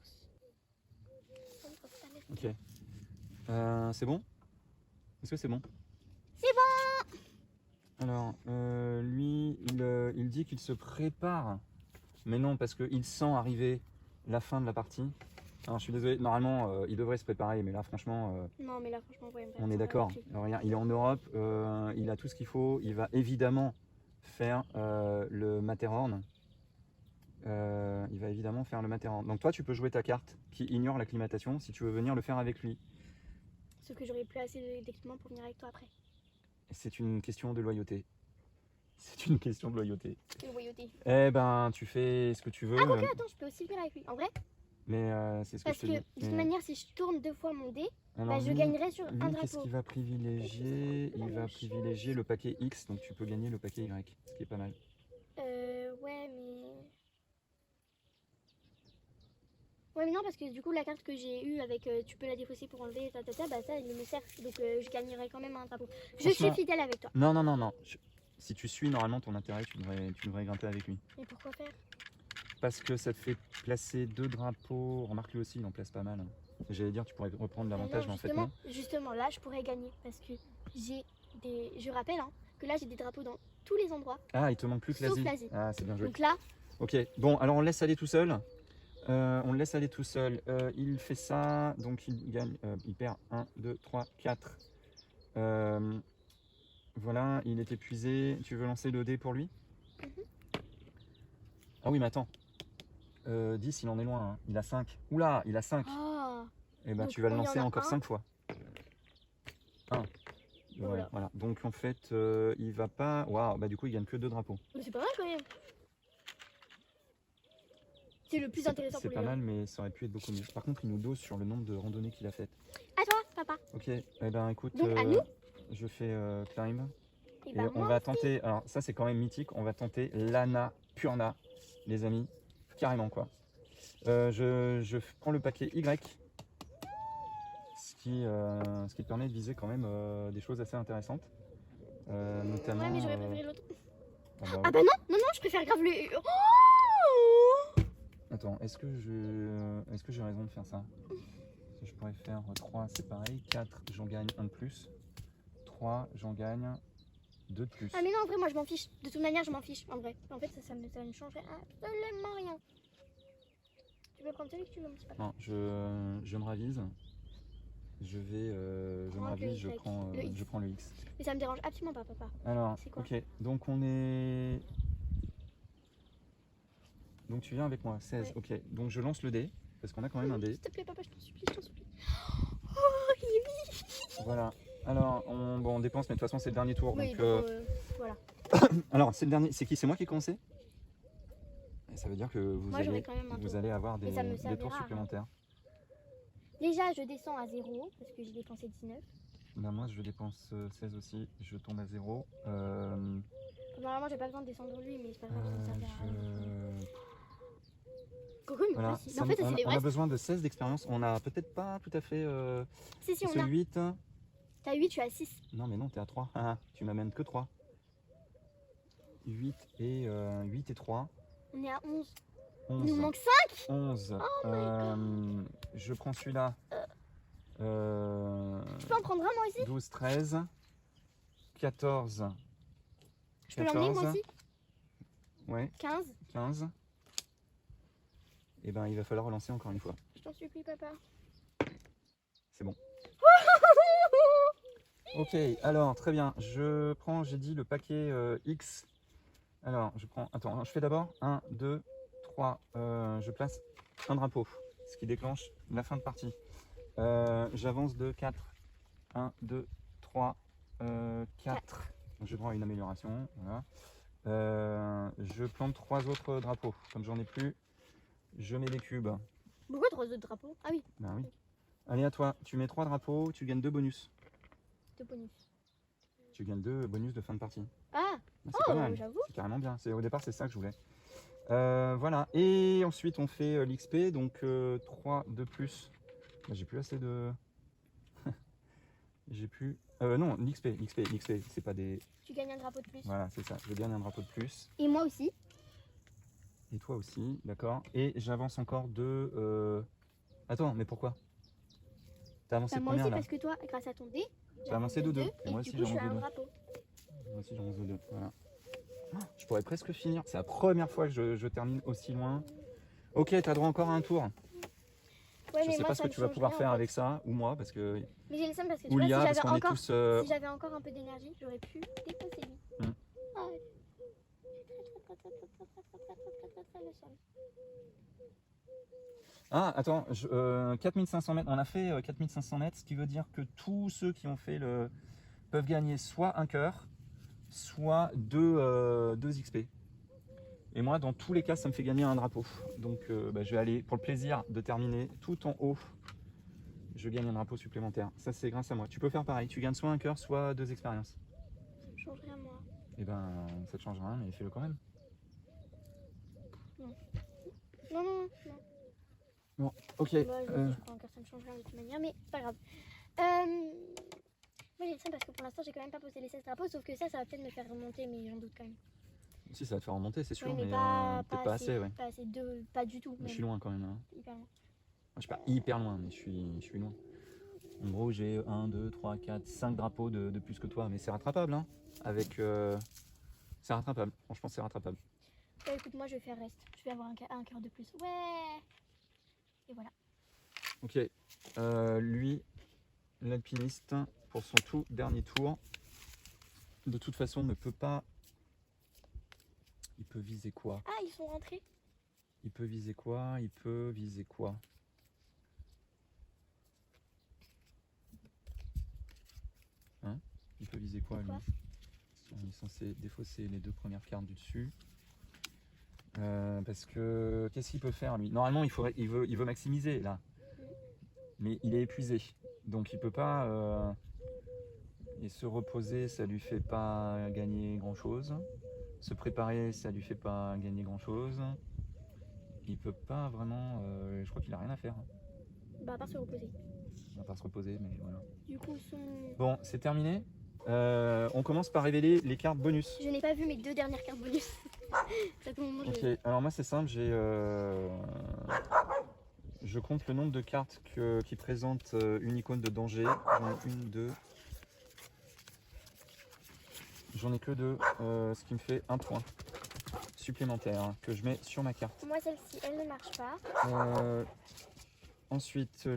Ok. C'est bon? Est-ce que c'est bon? C'est bon! Alors, lui, il dit qu'il se prépare. Mais non, parce qu'il sent arriver la fin de la partie. Alors, je suis désolé, normalement, il devrait se préparer, mais là, franchement, Non, mais là, franchement, ouais, on est d'accord. Alors, regarde, il est en Europe, il a tout ce qu'il faut. Il va évidemment faire le Matterhorn. Donc, toi, tu peux jouer ta carte qui ignore l'acclimatation si tu veux venir le faire avec lui. Sauf que j'aurais plus assez d'équipement pour venir avec toi après. C'est une question de loyauté. C'est une question de loyauté. De loyauté. Eh ben, tu fais ce que tu veux. Ah, quoique, attends, je peux aussi venir avec lui. En vrai, Mais c'est ce que parce je te que dis. de toute manière, si je tourne 2 fois mon dé, Alors, bah, je lui, gagnerai sur lui, un qu'est-ce drapeau. qu'il va privilégier? Il va privilégier le paquet X, donc tu peux gagner le paquet Y, ce qui est pas mal. Ouais, mais. Ouais, mais non, parce que du coup, la carte que j'ai eue avec tu peux la défausser pour enlever, bah ça, il me sert. Donc je gagnerai quand même un drapeau. Je suis Franchement- fidèle avec toi. Non, non, non, non. Si tu suis normalement ton intérêt, tu devrais grimper avec lui. Mais pourquoi faire? Parce que ça te fait placer 2 drapeaux. Remarque lui aussi, il en place pas mal. J'allais dire, tu pourrais reprendre l'avantage, mais en fait non. Justement, là, je pourrais gagner parce que j'ai des. Je rappelle que là, j'ai des drapeaux dans tous les endroits. Ah, il te manque plus que Sauf l'Asie. l'Asie. Ah, c'est bien joué. Donc là, Ok, bon, alors on le laisse aller tout seul. On le laisse aller tout seul. Il fait ça, donc il gagne, il perd 1, 2, 3, 4. Voilà, il est épuisé. Tu veux lancer le dé pour lui? Ah oui, mais attends. 10, il en est loin. Hein. Il a 5. Oula, il a 5. oh, Et ben Donc, tu vas le on y en lancer a encore un. 5 fois. 1. Ouais, Voilà. voilà. Donc en fait, il va pas. Waouh, bah du coup, il gagne que 2 drapeaux. mais c'est pas mal quand même. C'est le plus intéressant C'est pour lui. pas mal, mais ça aurait pu être beaucoup mieux. Par contre, il nous dose sur le nombre de randonnées qu'il a faites. À toi, papa. Ok, eh ben écoute, Donc, à nous je fais climb. Et Et bah, on moi. va tenter, alors ça c'est quand même mythique, on va tenter l'Anna Purna, les amis, carrément quoi. Je prends le paquet Y, ce qui permet de viser quand même des choses assez intéressantes. Notamment. Ouais, mais j'aurais préféré l'autre. Ah bah, Ah bah non, non, non, je préfère grave le. Oh attends, est-ce que j'ai raison de faire ça? Je pourrais faire 3, c'est pareil, 4, j'en gagne 1 de plus, 3, j'en gagne 2 de plus. Ah mais non, en vrai, moi je m'en fiche. De toute manière, je m'en fiche, en vrai. En fait, ça ne changerait absolument rien. Tu peux prendre celui que tu veux, mon petit papa. Non, je me ravise. Je me Prends ravise, le je Y, prends, le X. je prends le X. Mais ça me dérange absolument pas, papa. Alors, C'est quoi? ok, donc on est... Donc tu viens avec moi, 16, Ouais. ok. Donc je lance le dé, parce qu'on a quand même un dé. S'il te plaît, papa, je t'en supplie, je t'en supplie. Oh, il est mis. Voilà. Alors, on dépense, mais de toute façon c'est le dernier tour. Oui, donc, donc, voilà. alors, c'est le dernier, c'est qui? C'est moi qui ai commencé? Et ça veut dire que Moi, j'aurai quand même un vous tour. allez avoir Mais ça me des servira tours à rien. supplémentaires. Déjà, je descends à 0 parce que j'ai dépensé 19. Ben, moi je dépense 16 aussi, je tombe à 0. Normalement, j'ai pas besoin de descendre lui, mais c'est pas grave, ça me servira à rien. Coucou, mais Voilà, facile. En fait, ça, c'est on les a vrais. besoin de 16 d'expérience. On a peut-être pas tout à fait Si, on ce a. 8. T'as 8, je suis à 6. Non, mais non, t'es à 3. Ah, tu m'amènes que 3. 8 et 3. On est à 11. 11. Il nous manque 5. 11. Je prends celui-là. Je peux en prendre un, moi aussi? 12, 13. 14. Je peux l'emmener, moi 14. aussi? Ouais, 15. 15. Et ben, il va falloir relancer encore une fois. Je t'en supplie, papa. C'est bon. Ok, alors très bien. Je prends, j'ai dit le paquet X. Alors, je prends. Attends, je fais d'abord 1, 2, 3. Je place un drapeau, ce qui déclenche la fin de partie. J'avance de 4. 1, 2, 3, 4. Je prends une amélioration. Voilà. Je plante 3 autres drapeaux. Comme j'en ai plus, je mets des cubes. Pourquoi 3 autres drapeaux? Ah oui, Ben oui. Allez, à toi. Tu mets 3 drapeaux, tu gagnes 2 bonus. 2 bonus. Tu gagnes 2 bonus de fin de partie. Ah, Ben, c'est pas mal. j'avoue. C'est carrément bien. Au départ, c'est ça que je voulais. Voilà. Et ensuite, on fait l'XP. Donc 3 de plus. Ben, j'ai plus assez de. J'ai plus. Non, l'XP. C'est pas des. Tu gagnes un drapeau de plus. Voilà, c'est ça. Je gagne un drapeau de plus. Et moi aussi. Et toi aussi, d'accord. Et j'avance encore de. Attends, mais pourquoi? T'as avancé Bah, moi combien aussi, là? parce que toi, grâce à ton dé, T'as avancé de 2. Et moi du aussi coup, je suis j'avance à de un 2. drapeau. Moi aussi j'avance de 2. Voilà. Oh, je pourrais presque finir. C'est la première fois que je termine aussi loin. Ok, t'as droit encore à un tour. Ouais, Je mais sais moi, pas ce ça que me tu vas change pouvoir rien, faire en fait. avec ça, ou moi, parce que. Mais j'ai le seum parce que tu Ou vois, Lia, si parce j'avais qu'on est encore, tous. si j'avais encore un peu d'énergie, j'aurais pu dépasser lui. Hmm. Ah ouais. Très le seum. Ah, attends, 4500 mètres. On a fait 4500 mètres, ce qui veut dire que tous ceux qui ont fait le. Peuvent gagner soit un cœur, soit 2 XP. Et moi, dans tous les cas, ça me fait gagner un drapeau. Donc, je vais aller pour le plaisir de terminer tout en haut. Je gagne un drapeau supplémentaire. Ça, c'est grâce à moi. Tu peux faire pareil. Tu gagnes soit un cœur, soit 2 expériences. Ça me change rien, moi. Et ben, ça te change rien, mais fais-le quand même. Non, non, non. Bon, ok. Moi, je prends un cœur, ça me change rien de toute manière, mais c'est pas grave. Moi, j'ai le seum parce que pour l'instant, j'ai quand même pas posé les 16 drapeaux, sauf que ça va peut-être me faire remonter, mais j'en doute quand même. Si, ça va te faire remonter, c'est sûr, Oui, mais pas peut-être pas assez, ouais. Pas assez, pas du tout. Je suis loin quand même. Hein. Hyper loin. Je suis pas hyper loin, mais je suis loin. En gros, j'ai 1, 2, 3, 4, 5 drapeaux de plus que toi, mais c'est rattrapable. Hein. Avec, c'est rattrapable. Franchement, c'est rattrapable. Bah, écoute, moi, je vais faire reste. Je vais avoir un cœur de plus. Ouais. Et voilà. Ok. Lui, l'alpiniste, pour son tout dernier tour, de toute façon, ne peut pas. Il peut viser quoi? Ah, ils sont rentrés. Il peut viser quoi? Il peut viser quoi? Hein? Il peut viser quoi, lui? Il est censé défausser les 2 premières cartes du dessus. Parce que qu'est-ce qu'il peut faire, lui? Normalement, il veut maximiser là. Mais il est épuisé. Donc il peut pas. Et se reposer, ça lui fait pas gagner grand chose. Se préparer, ça lui fait pas gagner grand chose. Il peut pas vraiment. Je crois qu'il a rien à faire. Bah, à part se reposer. On va pas se reposer, mais voilà. Du coup, Bon, c'est terminé. On commence par révéler les cartes bonus. je n'ai pas vu mes 2 dernières cartes bonus. Ça, tout le monde, Ok, alors moi c'est simple, je compte le nombre de cartes qui présentent une icône de danger. J'en ai 1, 2. J'en ai que 2, ce qui me fait un point supplémentaire hein, que je mets sur ma carte. Moi, celle-ci, elle ne marche pas. Ensuite,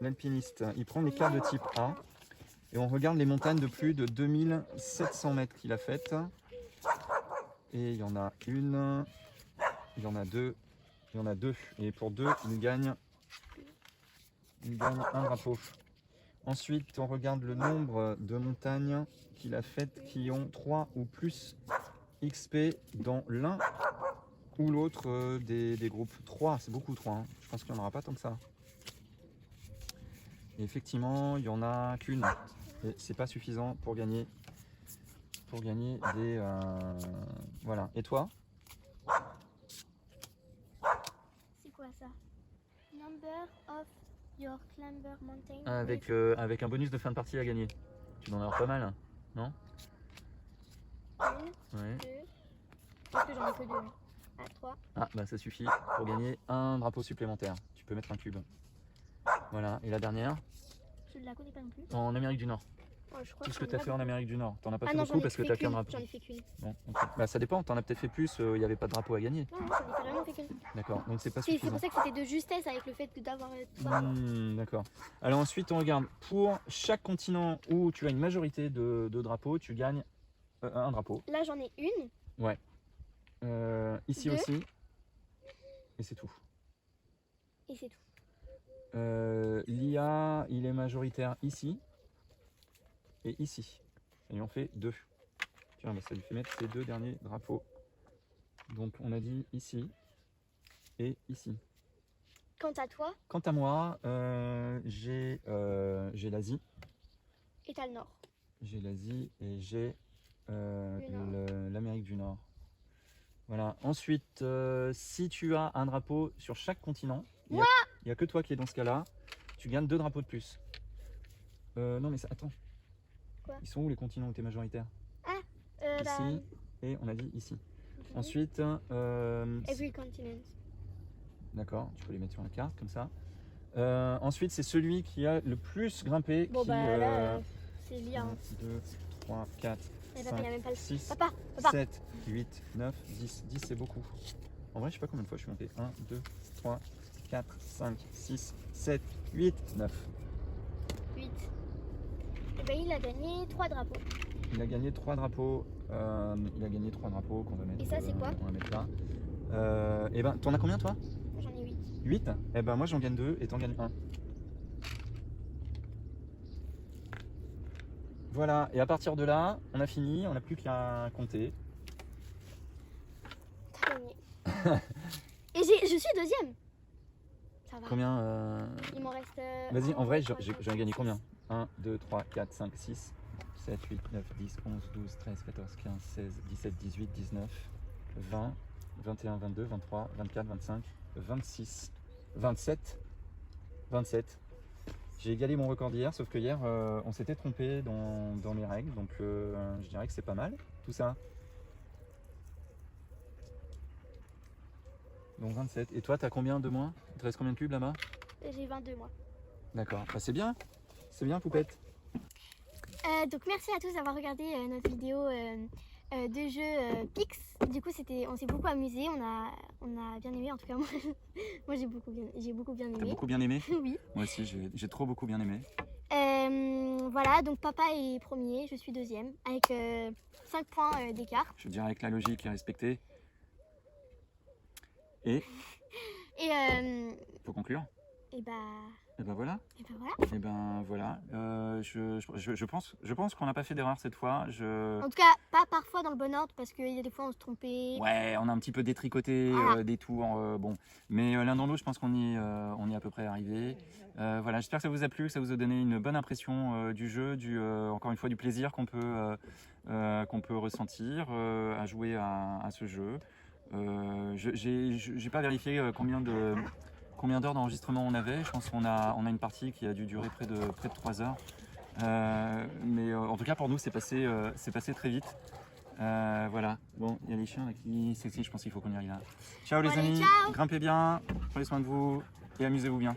l'alpiniste, il prend les cartes de type A et on regarde les montagnes de plus de 2700 mètres qu'il a faites. Et il y en a une, il y en a 2, il y en a 2. Et pour 2, il gagne un drapeau. Ensuite, on regarde le nombre de montagnes qu'il a faites qui ont 3 ou plus XP dans l'un ou l'autre des groupes. 3, c'est beaucoup 3. Hein. Je pense qu'il n'y en aura pas tant que ça. Et effectivement, il n'y en a qu'une. Et c'est pas suffisant pour gagner des... Voilà. Et toi? C'est quoi ça? Number of your climber mountain. Avec un bonus de fin de partie à gagner. Tu dois en avoir pas mal, hein, non? Une, Ouais. 2. Parce que j'en ai que 2. Ah, 3. Ah, bah ça suffit pour gagner un drapeau supplémentaire. Tu peux mettre un cube. Voilà. Et la dernière? Je ne la connais pas non plus. En Amérique du Nord. Oh, je crois Tout ce que que tu as fait en Amérique du Nord. T'en as pas fait non, beaucoup parce que tu as qu'un drapeau. J'en ai fait qu'une. Bon, ok. Bah ça dépend, t'en as peut-être fait plus, il n'y avait pas de drapeau à gagner. Non, j'en ai vraiment fait qu'une. D'accord, donc c'est pas C'est suffisant. pour ça que c'était de justesse avec le fait d'avoir. D'accord. Alors ensuite on regarde, pour chaque continent où tu as une majorité de drapeaux, tu gagnes un drapeau. Là, j'en ai une. Ouais. Ici 2. aussi. Et c'est tout. Et c'est tout. L'IA, il est majoritaire ici et ici. Ça lui en fait 2. Tiens, bah, ça lui fait mettre ces 2 derniers drapeaux. Donc on a dit ici et ici. Quant à toi, Quant à moi, j'ai l'Asie. et t'as le nord. J'ai l'Asie et j'ai Nord. l'Amérique du Nord. Voilà. Ensuite, si tu as un drapeau sur chaque continent, il n'y a que toi qui es dans ce cas-là, tu gagnes 2 drapeaux de plus. Non mais attends. Quoi? Ils sont où les continents où tu es majoritaire? Ici et on a dit ici. Ensuite, Every continent. d'accord, tu peux les mettre sur la carte comme ça. Ensuite, c'est celui qui a le plus grimpé. Bon qui, bah là, c'est l'IA. 1, 2, 3, 4, Eh, papa, il a même pas le... 6, Papa. 7, 8, 9, 10. 10 c'est beaucoup. En vrai, je sais pas combien de fois je suis monté. 1, 2, 3, 4, 5, 6, 7, 8, 9. 8. Et ben il a gagné 3 drapeaux. Il a gagné 3 drapeaux. Qu'on va mettre. Et ça, c'est quoi? On va mettre là. Et ben, t'en as combien toi? J'en ai 8. 8? Et ben moi j'en gagne 2 et t'en gagnes 1. Voilà, et à partir de là, on a fini, on n'a plus qu'à compter. T'as gagné. Et je suis deuxième. Ça va. Combien Il m'en reste. Vas-y, en vrai, trois, j'ai quatre, gagné cinq, combien? six. 1, 2, 3, 4, 5, 6, 7, 8, 9, 10, 11, 12, 13, 14, 15, 16, 17, 18, 19, 20, 21, 22, 23, 24, 25, 26, 27, 27. J'ai égalé mon record d'hier, sauf que hier, on s'était trompé dans les règles, donc je dirais que c'est pas mal, tout ça. Donc 27. Et toi, t'as combien de moins? Il te reste combien de cubes là-bas? J'ai 22 mois. D'accord, bah, c'est bien, Poupette. Donc merci à tous d'avoir regardé notre vidéo de jeu Pix. Du coup on s'est beaucoup amusé, on a bien aimé en tout cas moi, moi j'ai beaucoup bien T'as aimé. beaucoup bien aimé? Oui. Moi aussi, j'ai trop beaucoup bien aimé. Voilà, donc papa est premier, je suis deuxième avec 5 points d'écart. Je dirais que la logique est respectée. Et Et faut conclure. et bah Et ben voilà. et bah voilà. Et ben voilà. Je pense qu'on n'a pas fait d'erreur cette fois. En tout cas, pas parfois dans le bon ordre parce qu'il y a des fois on se trompait. Ouais, on a un petit peu détricoté Voilà. des tours. Bon, mais l'un dans l'autre, je pense qu'on y est à peu près arrivé. Voilà, j'espère que ça vous a plu, que ça vous a donné une bonne impression du jeu, encore une fois du plaisir qu'on peut ressentir à jouer à ce jeu. J'ai pas vérifié combien d'heures d'enregistrement on avait. Je pense qu'on a une partie qui a dû durer près de 3 heures. Mais en tout cas pour nous c'est passé très vite. Voilà, bon, il y a les chiens là qui s'excitent, je pense qu'il faut qu'on y aille là. Ciao les Allez, amis, ciao. grimpez bien, prenez soin de vous et amusez-vous bien.